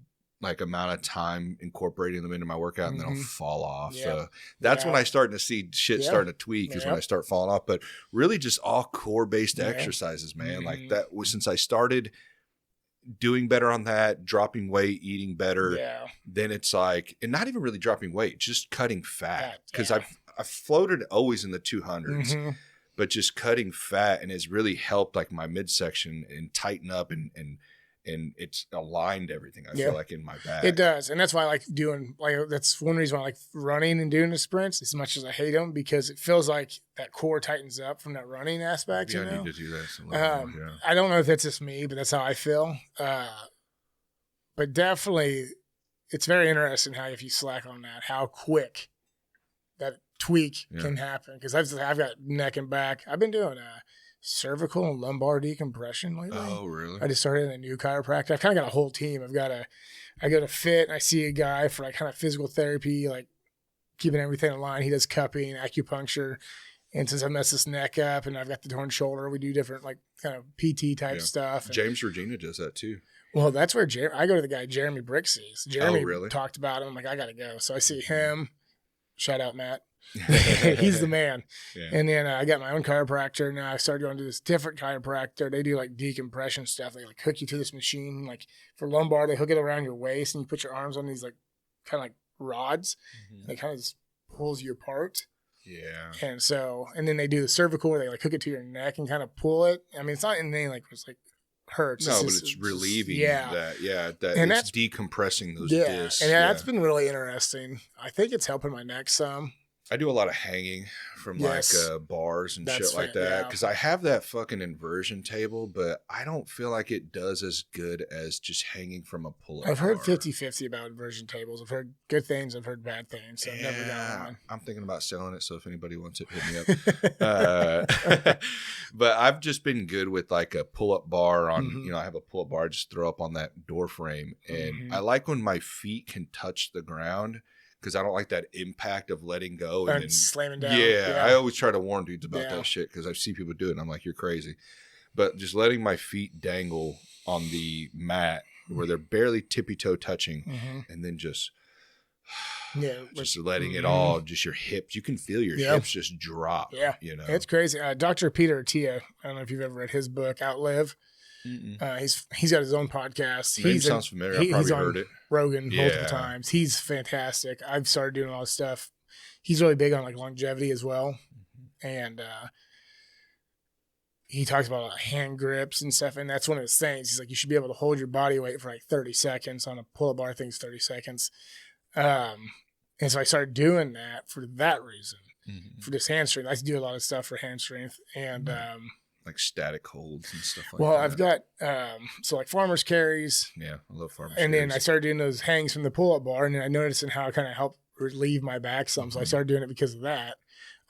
amount of time incorporating them into my workout and then I'll fall off. So that's when I start to see shit starting to tweak is when I start falling off. But really just all core based exercises, man. Like that was since I started doing better on that, dropping weight, eating better. Then it's like, and not even really dropping weight, just cutting fat. Because I've floated always in the 200s. But just cutting fat, and it's really helped like my midsection and tighten up and it's aligned everything. I feel like in my back. It does. And that's why I like doing, that's one reason why I like running and doing the sprints as much as I hate them, because it feels like that core tightens up from that running aspect. Yeah, I need to do that. I don't know if that's just me, but that's how I feel. But definitely it's very interesting how if you slack on that, how quick that tweak can happen. Because I've got neck and back. I've been doing cervical and lumbar decompression lately. Oh, really? I just started a new chiropractor. I've kind of got a whole team. I go to Fit, and I see a guy for like kind of physical therapy, like keeping everything in line. He does cupping, acupuncture. And since I messed this neck up and I've got the torn shoulder, we do different like kind of PT type stuff. James Regina does that too. Well, that's where I go to the guy Jeremy Brixey's. Jeremy really? talked about him. I'm like, I got to go. So I see him. Shout out, Matt. He's the man. Yeah. And then I got my own chiropractor. Now I started going to this different chiropractor. They do like decompression stuff. They like hook you to this machine. Like for lumbar, they hook it around your waist and you put your arms on these like kind of like rods. And it kind of just pulls you apart. Yeah. And then they do the cervical where they like hook it to your neck and kind of pull it. I mean, it's not anything like it's like hurts. No, but it's relieving that. Yeah. That and it's decompressing those discs. And that's been really interesting. I think it's helping my neck some. I do a lot of hanging from like bars and shit like that because I have that fucking inversion table, but I don't feel like it does as good as just hanging from a pull-up I've heard 50-50 about inversion tables. I've heard good things. I've heard bad things. So I've never got one. I'm thinking about selling it, so if anybody wants it, hit me up. But I've just been good with like a pull-up bar on, I have a pull-up bar I just throw up on that door frame. And I like when my feet can touch the ground. Because I don't like that impact of letting go and then slamming down. Yeah, I always try to warn dudes about that shit because I see people do it and I'm like, you're crazy. But just letting my feet dangle on the mat where they're barely tippy-toe touching and then just letting it all, just your hips. You can feel your hips just drop. Yeah, it's crazy. Dr. Peter Attia, I don't know if you've ever read his book, Outlive. He's got his own podcast. Name sounds familiar. I've probably heard it. Rogan multiple times. He's fantastic. I've started doing a lot of stuff. He's really big on like longevity as well, and he talks about like, hand grips and stuff. And that's one of his things. He's like, you should be able to hold your body weight for like 30 seconds on a pull-up bar. I think it's 30 seconds. And so I started doing that for that reason, for this hand strength. I used to do a lot of stuff for hand strength, and like static holds and stuff like that. Well, I've got, so like farmer's carries. Yeah, I love farmer's carries. And then I carries. started doing those hangs from the pull-up bar, and then I noticed how it kind of helped relieve my back some. So I started doing it because of that.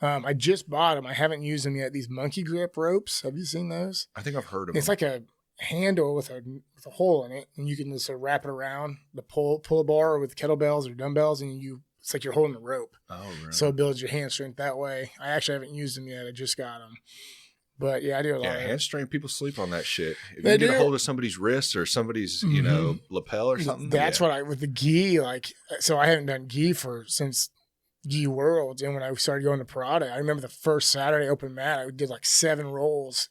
I just bought them. I haven't used them yet. These monkey grip ropes. Have you seen those? I think I've heard of them. It's like a handle with a hole in it, and you can just wrap it around the pull-up bar with kettlebells or dumbbells, and it's like you're holding the rope. Oh, really? So it builds your hand strength that way. I actually haven't used them yet. I just got them. But yeah, I do a lot of hand strength. People sleep on that shit. If you get a hold of somebody's wrist or somebody's, lapel or something. That's what with the Ghee, like, so I haven't done Ghee since Ghee Worlds. And when I started going to Parada, I remember the first Saturday open mat, I did like 7 rolls.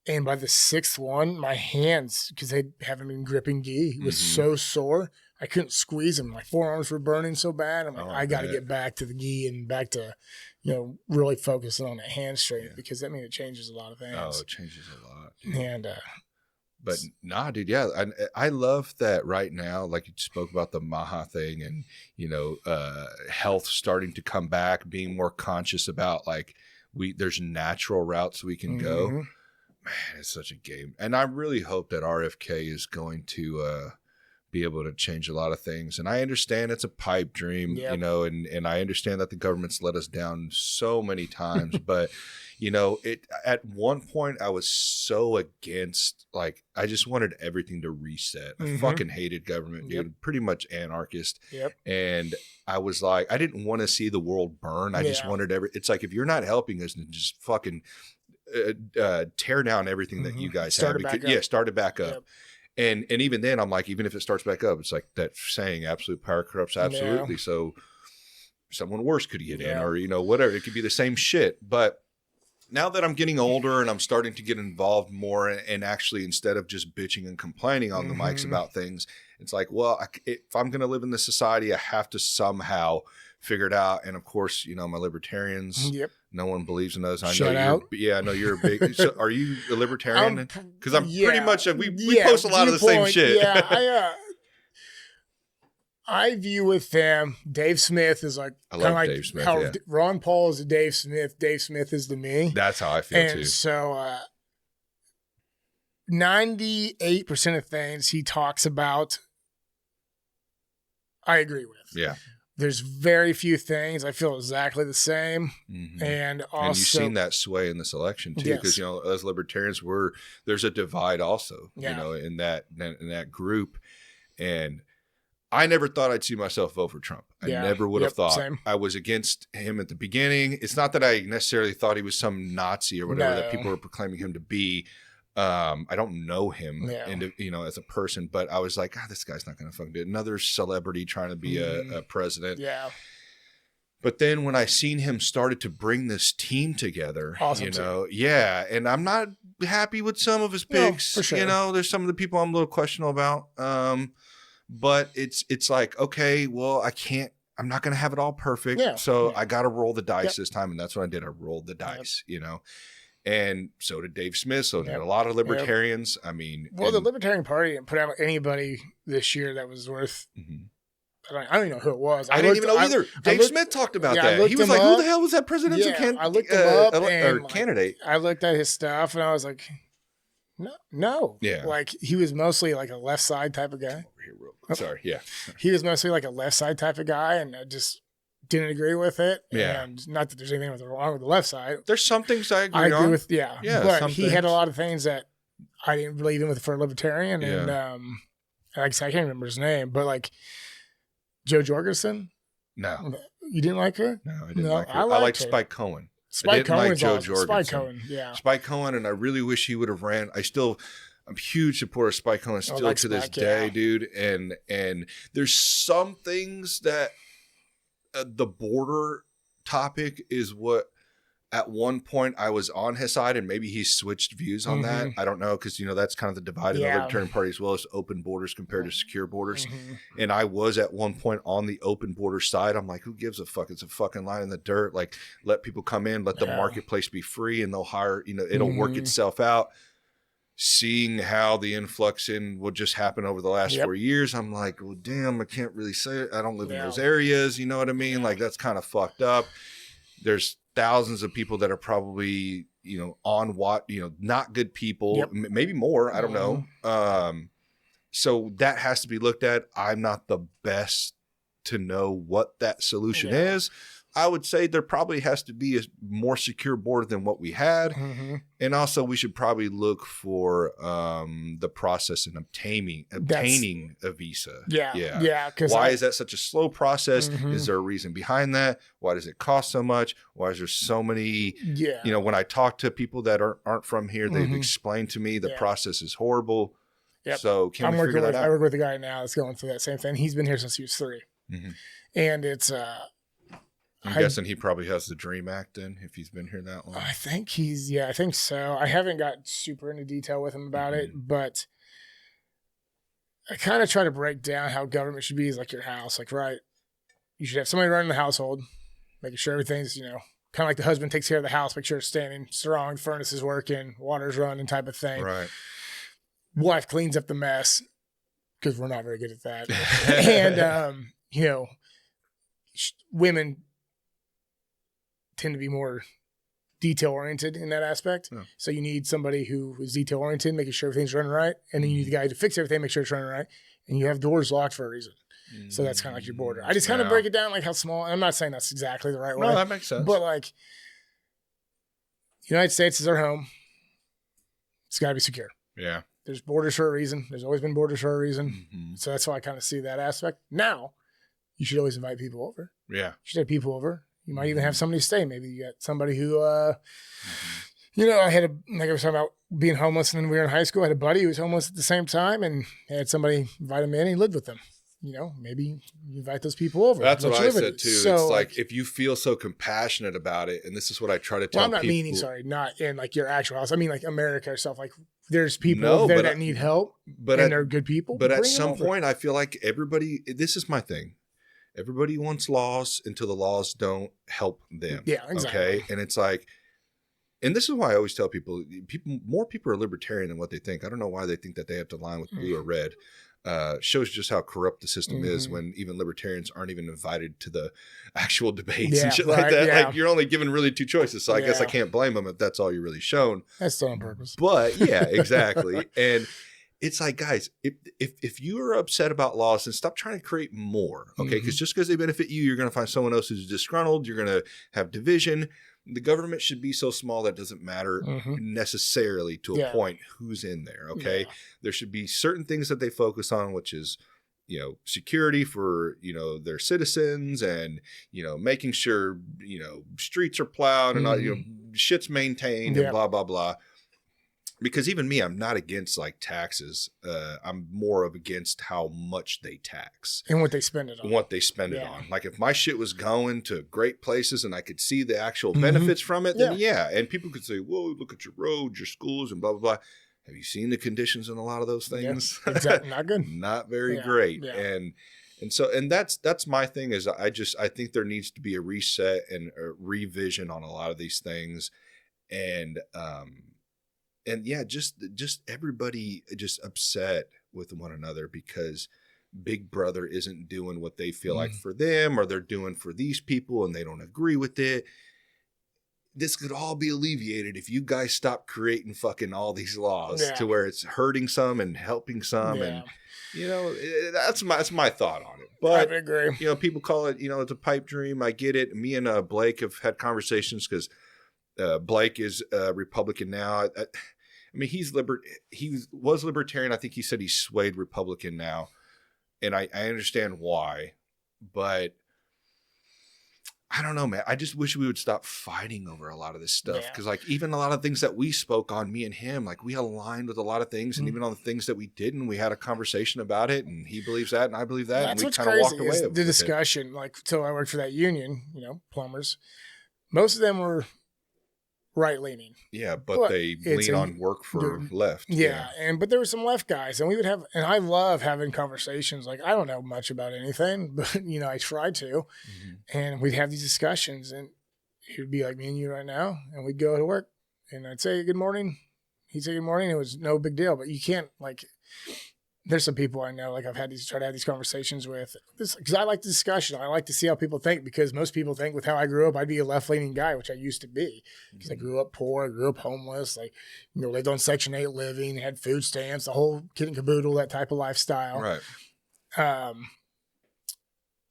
And by the 6th one, my hands, because they haven't been gripping Ghee, was so sore. I couldn't squeeze them. My forearms were burning so bad. I'm like, I got to get back to the Ghee and back to, really focusing on that hand strength because that means it changes a lot of things. Oh, it changes a lot. And, but nah, dude, yeah. I love that right now, like you spoke about the Maha thing and, health starting to come back, being more conscious about like there's natural routes we can go. Man, it's such a game. And I really hope that RFK is going to, be able to change a lot of things. And I understand it's a pipe dream, and I understand that the government's let us down so many times, but at one point I was so against, like, I just wanted everything to reset. I fucking hated government, dude, pretty much anarchist. And I was like, I didn't want to see the world burn. I just wanted it's like, if you're not helping us, then just fucking tear down everything that you guys have. Start it back up. And even then, I'm like, even if it starts back up, it's like that saying, absolute power corrupts absolutely. So someone worse could get in or, whatever. It could be the same shit. But now that I'm getting older and I'm starting to get involved more and actually instead of just bitching and complaining on the mics about things, it's like, well, if I'm going to live in this society, I have to somehow figure it out. And of course, my libertarians, no one believes in those. I know you're a big, so are you a libertarian? Because I'm pretty much, we post a lot of the same shit. Yeah, I view with them, Dave Smith is like, I love like Dave Smith, how Ron Paul is to Dave Smith is to me. That's how I feel too. And so 98% of things he talks about, I agree with. Yeah. There's very few things I feel exactly the same. And also, and you've seen that sway in this election too, because, you know, as libertarians, there's a divide also, you know, in that group. And I never thought I'd see myself vote for Trump. I never would have thought. Same. I was against him at the beginning. It's not that I necessarily thought he was some Nazi or whatever that people were proclaiming him to be. I don't know him, you know, as a person, but I was like, God, this guy's not going to fucking do it. Another celebrity trying to be a president. Yeah. But then when I seen him started to bring this team together, awesome you know, and I'm not happy with some of his picks. For sure. You know, there's some of the people I'm a little questionable about. But it's like, okay, well, I'm not going to have it all perfect. So I got to roll the dice this time. And that's what I did. I rolled the dice, you know. And so did Dave Smith. So did a lot of libertarians. I mean, the Libertarian Party didn't put out anybody this year that was worth. I don't even know who it was. I didn't even know either. Dave Smith talked about that. He was like, "Who the hell was that presidential I looked him up or candidate?" I looked at his stuff and I was like, "No, Like he was mostly like a left side type of guy. Sorry, he was mostly like a left side type of guy, and I just didn't agree with it. And not that there's anything wrong with the left side. There's some things I agree on. With, but he had a lot of things that I didn't believe in for a libertarian. And like I said, I can't remember his name, but like Jo Jorgensen. No. You didn't like her? No, I didn't like her. I liked Spike Cohen. Spike Cohen like Jo Jorgensen. Spike Cohen, Spike Cohen, and I really wish he would have ran. I'm a huge supporter of Spike Cohen still to this day, dude. And there's some things that the border topic is what at one point I was on his side, and maybe he switched views on that. I don't know, because, you know, that's kind of the divide in the Libertarian Party as well, as open borders compared to secure borders. And I was at one point on the open border side. I'm like, who gives a fuck? It's a fucking line in the dirt. Like, let people come in, let the marketplace be free, and they'll hire, you know, it'll work itself out. Seeing how the influx in would just happen over the last 4 years, I'm like, well, damn, I can't really say it. I don't live in those areas. You know what I mean? Like, that's kind of fucked up. There's thousands of people that are probably, you know, on what, you know, not good people, maybe more. I don't know. So that has to be looked at. I'm not the best to know what that solution is. I would say there probably has to be a more secure border than what we had. And also we should probably look for the process in obtaining a visa. Why is that such a slow process? Is there a reason behind that? Why does it cost so much? Why is there so many, you know, when I talk to people that aren't from here, they've explained to me the process is horrible. So can we figure that out? I work with a guy now that's going through that same thing. He's been here since he was 3. And it's, I'm guessing he probably has the DREAM Act then, if he's been here that long. I think I think so. I haven't got super into detail with him about it, but I kind of try to break down how government should be as like your house. Like, right, you should have somebody running the household, making sure everything's, you know, kind of like the husband takes care of the house, make sure it's standing strong, furnace is working, water's running type of thing. Right. Wife cleans up the mess, because we're not very good at that. And, you know, women tend to be more detail oriented in that aspect. So you need somebody who is detail oriented, making sure everything's running right. And then you need the guy to fix everything, make sure it's running right. And you have doors locked for a reason. So that's kind of like your border. I just kind of break it down like how small. And I'm not saying that's exactly the right way. No, that makes sense. But like, United States is our home. It's got to be secure. Yeah. There's borders for a reason. There's always been borders for a reason. So that's why I kind of see that aspect. Now, you should always invite people over. Yeah. You should have people over. You might even have somebody stay. Maybe you got somebody who, you know, like I was talking about being homeless, and then we were in high school. I had a buddy who was homeless at the same time, and had somebody invite him in, and he lived with them. You know, maybe you invite those people over. That's what I said too. So, it's like, if you feel so compassionate about it, and this is what I try to tell people. I'm not meaning, not in like your actual house. I mean like America or stuff. Like, there's people over there that need help, and they're good people. But at some point, I feel like everybody, this is my thing. Everybody wants laws until the laws don't help them. Yeah, exactly. Okay. And it's like, and this is why I always tell people, more people are libertarian than what they think. I don't know why they think that they have to line with blue or red. Shows just how corrupt the system is when even libertarians aren't even invited to the actual debates and shit like that. Like, you're only given really 2 choices. So I guess I can't blame them if that's all you're really shown. That's done on purpose. But yeah, exactly. And it's like, guys, if you are upset about laws, then stop trying to create more, okay? Because just because they benefit you, you're going to find someone else who's disgruntled. You're going to have division. The government should be so small that it doesn't matter necessarily to a point who's in there, okay? Yeah. There should be certain things that they focus on, which is, you know, security for, you know, their citizens and, you know, making sure, you know, streets are plowed and all, you know, shit's maintained and blah, blah, blah. Because even me, I'm not against like taxes. I'm more of against how much they tax. And what they spend it on. What they spend it on. Like if my shit was going to great places and I could see the actual benefits from it, then And people could say, whoa, look at your roads, your schools and blah, blah, blah. Have you seen the conditions in a lot of those things? Yeah, exactly. Not good. Not very great. Yeah. And that's my thing is I think there needs to be a reset and a revision on a lot of these things. And yeah, just everybody just upset with one another because Big Brother isn't doing what they feel like for them, or they're doing for these people and they don't agree with it. This could all be alleviated if you guys stop creating fucking all these laws to where it's hurting some and helping some. And, you know, that's my thought on it. But, I agree. You know, people call it, you know, it's a pipe dream. I get it. Me and Blake have had conversations because Blake is Republican now. I mean, he was libertarian. I think he said he's swayed Republican now. And I understand why, but I don't know, man. I just wish we would stop fighting over a lot of this stuff. Because like even a lot of things that we spoke on, me and him, like we aligned with a lot of things. And even on the things that we didn't, we had a conversation about it. And he believes that and I believe that. That's and we what's kind of crazy walked away is with the it. discussion. Like till I worked for that union, you know, plumbers, most of them were right-leaning. Yeah, but they lean on work for left. Yeah, but there were some left guys, and we would have, and I love having conversations. Like, I don't know much about anything, but, you know, I try to. And we'd have these discussions, and he would be like me and you right now, and we'd go to work, and I'd say good morning. He'd say good morning. It was no big deal, but you can't, like, there's some people I know, like I've had tried to have these conversations with, because I like the discussion. I like to see how people think, because most people think with how I grew up, I'd be a left-leaning guy, which I used to be, because I grew up poor, I grew up homeless, like, you know, lived on Section 8 living, had food stamps, the whole kit and caboodle, that type of lifestyle. Right.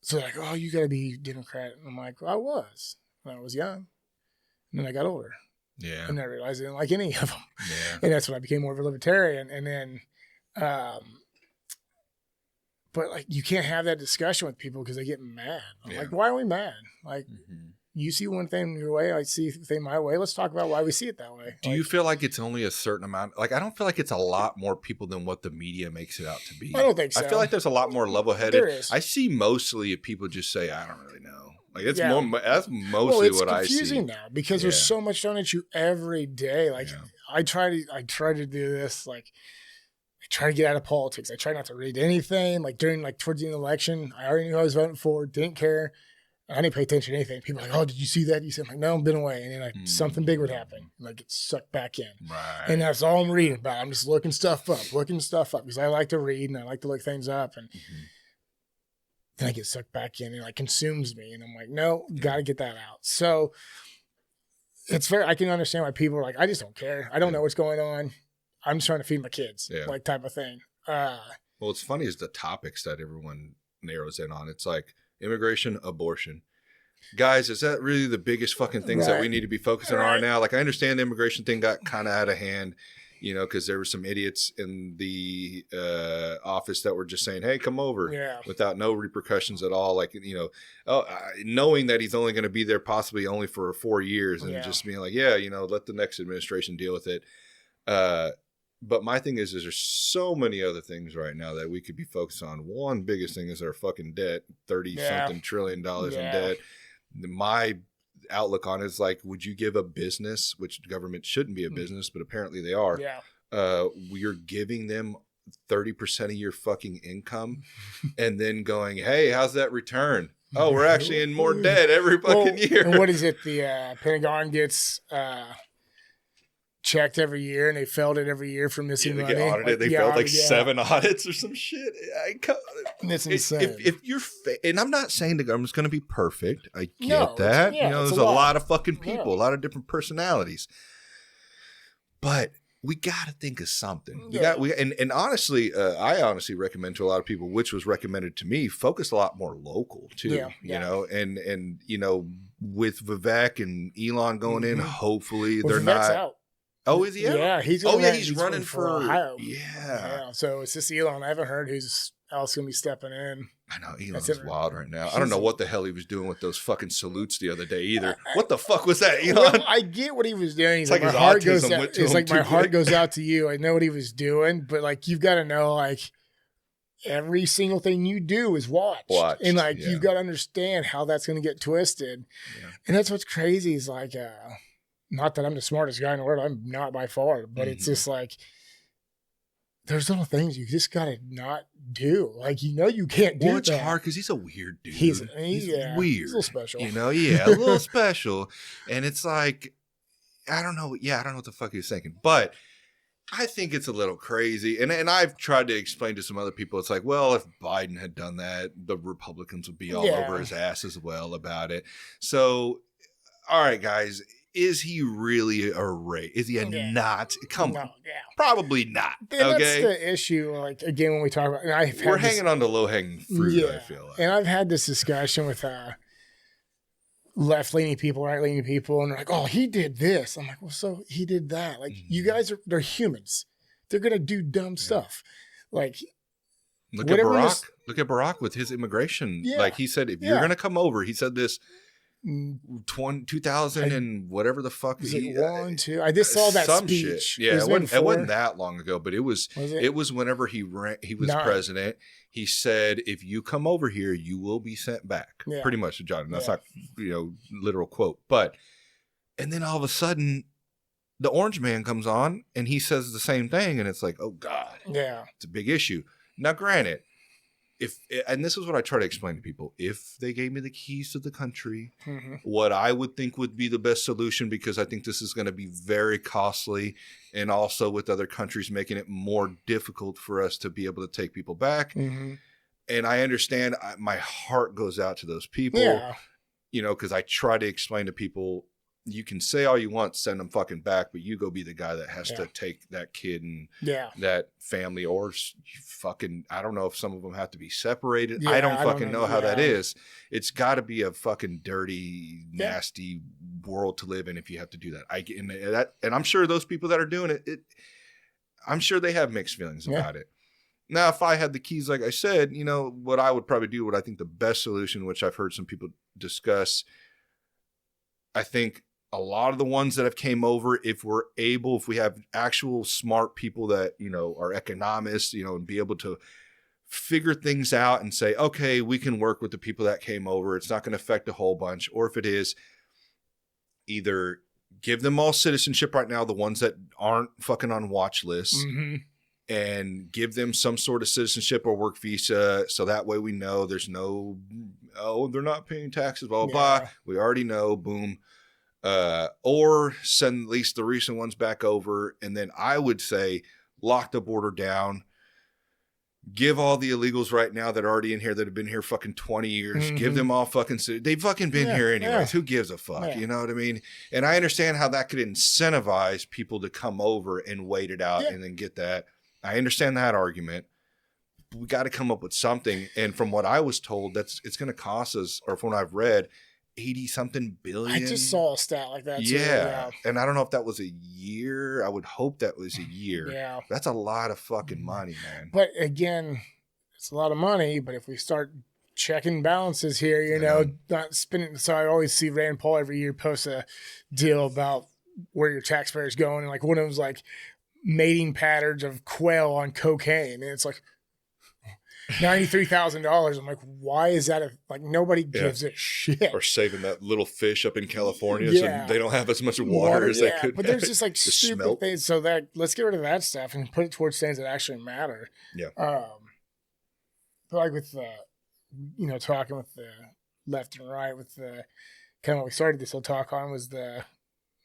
So like, oh, you got to be Democrat. And I'm like, well, I was when I was young. And then I got older. Yeah. And I realized I didn't like any of them. Yeah. And that's when I became more of a libertarian. And then, but like, you can't have that discussion with people because they get mad. I'm like, why are we mad? Like, you see one thing your way, I see a thing my way. Let's talk about why we see it that way. Do you feel like it's only a certain amount? Like, I don't feel like it's a lot more people than what the media makes it out to be. I don't think so. I feel like there's a lot more level-headed. There is. I see mostly people just say, I don't really know. Like, that's mostly what I see. It's confusing now because there's so much thrown at you every day. Like, I try to do this, like, I try to get out of politics. I try not to read anything. Like towards the election, I already knew who I was voting for, didn't care. I didn't pay attention to anything. People are like, oh, did you see that? You said, like, no, I've been away. And then like something big would happen. And I get sucked back in. Right. And that's all I'm reading about. I'm just looking stuff up because I like to read and I like to look things up. And then I get sucked back in and it like consumes me. And I'm like, no, got to get that out. So it's I can understand why people are like, I just don't care. I don't know what's going on. I'm just trying to feed my kids, like type of thing. Well, what's funny is the topics that everyone narrows in on. It's like immigration, abortion. Guys, is that really the biggest fucking things that we need to be focusing on right now? Like, I understand the immigration thing got kind of out of hand, you know, because there were some idiots in the office that were just saying, hey, come over without no repercussions at all. Like, you know, knowing that he's only going to be there possibly only for 4 years and just being like, you know, let the next administration deal with it. But my thing is there's so many other things right now that we could be focused on. One biggest thing is our fucking debt, $30-something trillion in debt. My outlook on it is like, would you give a business, which the government shouldn't be a business, but apparently they are, you're giving them 30% of your fucking income and then going, hey, how's that return? Oh, we're actually in more debt every fucking year. And what is it? The Pentagon gets checked every year, and they failed it every year for missing money. Get audited. They failed like 7 audits or some shit. It's insane. If you're, and I'm not saying the government's going to be perfect. I get that. You know, there's a lot of fucking people, a lot of different personalities. But we got to think of something. Yeah. And honestly, I honestly recommend to a lot of people, which was recommended to me, focus a lot more local too. Yeah, You know, and you know, with Vivek and Elon going in, hopefully Well, they're Vivek's not. out. Oh, is he out? Yeah, he's he's running for Ohio. Yeah. So it's just Elon. I haven't heard who's else going to be stepping in. I know Elon's wild right now. I don't know what the hell he was doing with those fucking salutes the other day either. What the fuck was that, Elon? Well, I get what he was doing. It's like my heart goes out. It's like my heart goes out to you. I know what he was doing, but like you've got to know, like every single thing you do is watched. And like you've got to understand how that's going to get twisted. Yeah. And that's what's crazy is like, not that I'm the smartest guy in the world. I'm not by far, but it's just like. There's little things you just gotta not do. Like you can't do. Well, it's hard because he's a weird dude. He's weird. He's a little special. You know, a little special. And it's like, I don't know. Yeah, I don't know what the fuck he was thinking, but I think it's a little crazy. And I've tried to explain to some other people. It's like, well, if Biden had done that, the Republicans would be all over his ass as well about it. So, all right, guys. Is he really a race? Is he a not? Come on. Yeah. Probably not. That's the issue. Like, again, when we talk about, we're hanging on to low-hanging fruit, I feel like. And I've had this discussion with left-leaning people, right-leaning people, and they're like, oh, he did this. I'm like, well, so he did that. Like, you guys they're humans. They're going to do dumb stuff. Like, look at Barack. Look at Barack with his immigration. Yeah. Like, he said, if you're going to come over, he said this, 2000 and whatever the fuck was it 1, 2? I just saw that speech. Shit. Yeah, it wasn't that long ago, but it was whenever he was president. He said, if you come over here, you will be sent back. Yeah. Pretty much, John. That's not literal quote, but and then all of a sudden the orange man comes on and he says the same thing, and it's like, oh God, it's a big issue. Now, granted, and this is what I try to explain to people, if they gave me the keys to the country, what I would think would be the best solution, because I think this is going to be very costly, and also with other countries making it more difficult for us to be able to take people back. And I understand, my heart goes out to those people, because I try to explain to people, you can say all you want, send them fucking back, but you go be the guy that has to take that kid and that family, or fucking, I don't know if some of them have to be separated. I don't fucking know how that is. It's got to be a fucking dirty, nasty world to live in if you have to do that. And I'm sure those people that are doing it, I'm sure they have mixed feelings about it. Now, if I had the keys, like I said, what I would probably do, what I think the best solution, which I've heard some people discuss, I think a lot of the ones that have came over, if we have actual smart people that, are economists, and be able to figure things out and say, okay, we can work with the people that came over. It's not going to affect a whole bunch. Or if it is, either give them all citizenship right now, the ones that aren't fucking on watch lists, and give them some sort of citizenship or work visa. So that way we know there's no, they're not paying taxes, blah, blah, blah. We already know, boom. Or send at least the recent ones back over. And then I would say lock the border down. Give all the illegals right now that are already in here that have been here fucking 20 years. Give them all fucking, they've fucking been here anyways. Who gives a fuck? You know what I mean? And I understand how that could incentivize people to come over and wait it out and then get that. I understand that argument. We got to come up with something. And from what I was told, it's going to cost us, or from what I've read, 80-something billion. I just saw a stat like that too. Yeah. And I don't know if that was a year. I would hope that was a year. Yeah. That's a lot of fucking money, man. But again, it's a lot of money, but if we start checking balances here, not spending. So I always see Rand Paul every year post a deal about where your taxpayers going. And like one of them's like mating patterns of quail on cocaine. And it's like, $93,000. I'm like, why is that? Nobody gives a shit. Or saving that little fish up in California so they don't have as much water as they could. But there's just like stupid things. So that let's get rid of that stuff and put it towards things that actually matter. Yeah. But like with talking with the left and right, with the kind of what we started this whole talk on was the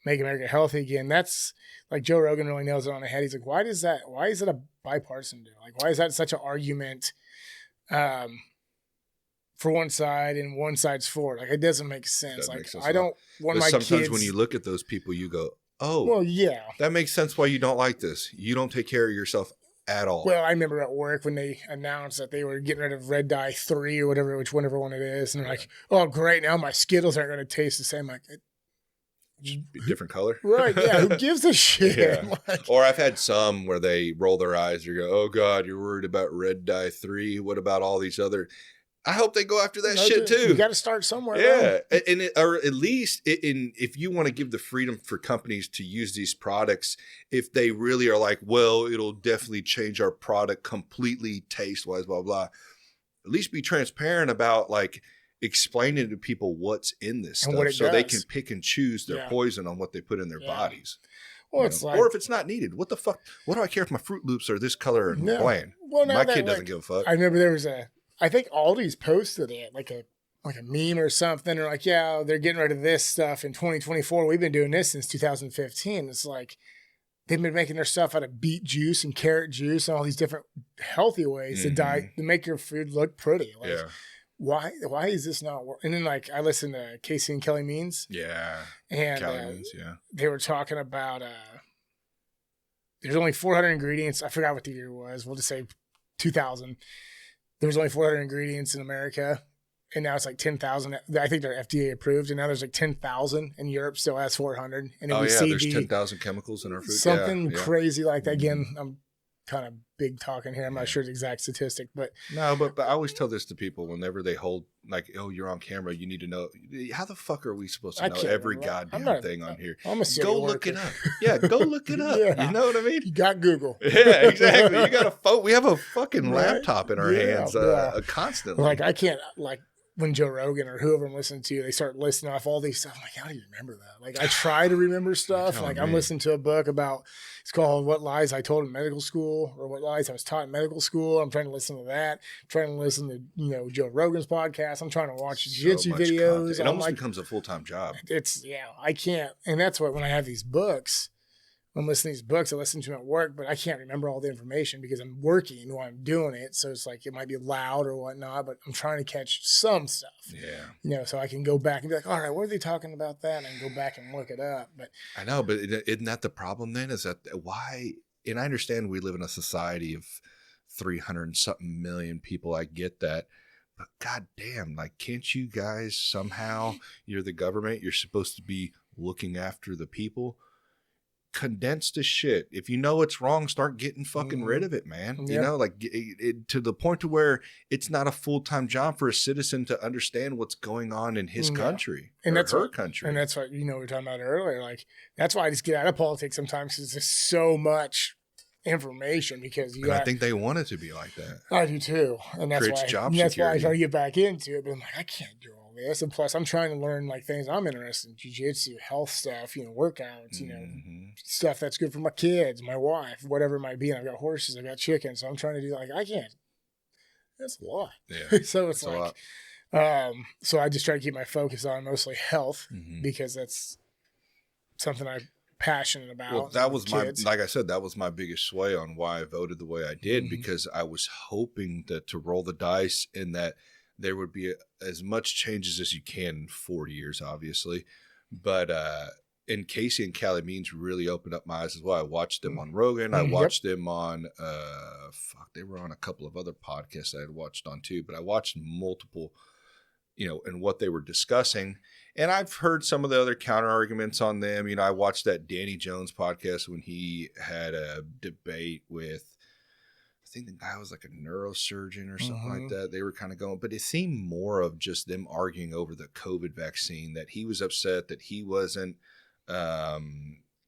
Make America Healthy Again. That's like Joe Rogan really nails it on the head. He's like, why is it a bipartisan deal? Like, why is that such an argument for one side and one side's for it? Like, it doesn't make sense. I don't want my kids. Sometimes when you look at those people, you go, oh, Well, yeah. that makes sense why you don't like this. You don't take care of yourself at all. Well, I remember at work when they announced that they were getting rid of Red Dye 3 or whatever, whichever one it is. And they're like, oh, great. Now my Skittles aren't going to taste the same. Like, Different color. right. Yeah. Who gives a shit? Yeah. Like, Or I've had some where they roll their eyes or go, oh God, you're worried about Red Dye 3. What about all these other? I hope they go after that shit too. You got to start somewhere. Yeah. Or at least if you want to give the freedom for companies to use these products, if they really are like, well, it'll definitely change our product completely taste wise, blah, blah, at least be transparent about like explaining to people what's in this And stuff what it so they does. can pick and choose their poison on what they put in their bodies. Well, You it's know? like, Or if it's not needed, what the fuck? What do I care if my Fruit Loops are this color and No. bland? well, now My that, kid doesn't like, give a fuck. I remember there was I think Aldi's posted it, like a meme or something, or like, yeah, they're getting rid of this stuff in 2024. We've been doing this since 2015. It's like they've been making their stuff out of beet juice and carrot juice and all these different healthy ways to make your food look pretty. Like, Yeah. why is this not working? And then like I listened to Casey and Kelly Means, Yeah. and Calories, yeah. they were talking about there's only 400 ingredients. I forgot what the year was. We'll just say 2000. There was only 400 ingredients in America, and now it's like 10,000. I think they're FDA approved, and now there's like 10,000, and Europe still has 400. And Oh, we yeah. see There's 10,000 chemicals in our food. something Yeah, yeah. crazy like that. Again, I'm kind of big talking here. I'm not sure the exact statistic, but No, but I always tell this to people whenever they hold, like, oh, you're on camera, you need to know. How the fuck are we supposed to I know can't every remember. I'm goddamn not- thing on here? I'm a city Go worker. look it up. Yeah, go look it up. Yeah. You know what I mean? You got Google. Yeah, exactly. You got a phone. We have a fucking Right? laptop in our Yeah, hands yeah. constantly. Like I can't like when Joe Rogan or whoever I'm listening to, they start listing off all these stuff. I'm like, how do you remember that? Like I try to remember stuff. telling Like I'm me. listening to a book about it's called What Lies I Told in Medical School or What Lies I Was Taught in Medical School. I'm trying to listen to that. I'm trying to listen to Joe Rogan's podcast. I'm trying to watch So jiu-jitsu much videos. content. It I'm almost like, becomes a full-time job. I can't. And that's what when I have these books. I'm listening to these books. I listen to them at work, but I can't remember all the information because I'm working while I'm doing it. So it's like it might be loud or whatnot, but I'm trying to catch some stuff. Yeah. So I can go back and be like, all right, what are they talking about that? And I can go back and look it up. But I know, but isn't that the problem then? Is that why? And I understand we live in a society of 300 and something million people. I get that. But goddamn, like, can't you guys somehow, you're the government, you're supposed to be looking after the people. Condense the shit. If you know it's wrong, start getting fucking rid of it, man. Yeah. You know, like to the point to where it's not a full-time job for a citizen to understand what's going on in his country and or that's her what, country. And that's what we were talking about earlier. Like that's why I just get out of politics sometimes because there's so much information because I think they want it to be like that. I do too, and that's Creates why job that's why I security. try to get back into it. But I'm like, I can't do all this, and plus I'm trying to learn like things I'm interested in: jiu-jitsu, health stuff, workouts, stuff that's good for my kids, my wife, whatever it might be. And I've got horses, I've got chickens, so I'm trying to do like I can't. That's a lot. Yeah. So it's a like, lot. so I just try to keep my focus on mostly health Mhm. because that's something I'm passionate about. Well, that was kids. like I said, that was my biggest sway on why I voted the way I did, Mhm. because I was hoping that to roll the dice in that there would be as much changes as you can in 40 years, obviously. But and Casey and Callie Means really opened up my eyes as well. I watched them on Rogan. I Yep. watched them on, they were on a couple of other podcasts I had watched on too, but I watched multiple, and what they were discussing. And I've heard some of the other counter arguments on them. I watched that Danny Jones podcast when he had a debate with, I think the guy was like a neurosurgeon or something like that. They were kind of going, but it seemed more of just them arguing over the COVID vaccine, that he was upset that he wasn't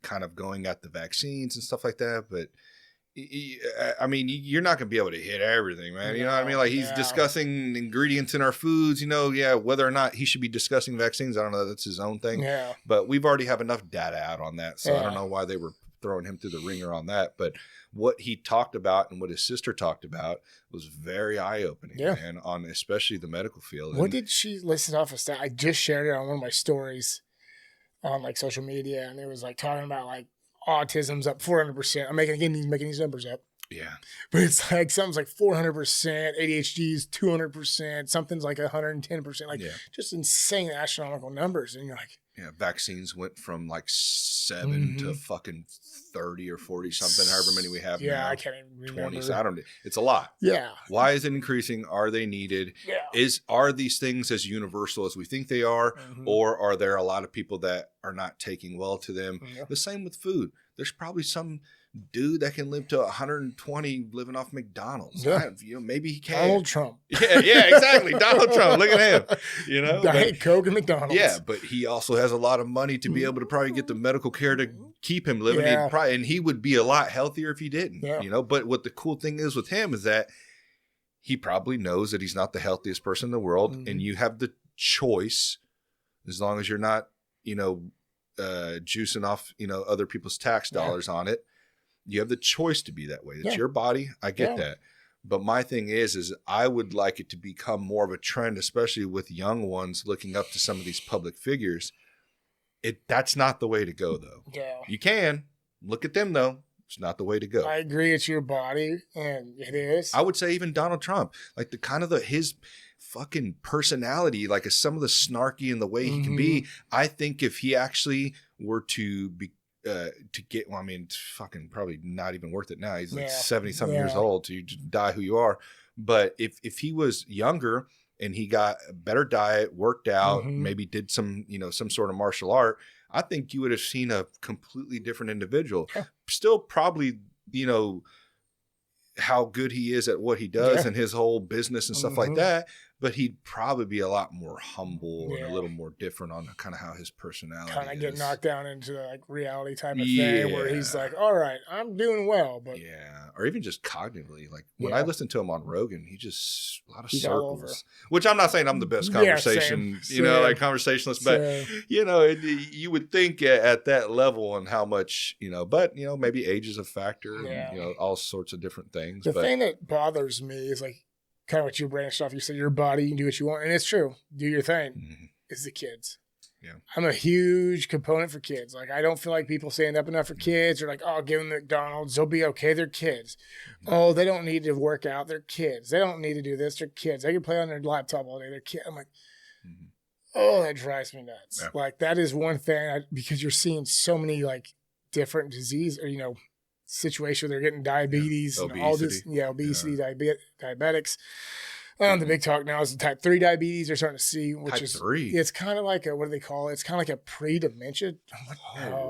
kind of going at the vaccines and stuff like that. But I mean, you're not going to be able to hit everything, man. You know what I mean? Like he's discussing ingredients in our foods, whether or not he should be discussing vaccines. I don't know. That's his own thing. Yeah. But we've already have enough data out on that. So I don't know why they were throwing him through the ringer on that. But what he talked about and what his sister talked about was very eye-opening, man, on especially the medical field. What did she listen off a stat? I just shared it on one of my stories on like social media, and it was like talking about like autism's up 400%. I'm making these numbers up. Yeah. But it's like something's like 400%, ADHD's 200%, something's like 110%, like just insane astronomical numbers. And you're like, yeah, vaccines went from like 7 to fucking 30 or 40 something, however many we have now. Yeah, I can't even remember. 20. So I don't. It's a lot. Yeah. Why is it increasing? Are they needed? Yeah. Are these things as universal as we think they are, or are there a lot of people that are not taking well to them? Yeah. The same with food. There's probably some dude that can live to 120 living off McDonald's. Yeah. Maybe he can. Donald Trump. Yeah, exactly. Donald Trump. Look at him. Diet Coke and McDonald's. Yeah, but he also has a lot of money to be able to probably get the medical care to keep him living. Yeah. And he would be a lot healthier if he didn't. Yeah. But what the cool thing is with him is that he probably knows that he's not the healthiest person in the world, and you have the choice, as long as you're not, juicing off, other people's tax dollars on it. You have the choice to be that way. It's your body. I get that. But my thing is I would like it to become more of a trend, especially with young ones looking up to some of these public figures. That's not the way to go, though. Yeah. You can look at them, though. It's not the way to go. I agree. It's your body, and it is. I would say even Donald Trump, like his fucking personality, like some of the snarky and the way he can be. I think if he actually were to be, to get, it's fucking probably not even worth it now. He's like 70-something years old to die who you are. But if he was younger and he got a better diet, worked out, maybe did some, some sort of martial art, I think you would have seen a completely different individual. Yeah. Still probably, how good he is at what he does and his whole business and stuff like that. But he'd probably be a lot more humble and a little more different on kind of how his personality kind of get knocked down into the reality type of thing where he's like, all right, I'm doing well. But or even just cognitively. Like when I listened to him on Rogan, he just a lot of circles, which I'm not saying I'm the best conversation, like conversationalist, but you would think at that level and how much, but maybe age is a factor, and, all sorts of different things. The thing that bothers me is like, kind of what you branched off. You said your body, you can do what you want. And it's true. Do your thing. It's the kids. Yeah. I'm a huge component for kids. Like, I don't feel like people stand up enough for kids or like, oh, give them McDonald's. They'll be okay. They're kids. Oh, they don't need to work out. They're kids. They don't need to do this. They're kids. They can play on their laptop all day. They're kids. I'm like, oh, that drives me nuts. Yeah. Like, that is one thing because you're seeing so many like different disease or, situation where they're getting diabetes and all this, obesity, diabetics. The big talk now is the type 3 diabetes they're starting to see, which type is 3. It's kind of like what do they call it? It's kind of like a pre-dementia. I'm like,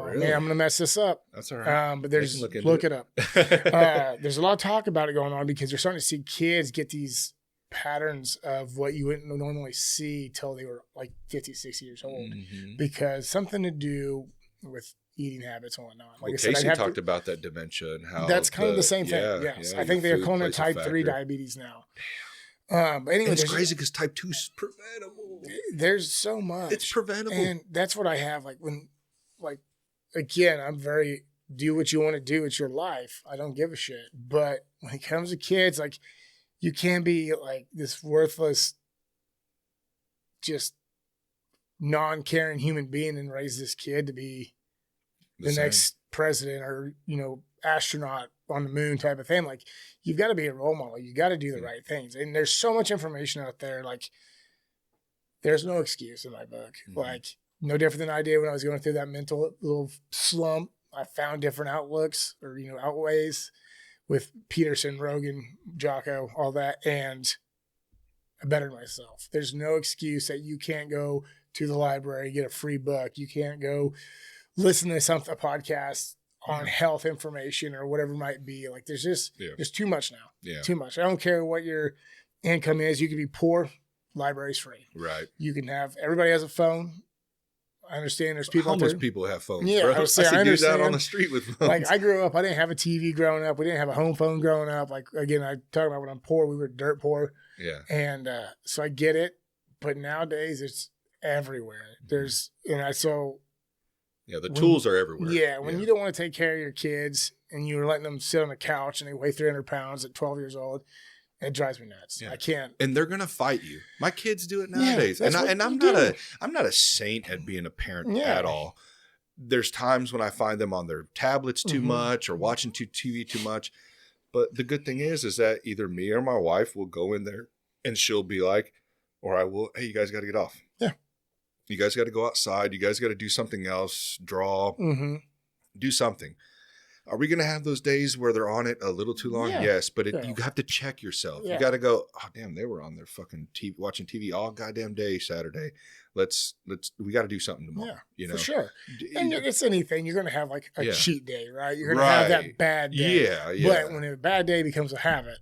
really? Man, I'm gonna mess this up. That's all right. But there's look it up. There's a lot of talk about it going on because you're starting to see kids get these patterns of what you wouldn't normally see till they were like 50, 60 years old, because something to do with eating habits and whatnot. Like Casey talked about that dementia and how that's kind of the same thing. Yes, I think they're calling it type 3 diabetes now. But anyway, it's crazy because type 2 is preventable. There's so much. It's preventable, and that's what I have. Like again, I'm very do what you want to do. It's your life. I don't give a shit. But when it comes to kids, like you can't be like this worthless, just non-caring human being and raise this kid to be the next president or, astronaut on the moon type of thing. Like, you've got to be a role model. You got to do the right things. And there's so much information out there. Like, there's no excuse in my book. Like, no different than I did when I was going through that mental little slump. I found different outlooks or, outways with Peterson, Rogan, Jocko, all that. And I bettered myself. There's no excuse that you can't go to the library, get a free book. You can't go listen to a podcast on health information or whatever it might be. Like there's just, there's too much now. Yeah. Too much. I don't care what your income is. You can be poor, library's free. Right. You can have, everybody has a phone. I understand there's people homeless people have phones. Yeah, bro. I see dudes out on the street with phones. Like I grew up, I didn't have a TV growing up. We didn't have a home phone growing up. Like again, I talk about when I'm poor, we were dirt poor. Yeah. And so I get it, but nowadays it's everywhere. There's, the tools are everywhere. Yeah, when you don't want to take care of your kids and you're letting them sit on the couch and they weigh 300 pounds at 12 years old, it drives me nuts. Yeah. I can't. And they're gonna fight you. My kids do it nowadays, I'm not a saint at being a parent at all. There's times when I find them on their tablets too much or watching TV too much. But the good thing is that either me or my wife will go in there and she'll be like, or I will, hey, you guys got to get off. Yeah. You guys got to go outside. You guys got to do something else, draw, do something. Are we going to have those days where they're on it a little too long? Yeah. Yes, but you have to check yourself. Yeah. You got to go, oh, damn, they were on their fucking TV, watching TV all goddamn day Saturday. We got to do something tomorrow. Yeah, you know? for sure. And it's anything. You're going to have like a cheat day, right? You're going to have that bad day. Yeah. But when a bad day becomes a habit,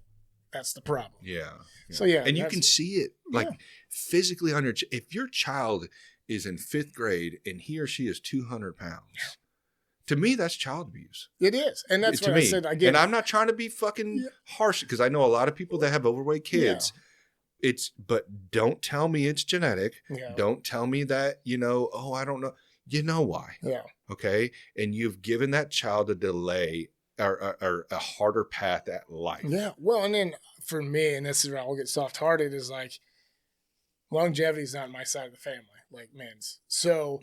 that's the problem. Yeah. So, yeah. And you can see it like physically on if your child is in 5th grade and he or she is 200 pounds, to me, that's child abuse. It is. And that's what I said. I get and I'm not trying to be fucking harsh because I know a lot of people that have overweight kids. Yeah. But don't tell me it's genetic. Yeah. Don't tell me that, oh, I don't know. You know why. Yeah. Okay. And you've given that child a delay or a harder path at life. Yeah. Well, and then for me, and this is where I'll get soft-hearted, is like longevity is not on my side of the family, like men's. So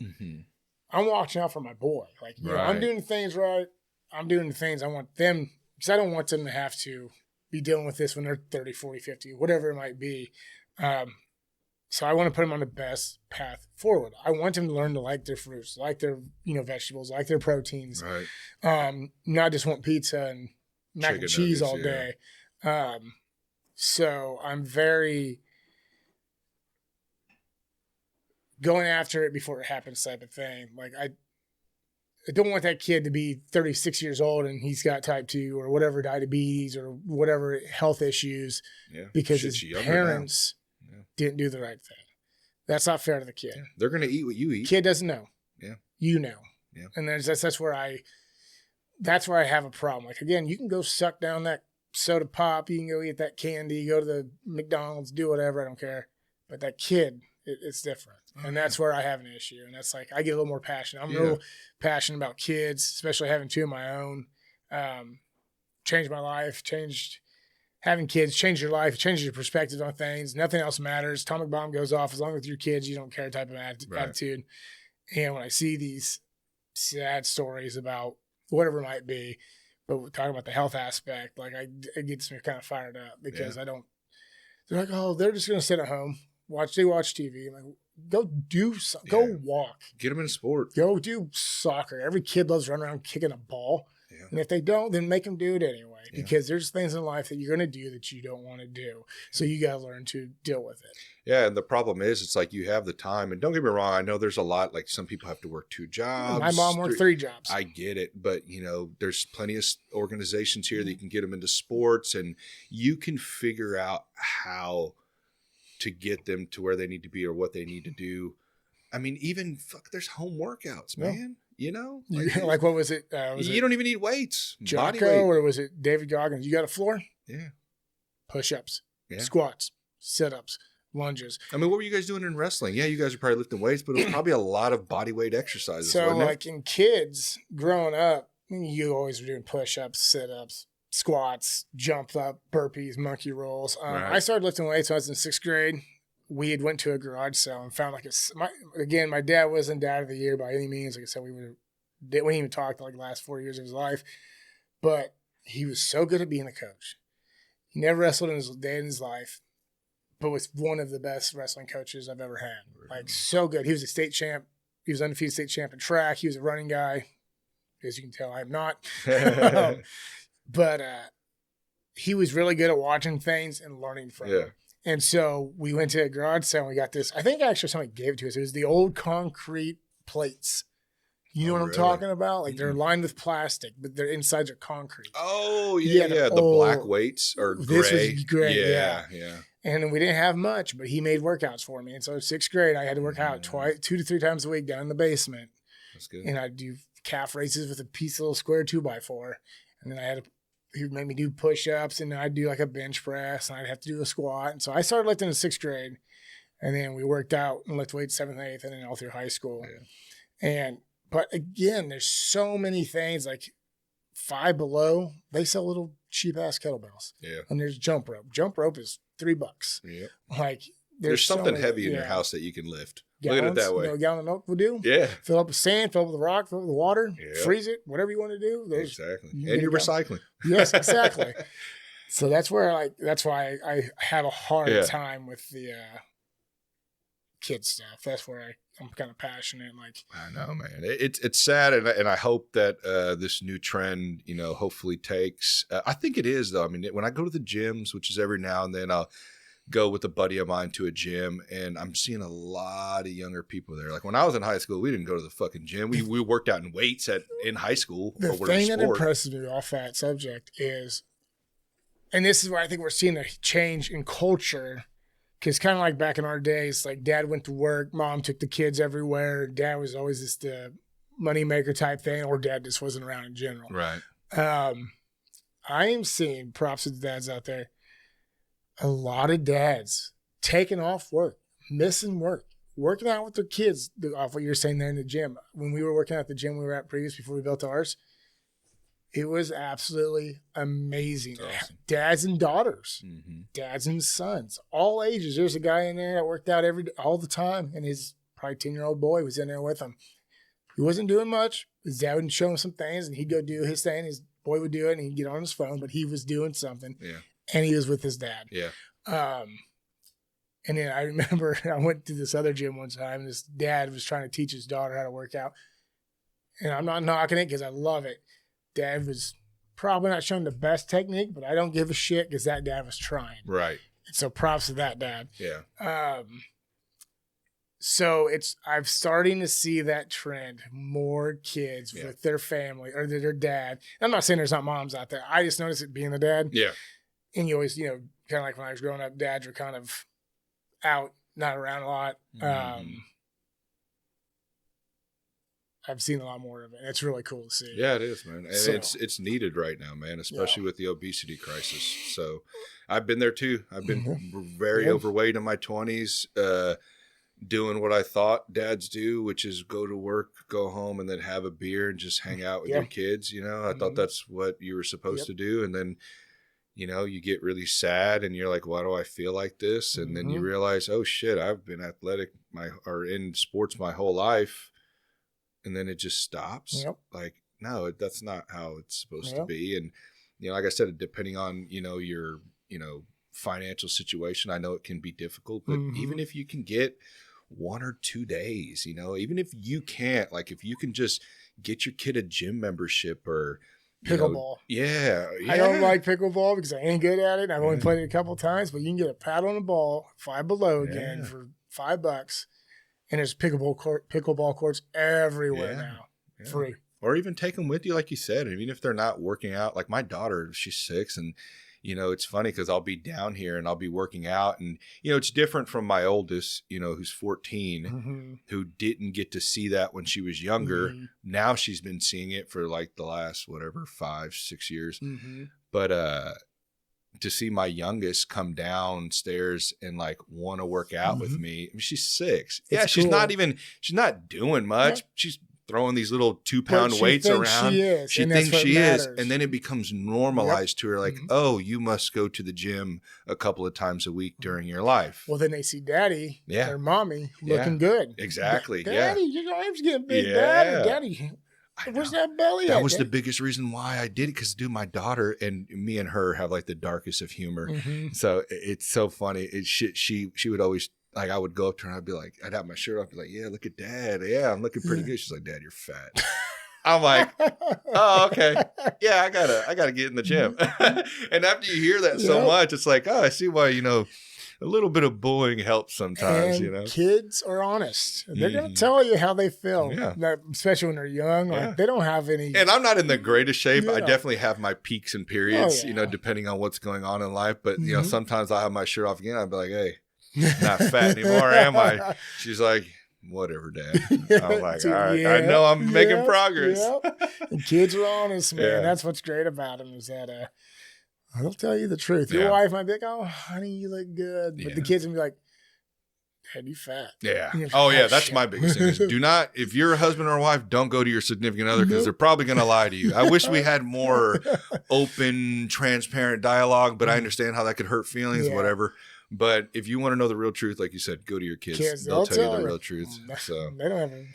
I'm watching out for my boy. Like, I'm doing things right. I'm doing the things I want them, because I don't want them to have to be dealing with this when they're 30, 40, 50, whatever it might be. So I want to put them on the best path forward. I want them to learn to like their fruits, like their, vegetables, like their proteins. Right. Not just want pizza and mac and cheese all day. So I'm very going after it before it happens type of thing. Like I don't want that kid to be 36 years old and he's got type 2 or whatever diabetes or whatever health issues because his parents didn't do the right thing. That's not fair to the kid. Yeah. They're going to eat what you eat. Kid doesn't know. Yeah. You know. Yeah. And that's where I have a problem. Like, again, you can go suck down that soda pop. You can go eat that candy, go to the McDonald's, do whatever. I don't care. But that kid, it's different. And that's where I have an issue. And that's like, I get a little more passionate. I'm real passionate about kids, especially having 2 of my own. Changed my life, having kids, change your life, changes your perspective on things. Nothing else matters. Atomic bomb goes off. As long as your kids, you don't care type of attitude. And when I see these sad stories about whatever it might be, but we're talking about the health aspect, like it gets me kind of fired up because they're like, oh, they're just going to sit at home. They watch TV. I'm like, go do something. Go walk. Get them in a sport. Go do soccer. Every kid loves running around kicking a ball. Yeah. And if they don't, then make them do it anyway. Because there's things in life that you're going to do that you don't want to do. So you got to learn to deal with it. Yeah, and the problem is, it's like you have the time. And don't get me wrong, I know there's a lot, like some people have to work 2 jobs. My mom worked 3 jobs. I get it. But, there's plenty of organizations here that you can get them into sports. And you can figure out how to get them to where they need to be or what they need to do. I mean, even there's home workouts, man. Like what was it? You don't even need weights. Jocko, or was it David Goggins? You got a floor? Yeah. Push-ups, squats, sit-ups, lunges. I mean, what were you guys doing in wrestling? Yeah, you guys are probably lifting weights, but it was probably a lot of body weight exercises. So, wasn't it? like in kids growing up, you always were doing push-ups, sit-ups, squats, jump up, burpees, monkey rolls. I started lifting weights when I was in 6th grade. We had went to a garage sale and found my dad wasn't dad of the year by any means. Like I said, we didn't even talk like the last 4 years of his life, but he was so good at being a coach. He never wrestled in his day in his life, but was one of the best wrestling coaches I've ever had. Really? Like so good. He was a state champ. He was undefeated state champ in track. He was a running guy. As you can tell, I'm not. But he was really good at watching things and learning from them. And so we went to a garage sale and we got this. I think actually somebody gave it to us. It was the old concrete plates. You know what I'm talking about? Like they're lined with plastic, but their insides are concrete. Oh, yeah. The black weights or gray. This was gray, yeah. And we didn't have much, but he made workouts for me. And so in 6th grade, I had to work out 2 to 3 times a week down in the basement. That's good. And I'd do calf raises with a piece of little square 2x4. And then he would make me do push-ups, and I'd do like a bench press, and I'd have to do a squat. And so I started lifting in 6th grade, and then we worked out and lifted weights 7th and 8th, and then all through high school. Yeah. But again, there's so many things like Five Below. They sell little cheap-ass kettlebells. Yeah. And there's jump rope. Jump rope is $3. Yeah. Like There's so something many- heavy in yeah. your house that you can lift. Gallons, Look at it that way. You know, a gallon of milk will do. Yeah, Fill up with sand, fill up with rock, fill up with water, Yeah. freeze it, whatever you want to do. There's, exactly. you And get you're a gallon. recycling. Yes, exactly. So that's where that's why I have a hard Yeah. time with the kid stuff. That's where I'm kind of passionate. Like, I know, man. It's sad, and I hope that this new trend, hopefully takes. I think it is, though. I mean, when I go to the gyms, which is every now and then, I'll go with a buddy of mine to a gym, and I'm seeing a lot of younger people there. Like when I was in high school, we didn't go to the fucking gym. We worked out in weights in high school. the or whatever thing that sport. impresses me off that subject is, and this is where I think we're seeing a change in culture. Because kind of like back in our days, like dad went to work, mom took the kids everywhere. Dad was always just the moneymaker type thing, or dad just wasn't around in general. Right. I am seeing, props to the dads out there, a lot of dads taking off work, missing work, working out with their kids, off what you're saying there in the gym. When we were working out at the gym we were at previous before we built ours, it was absolutely amazing. Awesome. Dads and daughters, Mm-hmm. dads and sons, all ages. There's a guy in there that worked out all the time, and his probably 10-year-old boy was in there with him. He wasn't doing much. His dad would show him some things, and he'd go do his thing. His boy would do it, and he'd get on his phone, but he was doing something. Yeah. And he was with his dad. Yeah. And then I remember I went to this other gym one time, and this dad was trying to teach his daughter how to work out. And I'm not knocking it because I love it. Dad was probably not showing the best technique, but I don't give a shit because that dad was trying. Right. And so props to that dad. Yeah. So I'm starting to see that trend. More kids Yeah. with their family or their dad. I'm not saying there's not moms out there. I just noticed it being the dad. Yeah. And you always, kind of like when I was growing up, dads were kind of out, not around a lot. Mhm. I've seen a lot more of it. It's really cool to see. Yeah, it is, man. And So- it's needed right now, man, especially with the obesity crisis. So I've been there too. I've been very Yeah. overweight in my 20s, doing what I thought dads do, which is go to work, go home, and then have a beer and just hang out with Yeah. your kids. I thought Mhm. that's what you were supposed Yep. to do. And then, you get really sad and you're like, why do I feel like this? And then you Mhm. realize, oh shit, I've been athletic or in sports my whole life. And then it just stops. Yep. Like, no, that's not how it's supposed to Yep. be. And, like I said, depending on, your, financial situation, I know it can be difficult, but Mhm. even if you can get 1 or 2 days, even if you can't, like if you can just get your kid a gym membership or Pickleball. Yeah. I don't like pickleball because I ain't good at it. I've only Yeah. played it a couple of times, but you can get a paddle and a ball, Five Below again Yeah. for $5. And there's pickleball courts everywhere Yeah. now. Yeah. Free. Or even take them with you, like you said. Even if they're not working out, like my daughter, she's 6, and it's funny because I'll be down here and I'll be working out, and it's different from my oldest, who's 14, Mm-hmm. who didn't get to see that when she was younger. Mhm. Now she's been seeing it for like the last 5-6 years. Mm-hmm. But to see my youngest come downstairs and like want to work out with me. I mean, she's 6. It's Yeah, she's cool. she's not doing much. Yeah. She's throwing these little But 2-pound she weights thinks around. She is. She and that's thinks what she is. matters. And then it becomes normalized to her like, Mhm. oh, you must go to the gym a couple of times a week during your life. Well, then they see daddy Yeah. or mommy Yeah. looking good. Exactly. Daddy, your arms getting big, Yeah. Daddy, I where's know. that belly That at? was the biggest reason why I did it. Because, dude, my daughter and me and her have like the darkest of humor. Mhm. So it's so funny. She would always, like, I would go up to her and I'd be like, I'd have my shirt off, be like, yeah, look at dad. Yeah, I'm looking pretty good. She's like, Dad, you're fat. I'm like, oh, okay. Yeah, I gotta get in the gym. And after you hear that so Yep. much, it's like, oh, I see why, a little bit of bullying helps sometimes, And kids are honest. They're going Mhm. to tell you how they feel, Yeah. especially when they're young. Yeah. Like, they don't have any. And I'm not in the greatest shape. I Yeah. definitely have my peaks and periods, Oh, yeah. depending on what's going on in life. But, Mhm. sometimes I'll have my shirt off again. I'll be like, hey, not fat anymore, am I? She's like, whatever, Dad. I'm like, all right, I know I'm making progress. And kids are honest, man. Yeah. That's what's great about them is that they'll tell you the truth. Your Yeah. wife might be like, oh, honey, you look good. But the Yeah. kids will be like, Dad, you fat. Yeah. You're Oh, yeah. fat That's shit. my biggest thing. Is do not, if you're a husband or a wife, don't go to your significant other because Nope. they're probably going to lie to you. I wish we had more open, transparent dialogue, but I understand how that could hurt feelings, Yeah. whatever. But if you want to know the real truth, like you said, go to your kids. They'll tell you the real truth. So they don't have a...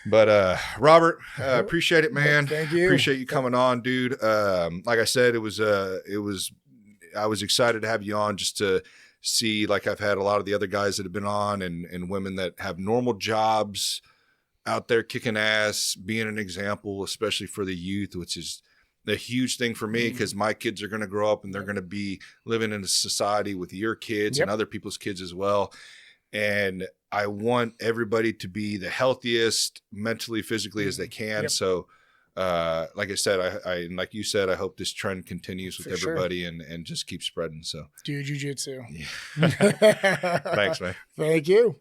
But Robert, appreciate it, man. Thank you. Appreciate you coming on, dude. Like I said, I was excited to have you on just to see, like I've had a lot of the other guys that have been on and women that have normal jobs out there kicking ass, being an example, especially for the youth, which is a huge thing for me because my kids are going to grow up and they're going to be living in a society with your kids and other people's kids as well. And I want everybody to be the healthiest mentally, physically as they can. So, like I said, I like you said, I hope this trend continues with everybody and just keep spreading. So do jiu-jitsu. Yeah. Thanks, man. Thank you.